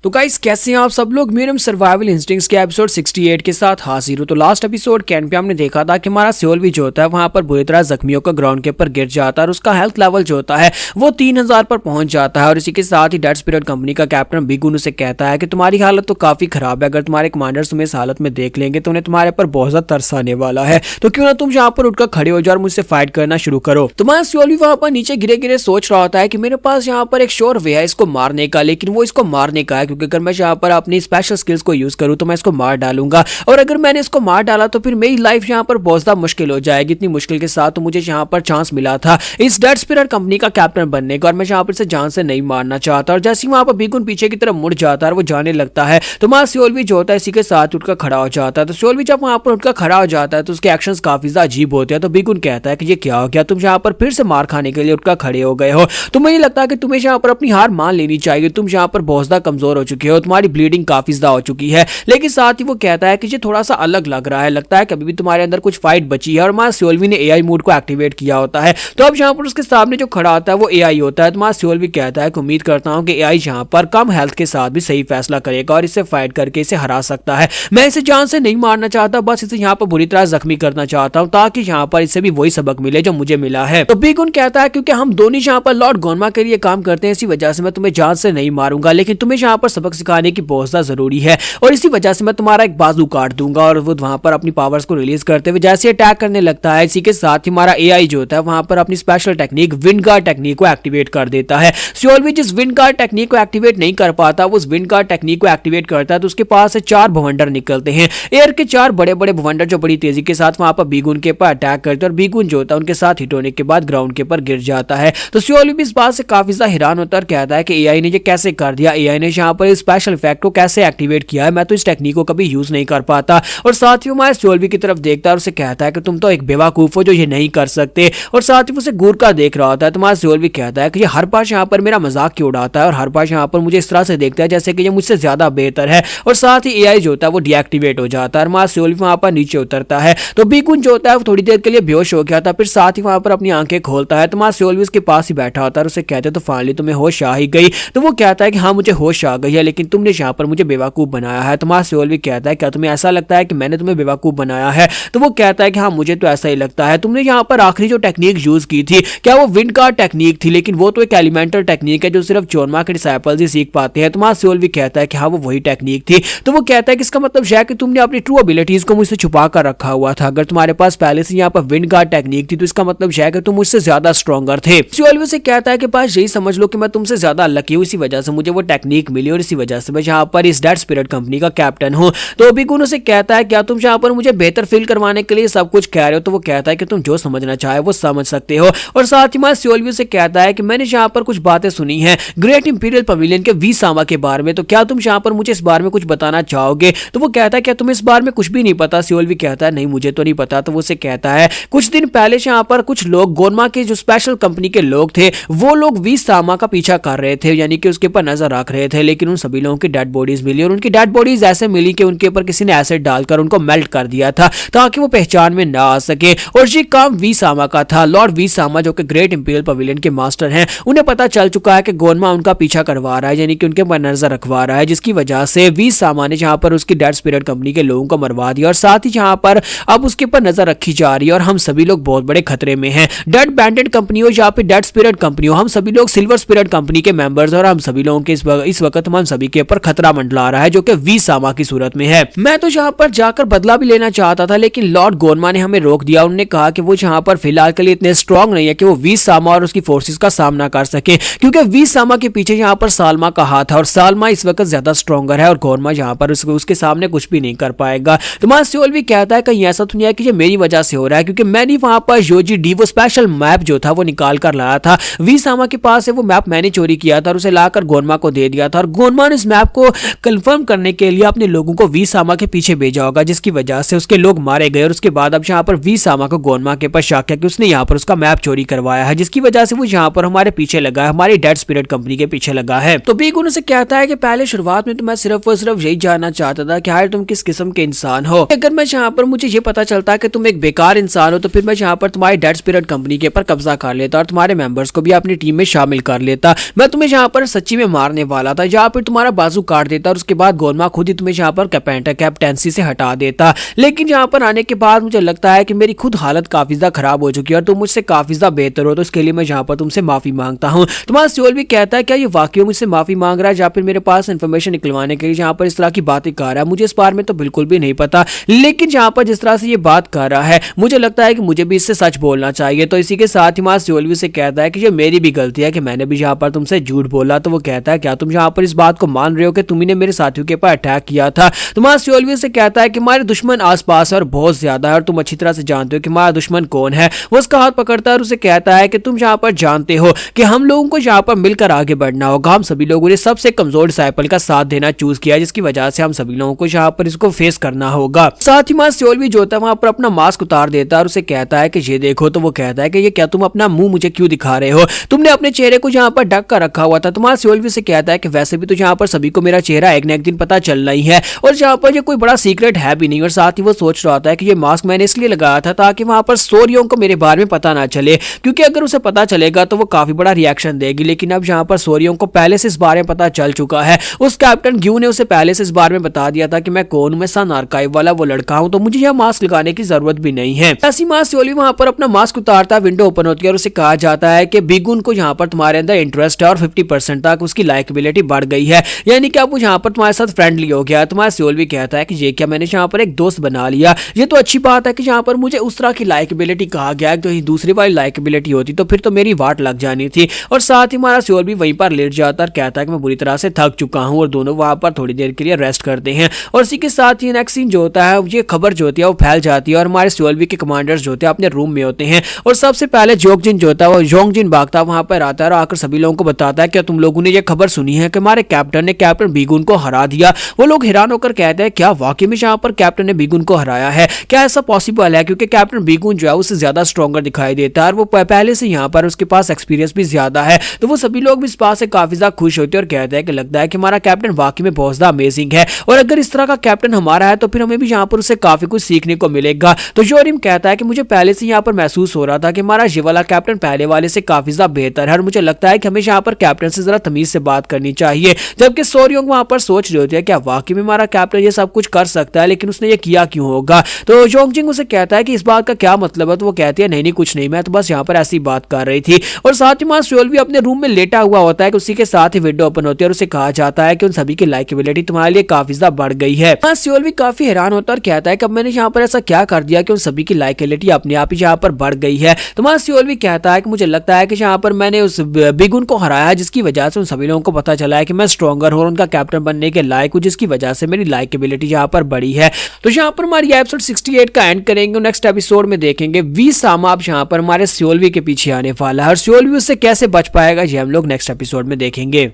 तो गाइस कैसे हैं आप सब लोग, मेरे सर्वाइवल इंस्टिंक्ट्स के एपिसोड 68 के साथ हाजिर हूं। तो लास्ट एपिसोड कैन पे हमने देखा था कि हमारा सियोल भी जो होता है वहां पर बुरी तरह जख्मियों का ग्राउंड के ऊपर गिर जाता है और उसका हेल्थ लेवल जो होता है वो 3000 पर पहुंच जाता है। और इसी के साथ ही डेड स्पिरिट कंपनी का कैप्टन बीगुन उसे कहता है कि तुम्हारी हालत तो काफी खराब है, अगर तुम्हारे कमांडर्स तुम्हें इस हालत में देख लेंगे तो उन्हें तुम्हारे पर बहुत ज्यादा तरस आने वाला है, तो क्यों ना तुम यहाँ पर उठकर खड़े हो जाओ और मुझसे फाइट करना शुरू करो। तुम्हारा सियोल भी वहां पर नीचे गिरे गिरे सोच रहा होता है कि मेरे पास यहाँ पर एक श्योर वे है इसको मारने का, लेकिन वो इसको मारने का है क्योंकि अगर मैं यहाँ पर अपनी स्पेशल स्किल्स को यूज करूं तो मैं इसको मार डालूंगा, और अगर मैंने इसको मार डाला तो फिर मेरी लाइफ यहाँ पर बहुत ज्यादा मुश्किल हो जाएगी। इतनी मुश्किल के साथ तो मुझे यहाँ पर चांस मिला था इस डेड स्पिरिट कंपनी का कैप्टन बनने का और मैं यहाँ पर से जान से नहीं मारना चाहता। और जैसे ही वहां पर बीगुन पीछे की तरफ मुड़ जाता है और वो जाने लगता है तो वहां सियोल भी जो होता है इसी के साथ उठकर खड़ा हो जाता है। तो सियोल भी जब वहां पर उठकर खड़ा हो जाता है तो उसके एक्शंस काफी ज्यादा अजीब होते हैं। तो बीगुन कहता है कि ये क्या हो गया, तुम यहाँ पर फिर से मार खाने के लिए उठकर खड़े हो गए हो। तो मुझे लगता है कि तुम्हें यहाँ पर अपनी हार मान लेनी चाहिए, तुम यहाँ पर बहुत ज्यादा कमजोर हो चुके हो, तुम्हारी ब्लीडिंग काफी ज्यादा हो चुकी है। लेकिन साथ ही वो कहता है कि ये थोड़ा सा अलग लग रहा है, लगता है कि अभी भी तुम्हारे अंदर कुछ फाइट बची है। और मां सियोल्वी ने एआई मोड को एक्टिवेट किया होता है, तो अब यहाँ पर उसके सामने जो खड़ा होता है वो एआई होता है। तो मां सियोल्वी कहता है कि उम्मीद करता हूं कि एआई यहाँ पर कम हेल्थ के साथ भी सही फैसला करेगा और इससे फाइट करके इसे हरा सकता है। मैं इसे जान से नहीं मारना चाहता, बस इसे यहाँ पर बुरी तरह जख्मी करना चाहता हूँ ताकि यहाँ पर इससे भी वही सबक मिले जो मुझे मिला है। तो बीगुन कहता है क्योंकि हम दोनों यहाँ पर लॉर्ड गोनमा के लिए काम करते हैं, इसी वजह से मैं तुम्हें जान से नहीं मारूंगा, लेकिन तुम्हें यहाँ पर सबक सिखाने की बहुत ज्यादा जरूरी है और इसी वजह से मैं तुम्हारा एक बाजू काट दूंगा। और वो वहां पर अपनी पावर्स को रिलीज करते हुए जैसे अटैक करने लगता है, इसी के साथ ही हमारा एआई जो होता है वहां पर अपनी special technique wind guard technique को एक्टिवेट कर देता है। सियोल भी जिस विंड गार्ड टेक्निक को एक्टिवेट नहीं कर पाता वो उस विंड गार्ड टेक्निक को एक्टिवेट करता है, तो उसके पास से 4 भवंडर निकलते हैं, एयर के 4 बड़े बड़े भवंडर जो बड़ी तेजी के साथ वहां पर बीगुन के ऊपर अटैक करते हैं और बीगुन जो होता है उनके साथ हिट होने के बाद ग्राउंड के ऊपर गिर जाता है। तो सियोल भी इस बात से काफी ज्यादा हैरान होता है और कहता है कि एआई ने ये कैसे कर दिया, एआई ने यहाँ पर स्पेशल इफेक्ट को कैसे एक्टिवेट किया है, मैं तो इस टेक्निक को कभी यूज नहीं कर पाता। और साथ ही हमारे सियोल की तरफ देखता है और उसे कहता है कि तुम तो एक बेवकूफ हो जो ये नहीं कर सकते, और साथ ही उसे घूर कर देख रहा होता है। तुम्हारा सियोल भी कहता है कि ये हर बार यहाँ पर मेरा मजाक क्यों उड़ाता है और हर बार यहाँ पर मुझे इस तरह से देखता है जैसे कि ये मुझसे ज्यादा बेहतर है। और साथ ही एआई जो होता है वो डीएक्टिवेट हो जाता है और हमारा सियोल वहां पर नीचे उतरता है। तो बीगुन जो होता है वो थोड़ी देर के लिए बेहोश हो गया था, फिर साथ ही वहां पर अपनी आंखें खोलता है। तुम्हारा सियोल भी उसके पास ही बैठा होता है और उसे कहते हैं तो फाइनली तुम्हें होश आ ही गई। तो वो कहता है कि हाँ मुझे होश आ गई है, लेकिन तुमने यहाँ पर मुझे बेवकूफ बनाया है। तुम्हारा सियोल भी कहता है क्या तुम्हें ऐसा लगता है कि मैंने तुम्हें बेवकूफ बनाया है? तो वो कहता है कि हाँ मुझे तो ऐसा ही लगता है। तुमने यहाँ पर आखिरी जो टेक्निक यूज की थी क्या वो विंड गार्ड टेक्निक थी? लेकिन वो तो एक एलिमेंटल टेक्निक है जो सिर्फ चोरमा के डिसाइपल्स ही सीख पाते हैं। तुम्हारा सियोल भी कहता है कि हाँ वो वही टेक्निक थी। तो वो कहता है कि इसका मतलब है कि तुमने अपनी ट्रू एबिलिटीज को मुझसे छुपा कर रखा हुआ था। अगर तुम्हारे पास पहले से यहाँ पर विंड गार्ड टेक्निक थी तो इसका मतलब है कि तुम मुझसे ज्यादा स्ट्रॉन्गर थे। सियोल से कहता है कि बस यही समझ लो कि मैं तुमसे ज्यादा लकी हूँ, इसी वजह से मुझे वो टेक्निक मिली और इसी वजह से मैं यहाँ पर इस डेड स्पिरिट कंपनी का कैप्टन हूँ। तो बीगुन उसे कहता है क्या तुम यहाँ पर मुझे बेहतर फील करवाने के लिए सब कुछ कह रहे हो? तो वो कहता है कि तुम जो समझना चाहे वो समझ सकते हो। और साथ ही मैं सियोल भी से कहता है कि मैंने यहाँ पर कुछ बातें सुनी हैं ग्रेट इंपीरियल पवेलियन के वी सामा के बारे में, तो क्या तुम यहाँ पर मुझे इस बारे में कुछ बताना चाहोगे? तो वो कहता है क्या तुम्हें इस बारे में कुछ भी नहीं पता? सियोल भी कहता है नहीं मुझे तो नहीं पता। तो वो उसे कहता है कुछ दिन पहले यहाँ पर कुछ लोग गोनमा के जो स्पेशल कंपनी के लोग थे वो लोग वी सामा का पीछा कर रहे थे, यानी कि उसके ऊपर नजर रख रहे थे, लेकिन उन सभी लोगों की डेड बॉडीज मिली और उनकी डेड बॉडीज ऐसे मिली कि उनके ऊपर किसी ने एसिड डालकर उनको मेल्ट कर दिया था ताकि वो पहचान में ना आ सके। और ये काम वी सामा का था। लॉर्ड वी सामा जो कि ग्रेट इंपीरियल पवेलियन के मास्टर हैं, उन्हें पता चल चुका है कि गोनमा उनका पीछा करवा रहा है, यानी कि उनके ऊपर नजर रखवा रहा है, जिसकी वजह से वी सामा ने यहाँ पर उसकी डेड स्पिरिट कंपनी के लोगों को मरवा दिया और साथ ही यहाँ पर अब उसके ऊपर नजर रखी जा रही है और हम सभी लोग बहुत बड़े खतरे में हैं। डेड बैंडेड कंपनी हो या फिर डेड स्पिरिट कंपनी हो, हम सभी लोग सिल्वर स्पिरिट कंपनी के मेंबर्स और हम सभी लोगों के इस वक्त हम सभी के ऊपर खतरा मंडला रहा है जो कि वी सामा की सूरत में है। मैं तो यहाँ पर जाकर बदला भी लेना चाहता था, लेकिन लॉर्ड गोनमा ने हमें रोक दिया। उन्होंने कहा कि वो यहाँ पर फिलहाल के लिए इतने स्ट्रांग नहीं है कि वो वी सामा और उसकी फोर्सेस का सामना कर सके, क्योंकि वी सामा के पीछे यहाँ पर सालमा का हाथ है और सालमा इस वक्त ज्यादा स्ट्रॉन्गर है और गोरमा यहाँ पर उसके सामने कुछ भी नहीं कर पाएगा। तो सियोल भी कहता है कहीं ऐसा तो नहीं है कि ये मेरी वजह से हो रहा है, क्योंकि मैंने वहां पर योजी डी वो स्पेशल मैप जो था वो निकाल कर लाया था। वी सामा के पास से वो मैप मैंने चोरी किया था और उसे लाकर गोरमा को दे दिया था और गोनमा ने इस मैप को कंफर्म करने के लिए अपने लोगों को वी सामा के पीछे भेजा होगा, जिसकी वजह से उसके लोग मारे गए। और उसके बाद अब यहाँ पर वी सामा को गोनमा के ऊपर शक है कि उसने यहाँ पर उसका मैप चोरी करवाया है, जिसकी वजह से वो यहाँ पर हमारे पीछे लगा है, हमारी डेड स्पिरिट कंपनी के पीछे लगा है। तो बीगुन उसे कहता है कि पहले शुरुआत में तो मैं सिर्फ और सिर्फ यही जानना चाहता था कि यार तुम किस किस्म के इंसान हो। अगर मैं यहाँ पर मुझे ये पता चलता कि तुम एक बेकार इंसान हो तो फिर मैं यहाँ पर तुम्हारी डेड स्पिरिट कंपनी के ऊपर कब्जा कर लेता और तुम्हारे मेंबर्स को भी अपनी टीम में शामिल कर लेता। मैं तुम्हें यहाँ पर सच्ची में मारने वाला था, यहाँ पर तुम्हारा बाजू काट देता और उसके बाद गोनमा खुद ही तुम्हें यहाँ पर कैप्टेंसी से हटा देता। लेकिन यहाँ पर आने के बाद मुझे लगता है कि मेरी खुद हालत काफी ज्यादा खराब हो चुकी है और तुम मुझसे काफी ज्यादा बेहतर हो, तो इसके लिए मैं यहाँ पर तुमसे माफी मांगता हूँ। तुम्हारा सियोल भी कहता है क्या ये वाकई मुझसे माफी मांग रहा है या फिर मेरे पास इन्फॉर्मेशन निकलवाने के लिए यहाँ पर इस तरह की बातें कर रहा है? मुझे इस बारे में तो बिल्कुल भी नहीं पता, लेकिन यहाँ पर जिस तरह से ये बात कर रहा है मुझे लगता है कि मुझे भी इससे सच बोलना चाहिए। तो इसी के साथ ही सियोल से कहता है कि ये मेरी भी गलती है कि मैंने भी यहाँ पर तुमसे झूठ बोला। तो वो कहता है क्या तुम यहाँ पर इस बात को मान रहे हो कि तुम्ही ने मेरे साथियों के ऊपर अटैक किया था? तुम्हारा सियोल से कहता है कि हमारे दुश्मन आसपास है और बहुत ज्यादा है और तुम अच्छी तरह से जानते हो कि हमारा दुश्मन कौन है। वो उसका हाथ पकड़ता है और उसे कहता है कि तुम यहाँ पर जानते हो कि हम लोगों को यहाँ पर मिलकर आगे बढ़ना होगा। हम सभी लोगों ने सबसे कमजोर डिसाइपल का साथ देना चूज किया, जिसकी वजह से हम सभी लोगों को यहाँ पर इसको फेस करना होगा। साथ ही सियोल भी जो होता है वहां पर अपना मास्क उतार देता है और उसे कहता है कि ये देखो। तो वो कहता है कि ये क्या तुम अपना मुंह मुझे क्यों दिखा रहे हो? तुमने अपने चेहरे को यहाँ पर ढक कर रखा हुआ था। तुम्हारा सियोल भी से कहता है कि वैसे भी तो यहाँ पर सभी को मेरा चेहरा एक न एक दिन पता चलना ही है और यहाँ पर ये कोई बड़ा सीक्रेट है भी नहीं। और साथ ही वो सोच रहा था कि ये मास्क मैंने इसलिए लगाया था ताकि वहां पर सोरियों को मेरे बारे में पता ना चले, क्योंकि अगर उसे पता चलेगा तो वो काफी बड़ा रिएक्शन देगी। लेकिन अब यहाँ पर सोरियों को पहले से इस बारे में पता चल चुका है। उस कैप्टन ग्यू ने उसे पहले से इस बारे में बता दिया था कि मैं कौन हूं, मैं सन आर्काइव वाला वो लड़का हूं, तो मुझे यह मास्क लगाने की जरूरत भी नहीं है। ऐसी सियोल वहां पर अपना मास्क उतारता है, विंडो ओपन होती है और उसे कहा जाता है कि बीगुन को यहाँ पर तुम्हारे अंदर इंटरेस्ट है और 50% तक उसकी लाइकेबिलिटी बढ़ गई है, यानी कि अब वो यहाँ पर तुम्हारे साथ फ्रेंडली हो गया। तुम्हारा सियोल भी कहता है कि ये क्या मैंने यहाँ पर एक दोस्त बना लिया, ये तो अच्छी बात है कि यहाँ पर मुझे उस तरह की लाइकेबिलिटी कहा गया, तो दूसरी वाली लाइकेबिलिटी होती तो फिर तो मेरी वाट लग जानी थी। और साथ ही हमारा सियोल भी वहीं पर लेट जाता और कहता है कि मैं बुरी तरह से थक चुका हूँ, और दोनों वहां पर थोड़ी देर के लिए रेस्ट करते हैं। और इसी के साथ ही नेक्स्ट सीन जो होता है, ये खबर जो होती है वो फैल जाती है और हमारे सियोल के कमांडर्स जो होते हैं अपने रूम में होते हैं। और सबसे पहले जोंगजिन जो होता है वो जोंगजिन भागता वहां पर आता है और आकर सभी लोगों को बताता है कि तुम लोगों ने ये खबर सुनी है कि हमारे कैप्टन ने कैप्टन बीगुन को हरा दिया। वो लोग हैरान होकर कहते हैं क्या वाकई में यहाँ पर कैप्टन ने बीगुन को हराया है? क्या ऐसा पॉसिबल है? क्योंकि कैप्टन बीगुन जो है उससे ज्यादा स्ट्रॉन्गर दिखाई देता है और वो पहले से यहाँ पर उसके पास एक्सपीरियंस भी ज्यादा है। तो वो सभी लोग भी इस बात से काफी ज्यादा खुश होते हैं और कहते हैं कि लगता है कि हमारा कैप्टन वाकई में बहुत ज्यादा अमेजिंग है और अगर इस तरह का कैप्टन हमारा है तो फिर हमें भी यहाँ पर उससे काफी कुछ सीखने को मिलेगा। तो योरिम कहता है कि मुझे पहले से यहाँ पर महसूस हो रहा था कि हमारा ये वाला कैप्टन पहले वाले से काफी ज्यादा बेहतर है और मुझे लगता है कि हमें यहाँ पर कैप्टन से जरा तमीज से बात करनी चाहिए। जबकि सोरियोंग वहां पर सोच रही होती है क्या वाकई में हमारा कैप्टन ये सब कुछ कर सकता है, लेकिन उसने ये किया क्यों होगा? तो जोंगजिंग उसे कहता है कि इस बात का क्या मतलब है? तो वो कहती है नहीं कुछ नहीं, मैं तो बस यहाँ पर ऐसी बात कर रही थी। और साथ ही वहां सियोल भी अपने रूम में लेटा हुआ होता है कि उसी के साथ ही विंडो ओपन होती है और उसे कहा जाता है कि उन सभी की लाइकेबिलिटी तुम्हारे लिए काफी ज्यादा बढ़ गई है। सियोल भी काफी हैरान होता है और कहता है कि अब मैंने यहाँ पर ऐसा क्या कर दिया कि उन सभी की लाइकेबिलिटी अपने आप ही यहाँ पर बढ़ गई है। तो सियोल भी कहता है कि मुझे लगता है कि यहाँ पर मैंने उस बिगुन को हराया जिसकी वजह से उन सभी लोगों को पता चला है कि मैं स्ट्रॉन्गर हूँ और उनका कैप्टन बनने के लायक हूँ, जिसकी वजह से मेरी लाइकेबिलिटी यहाँ पर बढ़ी है। तो यहाँ पर हमारी एपिसोड 68 का एंड करेंगे। नेक्स्ट एपिसोड में देखेंगे वी सामा अब यहाँ पर हमारे सियोल के पीछे आने वाला है और सियोल उससे कैसे बच पाएगा ये हम लोग नेक्स्ट एपिसोड में देखेंगे।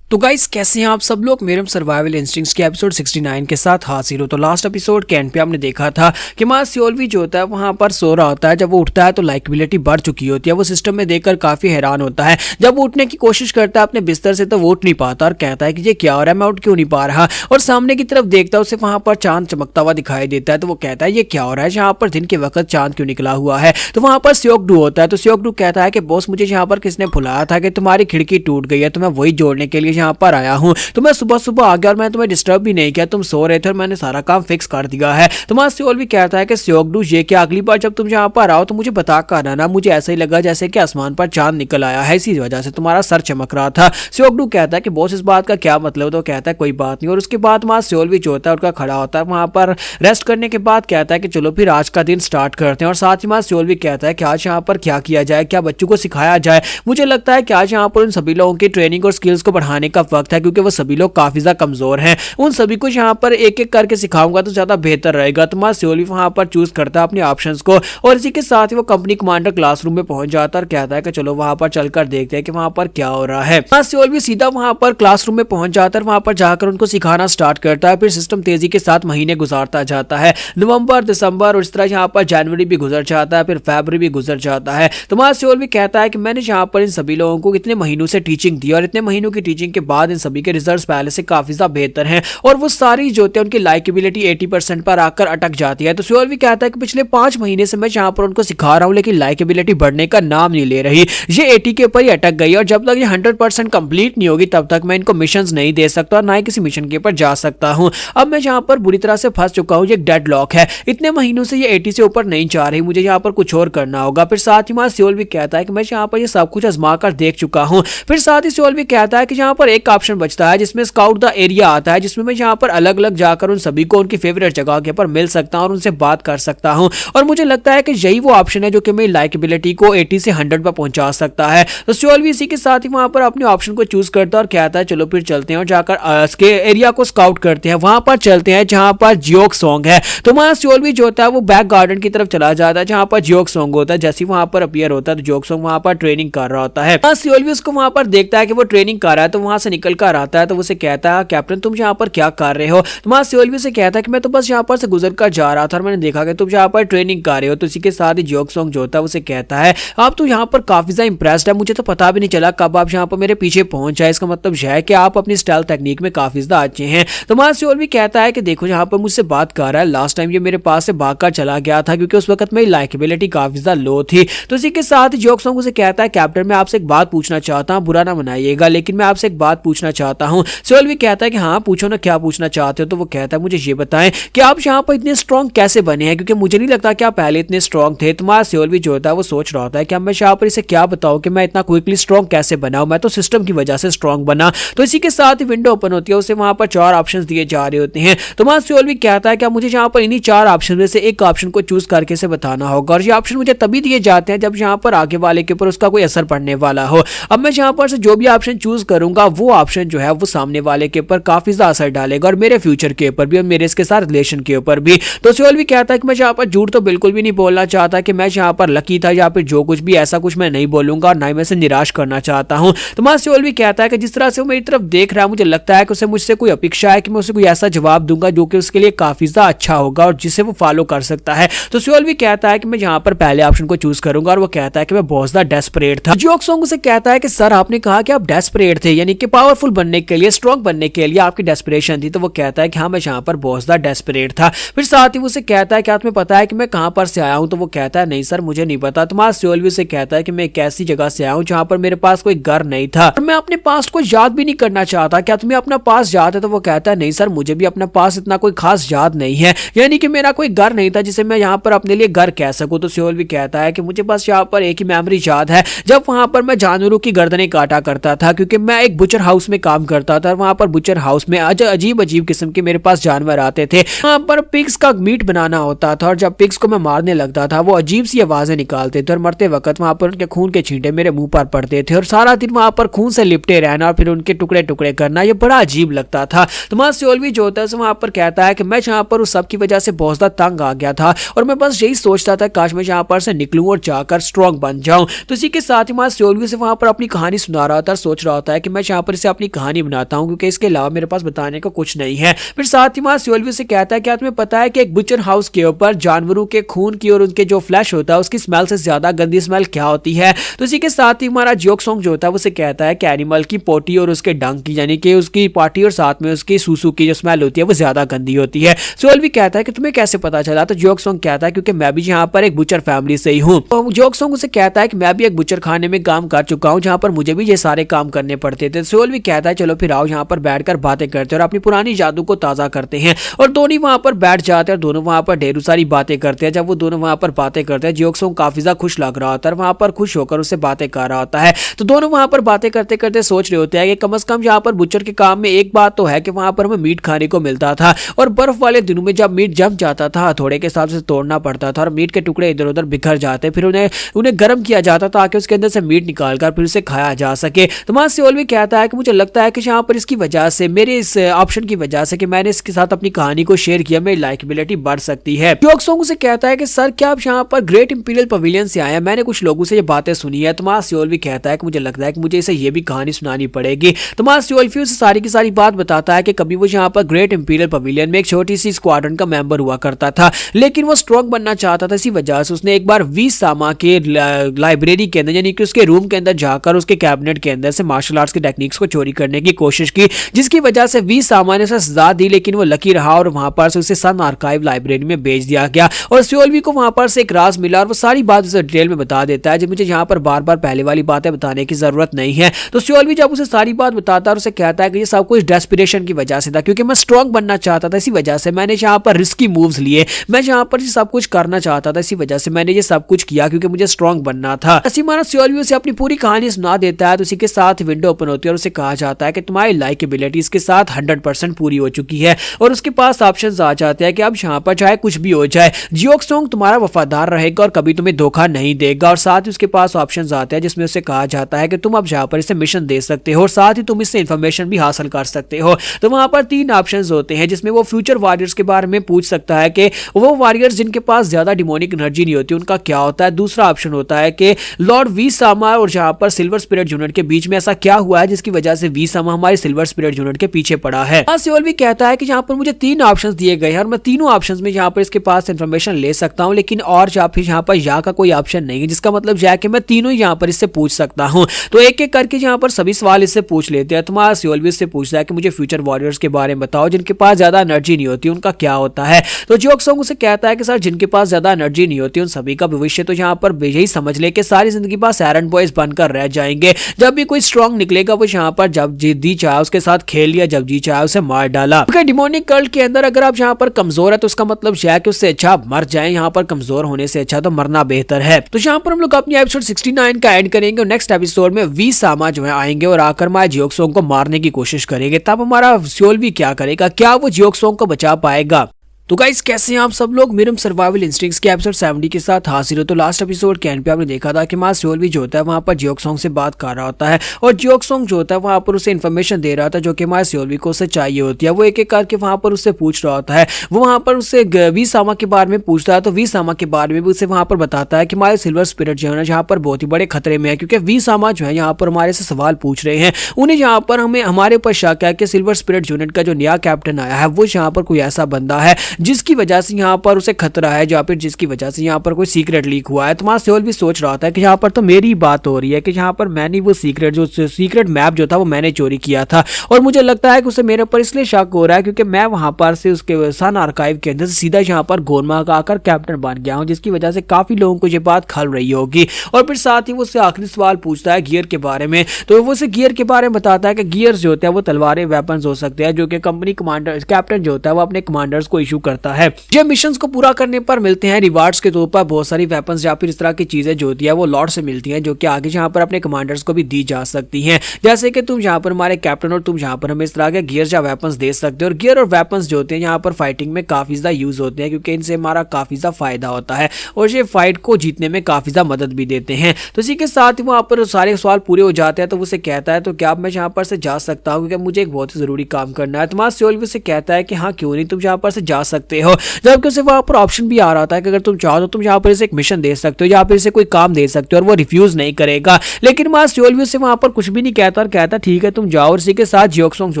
तो गाइस कैसे हैं आप सब लोग? मेरम सर्वाइवल इंस्टिंक्ट्स के एपिसोड 69 के साथ हाजिर हो। तो लास्ट एपिसोड के एंड पे हमने देखा था कि हमारा सियोल भी जो होता है वहां पर सो रहा होता है। जब वो उठता है तो लाइकेबिलिटी बढ़ चुकी होती है। वो सिस्टम में देखकर काफी हैरान होता है। जब वो उठने की कोशिश करता है अपने बिस्तर से तो वो उठ नहीं पाता और कहता है कि ये क्या हो रहा है, मैं उठ क्यों नहीं पा रहा। और सामने की तरफ देखता है उसे वहां पर चांद चमकता हुआ दिखाई देता है। तो वो कहता है ये क्या हो रहा है, यहाँ पर दिन के वक्त चांद क्यों निकला हुआ है। तो वहां पर स्योकडू होता है। तो स्योकडू कहता है कि बॉस मुझे यहाँ पर किसने बुलाया था कि तुम्हारी खिड़की टूट गई है, तो मैं वही जोड़ने के लिए यहाँ पर आया हूँ। तो मैं सुबह सुबह आ गया और मैं तुम्हें डिस्टर्ब भी नहीं किया, तुम सो रहे थे और मैंने सारा काम फिक्स कर दिया है। तुम्हारा सियोल भी कहता है कि स्योकडू ये क्या, अगली बार जब तुम यहाँ पर आओ तो मुझे बता कर आना। मुझे ऐसा ही लगा जैसे कि आसमान पर चांद निकल आया है, इसी वजह से तुम्हारा सर चमक रहा था। स्योकडू कहता है कि बॉस इस बात का क्या मतलब? तो कहता है कोई बात नहीं। और उसके बाद वहां सियोल भी जो होता है उनका खड़ा होता है वहां पर रेस्ट करने के बाद कहता है कि चलो फिर आज का दिन स्टार्ट करते हैं। और साथ ही वहां सियोल भी कहता है कि आज यहाँ पर क्या किया जाए, क्या बच्चों को सिखाया जाए। मुझे लगता है कि आज यहाँ पर उन सभी लोगों की ट्रेनिंग और स्किल्स को बढ़ाने सिखाने का वक्त है, क्योंकि वो सभी लोग काफी ज्यादा कमजोर हैं। उन सभी को यहाँ पर एक एक करके सिखाऊंगा तो ज्यादा बेहतर रहेगा। तो माँ सियोल भी वहां पर चूज करता है अपने ऑप्शंस को, और इसी के साथ ही वो कंपनी कमांडर क्लासरूम में पहुंच जाता है और कहता है कि चलो वहां पर चलकर देखते हैं कि वहां पर क्या हो रहा है। माँ सियोल भी सीधा वहां पर क्लासरूम में पहुंच जाता है, वहां पर जाकर उनको सिखाना स्टार्ट करता है। फिर सिस्टम तेजी के साथ महीने गुजारता जाता है, नवंबर, दिसंबर और इस तरह यहाँ पर जनवरी भी गुजर जाता है, फिर फरवरी भी गुजर जाता है। तो माँ सियोल भी कहता है कि मैंने यहाँ पर इन सभी लोगों को इतने महीनों से टीचिंग दी और इतने महीनों की टीचिंग के बाद इन सभी के रिजल्ट्स पहले से काफी ज्यादा बेहतर हैं, और वो सारी जो होते हैं उनकी लाइकेबिलिटी 80% पर आकर अटक जाती है। तो सियोल भी कहता है कि पिछले 5 महीने से मैं यहाँ पर उनको सिखा रहा हूँ, लेकिन लाइकेबिलिटी बढ़ने का नाम नहीं ले रही, ये 80 के ऊपर ही अटक गई, और जब तक ये 100% कंप्लीट नहीं होगी तब तक मैं इनको मिशंस नहीं दे सकता और ना ही किसी मिशन के ऊपर जा सकता हूँ। अब मैं यहाँ पर बुरी तरह से फंस चुका हूँ, ये डेड लॉक है, इतने महीनों से ये 80 से ऊपर नहीं जा रही, मुझे यहाँ पर कुछ और करना होगा। फिर साथ ही वहाँ सियोल भी कहता है कि मैं यहाँ पर ये सब कुछ आजमा कर देख चुका हूँ। फिर साथ ही सियोल भी कहता है कि यहाँ पर एक ऑप्शन बचता है जिसमें स्काउट द एरिया आता है, जिसमें मैं यहाँ पर अलग अलग जाकर उन सभी को उनकी फेवरेट जगह के ऊपर मिल सकता हूँ और उनसे बात कर सकता हूँ, और मुझे लगता है कि यही वो ऑप्शन है जो कि मेरी लाइकेबिलिटी को 80 से 100 पर पहुंचा सकता है। तो सियोल भी इसी के साथ ही वहां पर अपने ऑप्शन को चूज करता है और कहता है चलो फिर चलते हैं और जाकर इसके एरिया को स्काउट करते हैं, वहां पर चलते हैं जहां पर जियोक सॉन्ग है। तो वहां सियोल भी जो होता है वो बैक गार्डन की तरफ चला जाता है जहां पर जियोक सॉन्ग होता है। जैसे वहां पर अपीयर होता है तो जियोक सॉन्ग वहां पर ट्रेनिंग कर रहा होता है। सियोल भी उसको वहां पर देखता है कि वो ट्रेनिंग कर रहा है, तो वहां से निकल कर आता है, तो उसे कहता है कैप्टन तुम यहाँ पर क्या कर रहे हो। तो वहां सियोल भी से कहता है कि मैं तो बस यहाँ पर से गुजर कर जा रहा था और मैंने देखा कि तुम यहाँ पर ट्रेनिंग कर रहे हो। तो इसी के साथ ही जियोक सॉन्ग जो होता है उसे कहता है आप तो यहाँ पर काफी ज्यादा इंप्रेस्ड है, मुझे तो पता भी नहीं चला कब आप यहाँ पर मेरे पीछे पहुंच जाए, इसका मतलब यह है कि आप अपनी स्टाइल टेक्निक में काफी ज्यादा अच्छे हैं। तो वहां सियोल भी कहता है कि देखो यहाँ पर मुझसे बात कर रहा है, लास्ट टाइम ये मेरे पास से भागकर चला गया था क्योंकि उस वक्त मेरी लाइकेबिलिटी काफी ज्यादा लो थी। तो इसी के साथ जियोक सॉन्ग उसे कहता है कैप्टन मैं आपसे एक बात पूछना चाहता हूँ, बुरा ना मनाइएगा लेकिन मैं आपसे एक बात पूछना चाहता हूँ। सियोल भी कहता है कि हाँ पूछो ना, क्या पूछना चाहते हो। तो वो कहता है मुझे ये बताएं कि आप यहाँ पर इतने स्ट्रॉन्ग कैसे बने हैं, क्योंकि मुझे नहीं लगता कि आप पहले इतने स्ट्रॉन्ग थे। तुम्हारा सियोल भी जो होता है वो सोच रहा होता है कि अब मैं यहाँ पर इसे क्या बताऊं कि मैं इतना क्विकली स्ट्रॉन्ग कैसे बना, मैं तो सिस्टम की वजह से स्ट्रॉन्ग बना। तो इसी के साथ ही विंडो ओपन होती है, उसे वहां पर 4 ऑप्शंस दिए जा रहे होते हैं। तो वहां सियोल भी कहता है कि मुझे यहाँ पर इन्हीं 4 ऑप्शन में से एक ऑप्शन को चूज करके से बताना होगा, और ये ऑप्शन मुझे तभी दिए जाते हैं जब यहाँ पर आगे वाले के ऊपर उसका कोई असर पड़ने वाला हो। अब मैं यहाँ पर से जो भी ऑप्शन चूज करूंगा वो ऑप्शन जो है वो सामने वाले के ऊपर काफी ज्यादा असर डालेगा, और मेरे फ्यूचर के ऊपर भी और मेरे इसके साथ रिलेशन के ऊपर भी। तो सियोल भी कहता है कि मैं यहाँ पर झूठ तो बिल्कुल भी नहीं बोलना चाहता कि मैं यहाँ पर लकी था या फिर जो कुछ भी ऐसा कुछ मैं नहीं बोलूंगा, और ना ही मैं इसे निराश करना चाहता हूँ। तो वहां सियोल भी कहता है कि जिस तरह से वो मेरी तरफ देख रहा है मुझे लगता है कि उसे मुझसे कोई अपेक्षा है कि मैं उसे कोई ऐसा जवाब दूंगा जो कि उसके लिए काफी ज्यादा अच्छा होगा और जिसे वो फॉलो कर सकता है। तो सियोल भी कहता है कि मैं यहाँ पर पहले ऑप्शन को चूज करूंगा, और वो कहता है कि मैं बहुत ज्यादा डेस्परेट था। जियोक सॉन्ग उसे कहता है कि सर आपने कहा कि आप डेस्परेट थे, यानी कि पावरफुल बनने के लिए, स्ट्रॉन्ग बनने के लिए आपकी डेस्परेशन थी। तो वो कहता है कि हाँ मैं यहाँ पर बहुत ज्यादा डेस्परेट था। फिर साथ ही उसे कहता है कि तुम्हें पता है कि मैं कहां पर से आया हूं। तो वो कहता है नहीं सर मुझे नहीं पता। तुम्हारा सियोल भी उसे कहता है कि मैं एक ऐसी जगह से आया हूं जहां पर मेरे पास कोई घर नहीं था और मैं अपने पास्ट को याद भी नहीं करना चाहता, क्या तुम्हें अपना पास्ट याद है। तो वो कहता है नहीं सर मुझे भी अपना पास्ट इतना कोई खास याद नहीं है, यानी कि मेरा कोई घर नहीं था जिसे मैं यहाँ पर अपने लिए घर कह सकूं। तो सियोल भी कहता है कि मुझे बस यहाँ पर एक ही मेमोरी याद है जब वहां पर मैं जानवरों की गर्दनें काटा करता था, क्योंकि मैं एक बुचर हाउस में काम करता था। वहां पर बुचर हाउस में अजीब अजीब किस्म के मेरे पास जानवर आते थे, वहां पर पिग्स का मीट बनाना होता था, और जब पिग्स को मैं मारने लगता था वो अजीब सी आवाजें निकालते थे और मरते वक्त वहां पर उनके खून के छींटे मेरे मुंह पर पड़ते थे, और सारा दिन वहां पर खून से लिपटे रहना और फिर उनके टुकड़े टुकड़े करना, ये बड़ा अजीब लगता था। तो वहां सियोल भी जो होता है वहां पर कहता है कि मैं यहाँ पर उस सब की वजह से बहुत ज्यादा तंग आ गया था और मैं बस यही सोचता था काश मैं यहाँ पर से निकलूं और जाकर स्ट्रॉन्ग बन जाऊं। तो इसी के साथ ही वहां सियोल भी से वहां पर अपनी कहानी सुना रहा था, सोच रहा होता है कि मैं यहाँ पर इसे अपनी कहानी बनाता हूँ क्योंकि इसके अलावा मेरे पास बताने को कुछ नहीं है। फिर साथ ही वहां सियोल भी से कहता है क्या तुम्हें पता है कि एक बुचर हाउस के ऊपर जानवरों के खून की और उनके जो फ्लैश होता है उसकी स्मेल से ज्यादा गंदी स्मेल क्या होती है। तो इसी के साथ ही हमारा जियोक सॉन्ग जो होता है उसे कहता है कि एनिमल की पोटी और उसके डंग की, यानी कि उसकी पार्टी और साथ में उसकी सूसू की जो स्मेल होती है वो ज्यादा गंदी होती है। सियोल भी कहता है कि तुम्हें कैसे पता चला। तो जियोक सॉन्ग कहता है क्योंकि मैं भी यहाँ पर एक बुचर फैमिली से ही हूँ। तो जियोक सॉन्ग उसे कहता है कि मैं भी एक बुचर खाने में काम कर चुका हूँ जहाँ पर मुझे भी ये सारे काम करने पड़ते थे। सियोल भी कहता है चलो फिर आओ यहाँ पर बैठकर बातें करते हैं और अपनी पुरानी यादों को ताजा करते हैं, और दोनों वहां पर बैठ जाते हैं और दोनों वहां पर ढेरों सारी बातें करते हैं। जब वो दोनों वहां पर बातें करते हैं जियोक सॉन्ग काफी ज्यादा खुश लग रहा होता है, वहां पर खुश होकर उससे बातें कर रहा होता है। तो दोनों वहां पर बातें करते करते सोच रहे होते हैं कि कम से कम यहाँ पर बुचर के काम में एक बात तो है कि वहां पर हमें मीट खाने को मिलता था, और बर्फ वाले दिनों में जब मीट जम जाता था हथौड़े के हिसाब से तोड़ना पड़ता था और मीट के टुकड़े इधर उधर बिखर जाते, फिर उन्हें गर्म किया जाता ताकि उसके अंदर से मीट निकाल कर फिर उसे खाया जा सके। तो वहां सियोल भी कहता कहता है कि मुझे लगता है कि यहाँ पर इसकी वजह से, मेरे इस ऑप्शन की वजह से कि मैंने इसके साथ अपनी कहानी को शेयर किया, मेरी लाइकेबिलिटी बढ़ सकती है। जियोंग सुंग उसे कहता है कि सर क्या आप यहाँ पर ग्रेट इंपीरियल पवेलियन से आए हैं, मैंने कुछ लोगों से ये बातें सुनी है। तो मा सियोल भी कहता है कि मुझे लगता है कि मुझे इसे ये भी कहानी सुनानी पड़ेगी। तो मा सियोल भी उसे सारी की सारी बात बताता है कि कभी वो यहाँ पर ग्रेट इंपीरियल पवेलियन में एक छोटी सी स्क्वाड्रन का मेंबर हुआ करता था, लेकिन वो स्ट्रॉन्ग बनना चाहता था। इसी वजह से उसने एक बार वी सामा के लाइब्रेरी के अंदर, यानी कि उसके रूम के अंदर जाकर उसके कैबिनेट के अंदर से मार्शल आर्ट्स के टेक्निक्स को चोरी करने की कोशिश की, जिसकी वजह से वी सामा ने उसे सजा दी। लेकिन वो लकी रहा और वहां पर से उसे सन आर्काइव लाइब्रेरी में भेज दिया गया और सियोलवी को वहां पर से एक राज मिला और वो सारी बात उसे डिटेल में बता देता है। जब मुझे यहाँ पर बार बार पहले वाली बातें बताने की जरूरत नहीं है। तो सियोलवी जब उसे सारी बात बताता है और उसे कहता है कि ये सब कुछ डेस्पिरेशन की वजह से था, क्योंकि मैं स्ट्रॉन्ग बनना चाहता था, इसी वजह से मैंने यहाँ पर रिस्की मूव्स लिए, मैं यहाँ पर सब कुछ करना चाहता था, इसी वजह से मैंने ये सब कुछ किया क्योंकि मुझे स्ट्रॉन्ग बनना था। ऐसी माना सियोलवी उसे अपनी पूरी कहानी सुना देता है। तो उसी के साथ विंडो ओपन होती है और उसे कहा जाता है कि तुम्हारी लाइकेबिलिटी इसके साथ 100% पूरी हो चुकी है और उसके पास ऑप्शंस आ जाते हैं कि अब यहाँ पर चाहे कुछ भी हो जाए, जियोंग सुंग तुम्हारा वफादार रहेगा और कभी तुम्हें धोखा नहीं देगा। और साथ ही उसके पास ऑप्शंस आते हैं जिसमें उसे कहा जाता है कि तुम अब यहाँ पर इसे मिशन दे सकते हो और साथ ही तुम इससे इंफॉर्मेशन भी हासिल कर सकते हो। तो वहां पर 3 ऑप्शंस होते हैं जिसमें वो फ्यूचर वॉरियर्स के बारे में पूछ सकता है कि वो वॉरियर्स जिनके पास ज्यादा डिमोनिक एनर्जी नहीं होती उनका क्या होता है। दूसरा ऑप्शन होता है कि लॉर्ड वी सामा और जहां पर सिल्वर स्पिरिट यूनिट के बीच में ऐसा क्या हुआ है जिसकी वजह से वी सामा हमारे सिल्वर स्पिरिट यूनिट के पीछे पड़ा है। सियोल भी कहता है कि यहाँ पर मुझे 3 ऑप्शंस दिए गए हैं और मैं तीनों ऑप्शंस में यहाँ पर इसके पास इंफॉर्मेशन ले सकता हूँ, लेकिन और यहाँ पर या का कोई ऑप्शन नहीं है, जिसका मतलब यह है कि मैं तीनों ही यहाँ पर इससे पूछ सकता हूँ। तो एक एक करके यहाँ पर सभी सवाल इससे पूछ लेते हैं। तो सियोल भी इससे पूछता है कि मुझे फ्यूचर वॉरियर्स के बारे में बताओ जिनके पास ज्यादा एनर्जी नहीं होती, उनका क्या होता है। तो जियोंग सुंग उसे कहता है कि सर जिनके पास ज्यादा एनर्जी नहीं होती उन सभी का भविष्य तो यहाँ पर यही समझ ले कि सारी जिंदगी पास एरंड बॉयज बनकर रह जाएंगे। जब भी कोई स्ट्रॉन्ग निकलेगा वो यहाँ पर जब जी चाहे उसके साथ खेल लिया, जब जी चाहे उसे मार डाला। क्योंकि डिमोनिक कल्ट के अंदर अगर आप यहाँ पर कमजोर है तो उसका मतलब यह है कि उससे अच्छा आप मर जाए, यहाँ पर कमजोर होने से अच्छा तो मरना बेहतर है। तो यहाँ पर हम लोग अपनी एपिसोड 69 का एंड करेंगे और नेक्स्ट एपिसोड में वी सामा जो है आएंगे और आकर माय जियोंग सुंग को मारने की कोशिश करेंगे। तब हमारा सियोल भी क्या करेगा, क्या वो जियोंग सुंग को बचा पाएगा। तो गाइस कैसे हैं आप सब लोग, मिरम सर्वाइवल इंस्टिंक्ट्स के एपिसोड 70 के साथ हाजिर हो। तो लास्ट एपिसोड के एंड पे आपने देखा था कि मा सियोल भी जो होता है वहां पर जियोंग सुंग से बात कर रहा होता है और जियोंग सुंग जो होता है वहां पर उसे इन्फॉर्मेशन दे रहा था जो कि मा सियोल को उसे चाहिए होती है। वो एक एक करके वहां पर उससे पूछ रहा होता है। वो वहां पर उससे वी सामा के बारे में पूछता है, तो वी सामा के बारे में भी उसे वहां पर बताता है कि हमारे सिल्वर स्पिरिट जो है ना यहाँ पर बहुत ही बड़े खतरे में है, क्योंकि वी सामा जो है यहाँ पर हमारे से सवाल पूछ रहे हैं। उन्हें यहाँ पर हमें हमारे ऊपर शक है कि सिल्वर स्पिरिट यूनिट का जो नया कैप्टन आया है वो यहाँ पर कोई ऐसा बंदा है जिसकी वजह से यहाँ पर उसे खतरा है, या फिर जिसकी वजह से यहाँ पर कोई सीक्रेट लीक हुआ है। तो वहां सियोल भी सोच रहा था कि यहाँ पर तो मेरी बात हो रही है कि यहाँ पर मैंने वो सीक्रेट मैप जो था वो मैंने चोरी किया था और मुझे लगता है कि उसे मेरे ऊपर इसलिए शक हो रहा है क्योंकि मैं वहां पर से उसके सन आर्काइव के अंदर से सीधा यहाँ पर गोनमा का आकर कैप्टन बन गया हूँ, जिसकी वजह से काफी लोगों को ये बात खल रही होगी। और फिर साथ ही वो उससे आखिरी सवाल पूछता है गियर के बारे में। तो वो उसे गियर के बारे में बताता है कि गियर जो होते हैं वो तलवारें वेपन्स हो सकते हैं जो कि कंपनी कमांडर कैप्टन जो होता है वो अपने कमांडर्स को इशू करता है। जब मिशन को पूरा करने पर मिलते हैं रिवार्ड्स के तौर पर बहुत सारी वेपन्स या फिर इस तरह की चीजें जो होती है वो लॉर्ड से मिलती हैं, जो कि आगे यहाँ पर अपने कमांडर्स को भी दी जा सकती हैं। जैसे कि तुम यहाँ पर हमारे कैप्टन और तुम यहाँ पर हमें इस तरह के गियर या वेपन्स दे सकते हो। और गियर और वेपन्स जो होते हैं यहाँ पर फाइटिंग में काफी ज्यादा यूज होते हैं क्योंकि इनसे हमारा काफी ज्यादा फायदा होता है और ये फाइट को जीतने में काफी ज्यादा मदद भी देते हैं। तो इसी के साथ ही वहाँ पर सारे सवाल पूरे हो जाते हैं। तो उसे कहता है तो क्या मैं यहाँ पर से जा सकता हूँ क्योंकि मुझे एक बहुत ही जरूरी काम करना है। तुम्हारा सियोल भी उसे कहता है कि हाँ क्यों नहीं, तुम यहाँ पर से जा सकते हो। जबकि उसे वहाँ पर ऑप्शन भी आ रहा था कि अगर तुम चाहो तो तुम यहाँ पर इसे एक मिशन दे सकते हो, यहाँ पर इसे कोई काम दे सकते हो और वो रिफ्यूज नहीं करेगा। लेकिन मां सियोल भी उसे वहां पर कुछ भी नहीं कहता और कहता ठीक है तुम जाओ। और इसी के साथ जियोंग सुंग जो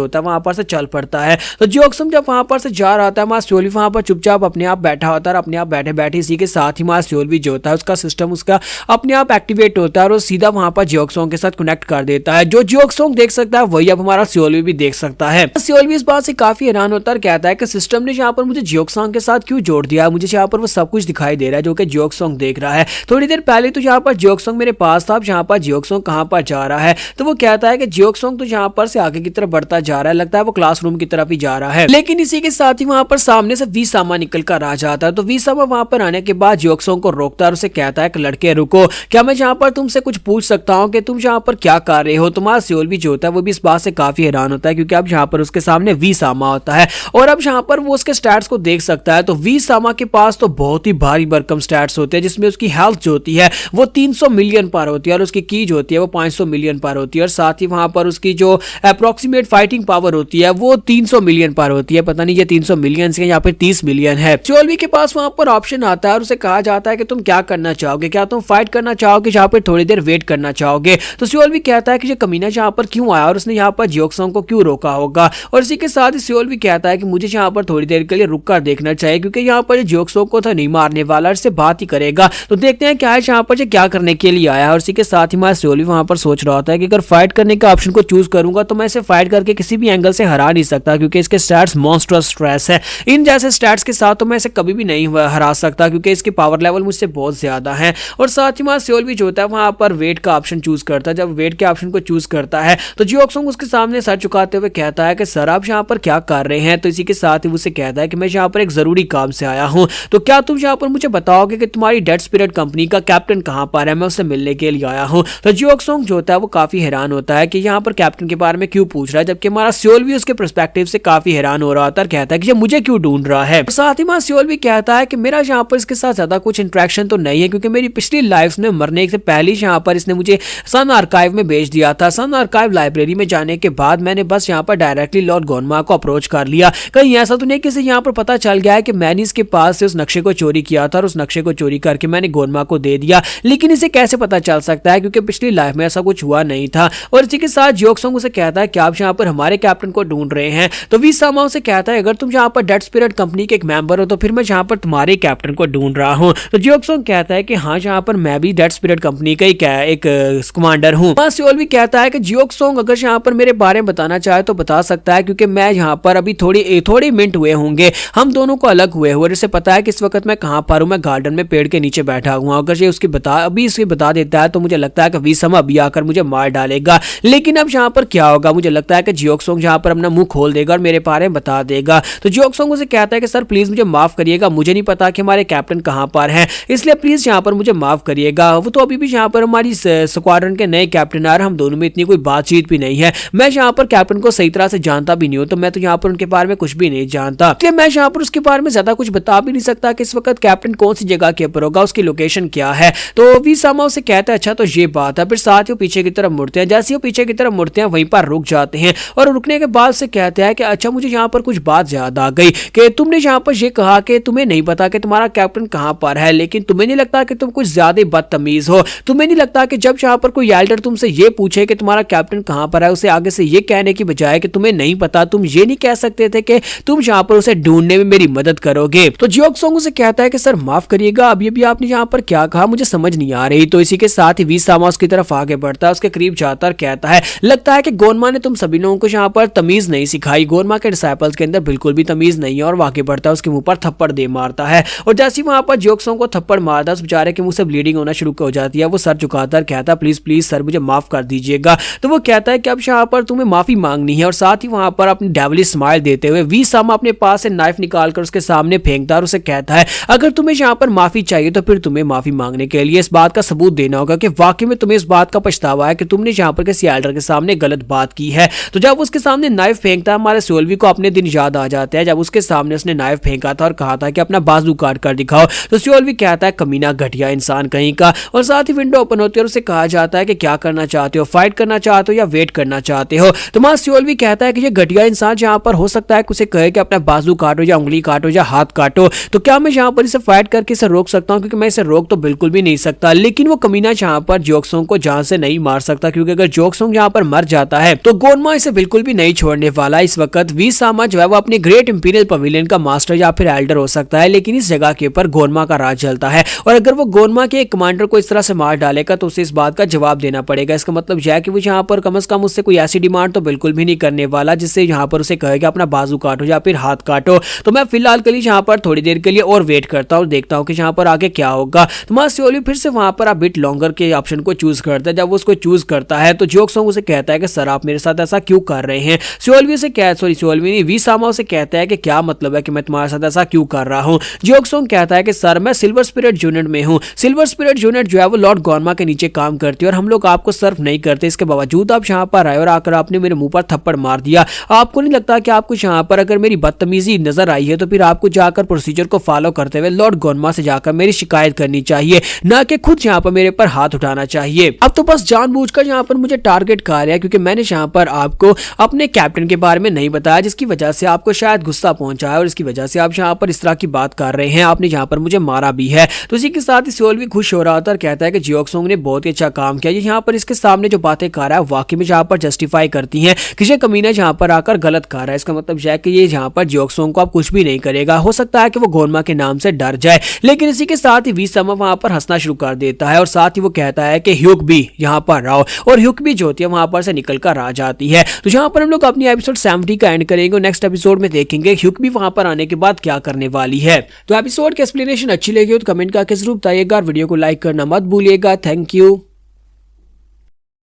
होता है वहां पर से चल पड़ता है। तो जियोंग सुंग जब वहां पर से जा रहा था मां सियोल भी वहां पर चुपचाप अपने आप बैठा होता है और अपने आप बैठे बैठे इसी के साथ ही मां सियोल भी जो होता है उसका सिस्टम उसका अपने आप एक्टिवेट होता है और वो सीधा वहां पर जियोंग सुंग के साथ कनेक्ट कर देता है। जो जियोंग सुंग देख सकता है वही अब हमारा सियोल भी देख सकता है। सियोल भी इस बात से काफी हैरान होता है, कहता है कि सिस्टम ने यहाँ पर मुझे जियोंग सुंग के साथ क्यों जोड़ दिया, मुझे यहाँ पर वो सब कुछ दिखाई दे रहा है जो कि जियोंग सुंग देख रहा है। थोड़ी देर पहले तो यहाँ पर जियोंग सुंग मेरे पास था, अब यहाँ पर जियोंग सुंग कहाँ पर जा रहा है। तो वो कहता है कि जियोंग सुंग तो यहाँ पर से आगे की तरफ बढ़ता जा रहा है, लगता है वो क्लासरूम की तरफ ही जा रहा है। लेकिन इसी के साथ ही वहां पर सामने से वी सामा निकल कर आ जाता है। तो वी सामा वहां पर आने के बाद जियोंग सुंग को रोकता है और उसे कहता है कि लड़के रुको, क्या मैं यहाँ पर तुमसे कुछ पूछ सकता हूँ कि तुम यहाँ पर क्या कर रहे हो। तुम्हारा सियोल भी जो होता है वो भी इस बात से काफी हैरान होता है क्योंकि अब यहाँ पर उसके सामने वी सामा होता है और अब यहाँ पर वो उसके स्टैट्स को देख सकता है तो वी सामा के पास तो बहुत ही भारी भरकम स्टैट्स होते हैं, जिसमें उसकी हेल्थ जो होती है वो 300 मिलियन पार होती है और उसकी की जो होती है वो 500 मिलियन पार होती है और साथ ही वहां पर उसकी जो अप्रोक्सीमेट फाइटिंग पावर होती है वो 300 मिलियन पार होती है। पता नहीं ये 300 मिलियन से यहाँ पे 30 मिलियन है। सियोलवी के पास वहां पर ऑप्शन आता है और उसे कहा जाता है कि तुम क्या करना चाहोगे, क्या तुम फाइट करना चाहोगे जहाँ पर थोड़ी देर वेट करना चाहोगे। तो सियोलवी कहता है कि ये कमीना यहाँ पर क्यों आया और उसने यहाँ पर जियोक्सोंग को क्यों रोका होगा, और इसी के साथ ही सियोलवी कहता है कि मुझे यहाँ पर थोड़ी देर के लिए रुक कर देखना चाहिए क्योंकि यहाँ पर जियोक्सोंग को तो नहीं मारने वाला, इससे बात ही करेगा। तो देखते हैं क्या है यहाँ पर क्या करने के लिए आया। और इसी के साथ ही मैं सियोलवी वहां पर सोच रहा होता है कि अगर फाइट करने का ऑप्शन को चूज करूंगा तो मैं इसे फाइट करके किसी भी एंगल से हरा नहीं सकता क्योंकि इसके स्टैट्स मॉन्स्टरस स्ट्रेस है। इन जैसे स्टैट्स के साथ तो मैं इसे कभी भी नहीं हरा सकता क्योंकि इसकी पावर लेवल मुझसे बहुत ज्यादा है। और साथ ही मैं सियोलवी जो होता है वहां पर वेट का ऑप्शन चूज करता है। जब वेट के ऑप्शन को चूज करता है तो जियोक्सोंग उसके सामने सर झुकाते हुए कहता है कि सर आप यहाँ पर क्या कर रहे हैं। तो इसी के साथ ही उसे कहता है कि मैं यहाँ पर एक जरूरी काम से आया हूँ, तो क्या तुम यहाँ पर मुझे बताओगे कि तुम्हारी डेड स्पिरिट कंपनी का कैप्टन कहां पर है, मैं उससे मिलने के लिए आया हूं। तो जियोक्सोंग जो होता है वो काफी हैरान होता है कि यहाँ पर कैप्टन के बारे में क्यों पूछ रहा है, जबकि हमारा सियोलवी उसके पर्सपेक्टिव से काफी हैरान हो रहा होता है, कहता है कि ये मुझे क्यों ढूंढ रहा है। साथ ही में सियोलवी कहता है कि मेरा यहाँ पर इसके साथ ज्यादा कुछ इंटरेक्शन तो नहीं है क्योंकि मेरी पिछली लाइफ में मरने से पहले यहाँ पर इसने मुझे सन आर्काइव में भेज दिया था। सन आर्काइव लाइब्रेरी में जाने के बाद मैंने बस यहाँ पर डायरेक्टली लॉर्ड गोनमा को अप्रोच कर लिया। कहीं ऐसा तो नहीं किसी यहाँ पर पता चल गया है कि मैंने इसके पास से उस नक्शे को चोरी किया था और उस नक्शे को चोरी करके मैंने गोनमा को दे दिया, लेकिन इसे कैसे पता चल सकता है क्योंकि पिछली लाइफ में ऐसा कुछ हुआ नहीं था। और इसी के साथ जियोक्सोंग उसे कहता है कि आप यहाँ पर हमारे कैप्टन को ढूंढ रहे हैं। तो वी सामा उसे कहता है अगर तुम यहाँ पर डेड स्पिरिट कंपनी के एक मेंबर हो तो फिर मैं यहाँ पर तुम्हारे कैप्टन को ढूंढ रहा हूँ। तो जियोक्सोंग कहता है कि हाँ यहाँ पर मैं भी डेड स्पिरिट कंपनी का एक कमांडर हूँ। सियोलवी कहता है कि जियोक्सोंग अगर यहाँ पर मेरे बारे में बताना चाहे तो बता सकता है क्योंकि मैं यहाँ पर अभी थोड़ी मिनट हुए होंगे हम दोनों को अलग हुए हुए, इसे पता है कि इस वक्त मैं कहाँ पर हूँ, मैं गार्डन में पेड़ के नीचे बैठा हुआ। अगर ये उसकी बता देता है तो मुझे लगता है कि वी सामा अभी आकर मुझे मार डालेगा। लेकिन अब यहाँ पर क्या होगा, मुझे लगता है कि जियोक्सोंग यहाँ पर अपना मुंह खोल देगा और मेरे बारे में बता देगा। तो जियोक्सोंग उसे कहता है कि सर प्लीज मुझे माफ करिएगा, मुझे नहीं पता कि हमारे कैप्टन कहाँ पर है, इसलिए प्लीज यहाँ पर मुझे माफ करिएगा। वो तो अभी भी यहाँ पर हमारी स्क्वाड्रन के नए कैप्टन आ रहे, हम दोनों में इतनी कोई बातचीत भी नहीं है, मैं यहाँ पर कैप्टन को सही तरह से जानता भी नहीं हूँ, तो मैं तो यहाँ पर उनके बारे में कुछ भी नहीं जानता, इसलिए मैं यहाँ पर उसके बारे में ज्यादा कुछ बता भी नहीं सकता कि इस वक्त कैप्टन कौन सी जगह के ऊपर होगा, उसकी लोकेशन क्या है। तो वी सामा उसे कहता है अच्छा तो ये बात है। फिर साथ ही वो पीछे की तरफ मुड़ते हैं, जैसे ही वो पीछे की तरफ मुड़ते हैं वहीं पर रुक जाते हैं और रुकने के बाद से कहते हैं कि अच्छा मुझे यहाँ पर कुछ बात याद आ गई कि तुमने यहाँ पर ये कहा कि तुम्हें नहीं पता कि तुम्हारा कैप्टन कहाँ पर है, लेकिन तुम्हें नहीं लगता कि तुम कुछ ज्यादा बदतमीज हो, तुम्हें नहीं लगता कि जब यहाँ पर कोई एल्डर तुमसे ये पूछे कि तुम्हारा कैप्टन कहाँ पर है, उसे आगे से ये कहने की बजाय कि तुम्हें नहीं पता, तुम ये नहीं कह सकते थे कि तुम यहाँ पर उसे ढूंढने में मेरी मदद करोगे। तो जियोक्सोंग उसे कहता है कि सर माफ करिएगा, अभी अभी आपने यहाँ पर क्या कहा मुझे समझ नहीं आ रही। तो इसी के साथ ही वी सामा उसकी तरफ आगे बढ़ता है, उसके करीब जाता और कहता है लगता है कि गोनमा ने तुम सभी लोगों को यहाँ पर तमीज नहीं सिखाई, गोनमा के डिसाइपल्स के अंदर बिल्कुल भी तमीज नहीं है। और आगे बढ़ता है, उसके मुंह पर थप्पड़ दे मारता है और जैसे ही वहां पर जियोक्सोंग को थप्पड़ मारता है उस बेचारे के मुंह से ब्लीडिंग होना शुरू हो जाती है। वो सर झुकाता और कहता है प्लीज प्लीज सर मुझे माफ कर दीजिएगा। तो वो कहता है कि अब यहाँ पर तुम्हें माफी मांगनी है और साथ ही वहां पर अपनी डेविलिश स्माइल देते हुए वी सामा अपने पास से नाइफ निकालकर उसके सामने फेंकता और उसे कहता है अगर तुम्हें यहाँ पर माफी चाहिए तो फिर तुम्हें माफी मांगने के लिए इस बात का सबूत देना होगा कि वाकई में तुम्हें इस बात का पछतावा है कि तुमने यहाँ पर किसी एल्डर के सामने गलत बात की है। तो जब उसके सामने नाइफ फेंकता है हमारे सियोलवी को अपने दिन याद आ जाते हैं जब उसके सामने उसने नाइफ फेंका था और कहा था कि अपना बाजू काट कर दिखाओ। तो सियोलवी कहता है कमीना घटिया इंसान कहीं का। और साथ ही विंडो ओपन होती है और उसे कहा जाता है कि क्या करना चाहते हो, फाइट करना चाहते हो या वेट करना चाहते हो। तो हमारा सियोलवी कहता है कि ये घटिया इंसान जहाँ पर हो सकता है कि उसे कहे कि अपना बाजू काटो या उंगली काटो या हाथ काटो, तो क्या मैं यहाँ पर इसे फाइट करके इसे रोक सकता हूँ, क्योंकि मैं इसे रोक तो बिल्कुल भी नहीं सकता। लेकिन वो कमीना यहाँ पर जियोक्सोंग को जान से नहीं मार सकता, क्योंकि अगर जियोक्सोंग यहाँ पर मर जाता है तो गोनमा इसे बिल्कुल भी नहीं छोड़ने वाला। इस वक्त वी सामा जो है वो अपने ग्रेट इंपीरियल पवेलियन का मास्टर या फिर एल्डर हो सकता है, लेकिन इस जगह के ऊपर गोनमा का राज चलता है और अगर वो गोनमा के एक कमांडर को इस तरह से मार डालेगा तो उसे इस बात का जवाब देना पड़ेगा। इसका मतलब यह है कि वो यहाँ पर कम से कम उससे कोई ऐसी डिमांड तो बिल्कुल भी नहीं करने वाला जिससे यहाँ पर उसे कहेगा अपना बाजू काटो या फिर हाथ काटो। तो मैं फिलहाल के लिए यहाँ पर थोड़ी देर के लिए और वेट करता हूँ, देखता हूँ कि यहाँ पर आगे क्या होगा। तो मां सियोली फिर से वहां पर बिट लॉन्गर के ऑप्शन को चूज करता है। जब वो उसको चूज करता है तो जियोक्सोंग उसे कहता है कि सर आप मेरे साथ ऐसा क्यों कर रहे हैं। सियोलवी से सियोलवी नहीं वी सामा उसे कहता है कि क्या मतलब है कि मैं तुम्हारे साथ ऐसा क्यों कर रहा हूँ। जियोक्सोंग कहता है कि सर मैं सिल्वर स्पिरिट यूनिट में हूँ। सिल्वर स्पिरिट यूनिट जो है वो लॉर्ड गोरमा के नीचे काम करती है और हम लोग आपको सर्व नहीं करते। इसके बावजूद आप यहाँ पर आए और आकर आपने मेरे मुंह पर थप्पड़ मार दिया। आपको नहीं लगता कि आपको यहाँ पर अगर मेरी बदतमीजी नजर आई है तो फिर आपको जाकर प्रोसीजर को फॉलो करते हुए लॉर्ड गोनमा से जाकर मेरी शिकायत करनी चाहिए, ना कि खुद यहाँ पर मेरे पर हाथ उठाना चाहिए। अब तो बस जानबूझकर यहाँ पर मुझे टारगेट कर रहा है, क्योंकि मैंने यहाँ पर आपको अपने कैप्टन के बारे में नहीं बताया, जिसकी वजह से आपको शायद गुस्सा पहुंचा है और इसकी वजह से आप यहाँ पर इस तरह की बात कर रहे हैं। आपने यहाँ पर मुझे मारा भी है। तो इसी के साथ ही सियोल भी खुश हो रहा था और कहता है कि जियोक्सोंग ने बहुत ही अच्छा काम किया। यहाँ पर इसके सामने जो बातें कर रहा है वाकई में यहाँ पर जस्टिफाई करती हैं। किसी कमीना यहाँ पर आकर गलत कर रहा है, इसका मतलब यह है कि ये यहाँ पर जियोक्सोंग को आप कुछ भी नहीं करेगा। हो सकता है कि वो गोनमा के नाम से डर जाए, लेकिन इसी के साथ ही वीसमा वहां पर हंसना शुरू कर देता है और साथ ही वो कहता है कि ह्यूक भी यहाँ पर रहो, और ह्यूक भी जो होती है वहां पर से निकल कर आ जाती है। तो यहाँ पर हम लोग अपनी एपिसोड 70 का एंड करेंगे। नेक्स्ट एपिसोड में देखेंगे ह्यूक भी वहां पर आने के बाद क्या करने वाली है। तो एपिसोड की एक्सप्लेनेशन अच्छी लगी हो तो कमेंट करके जरूर बताइएगा, वीडियो को लाइक करना मत भूलिएगा। Thank you.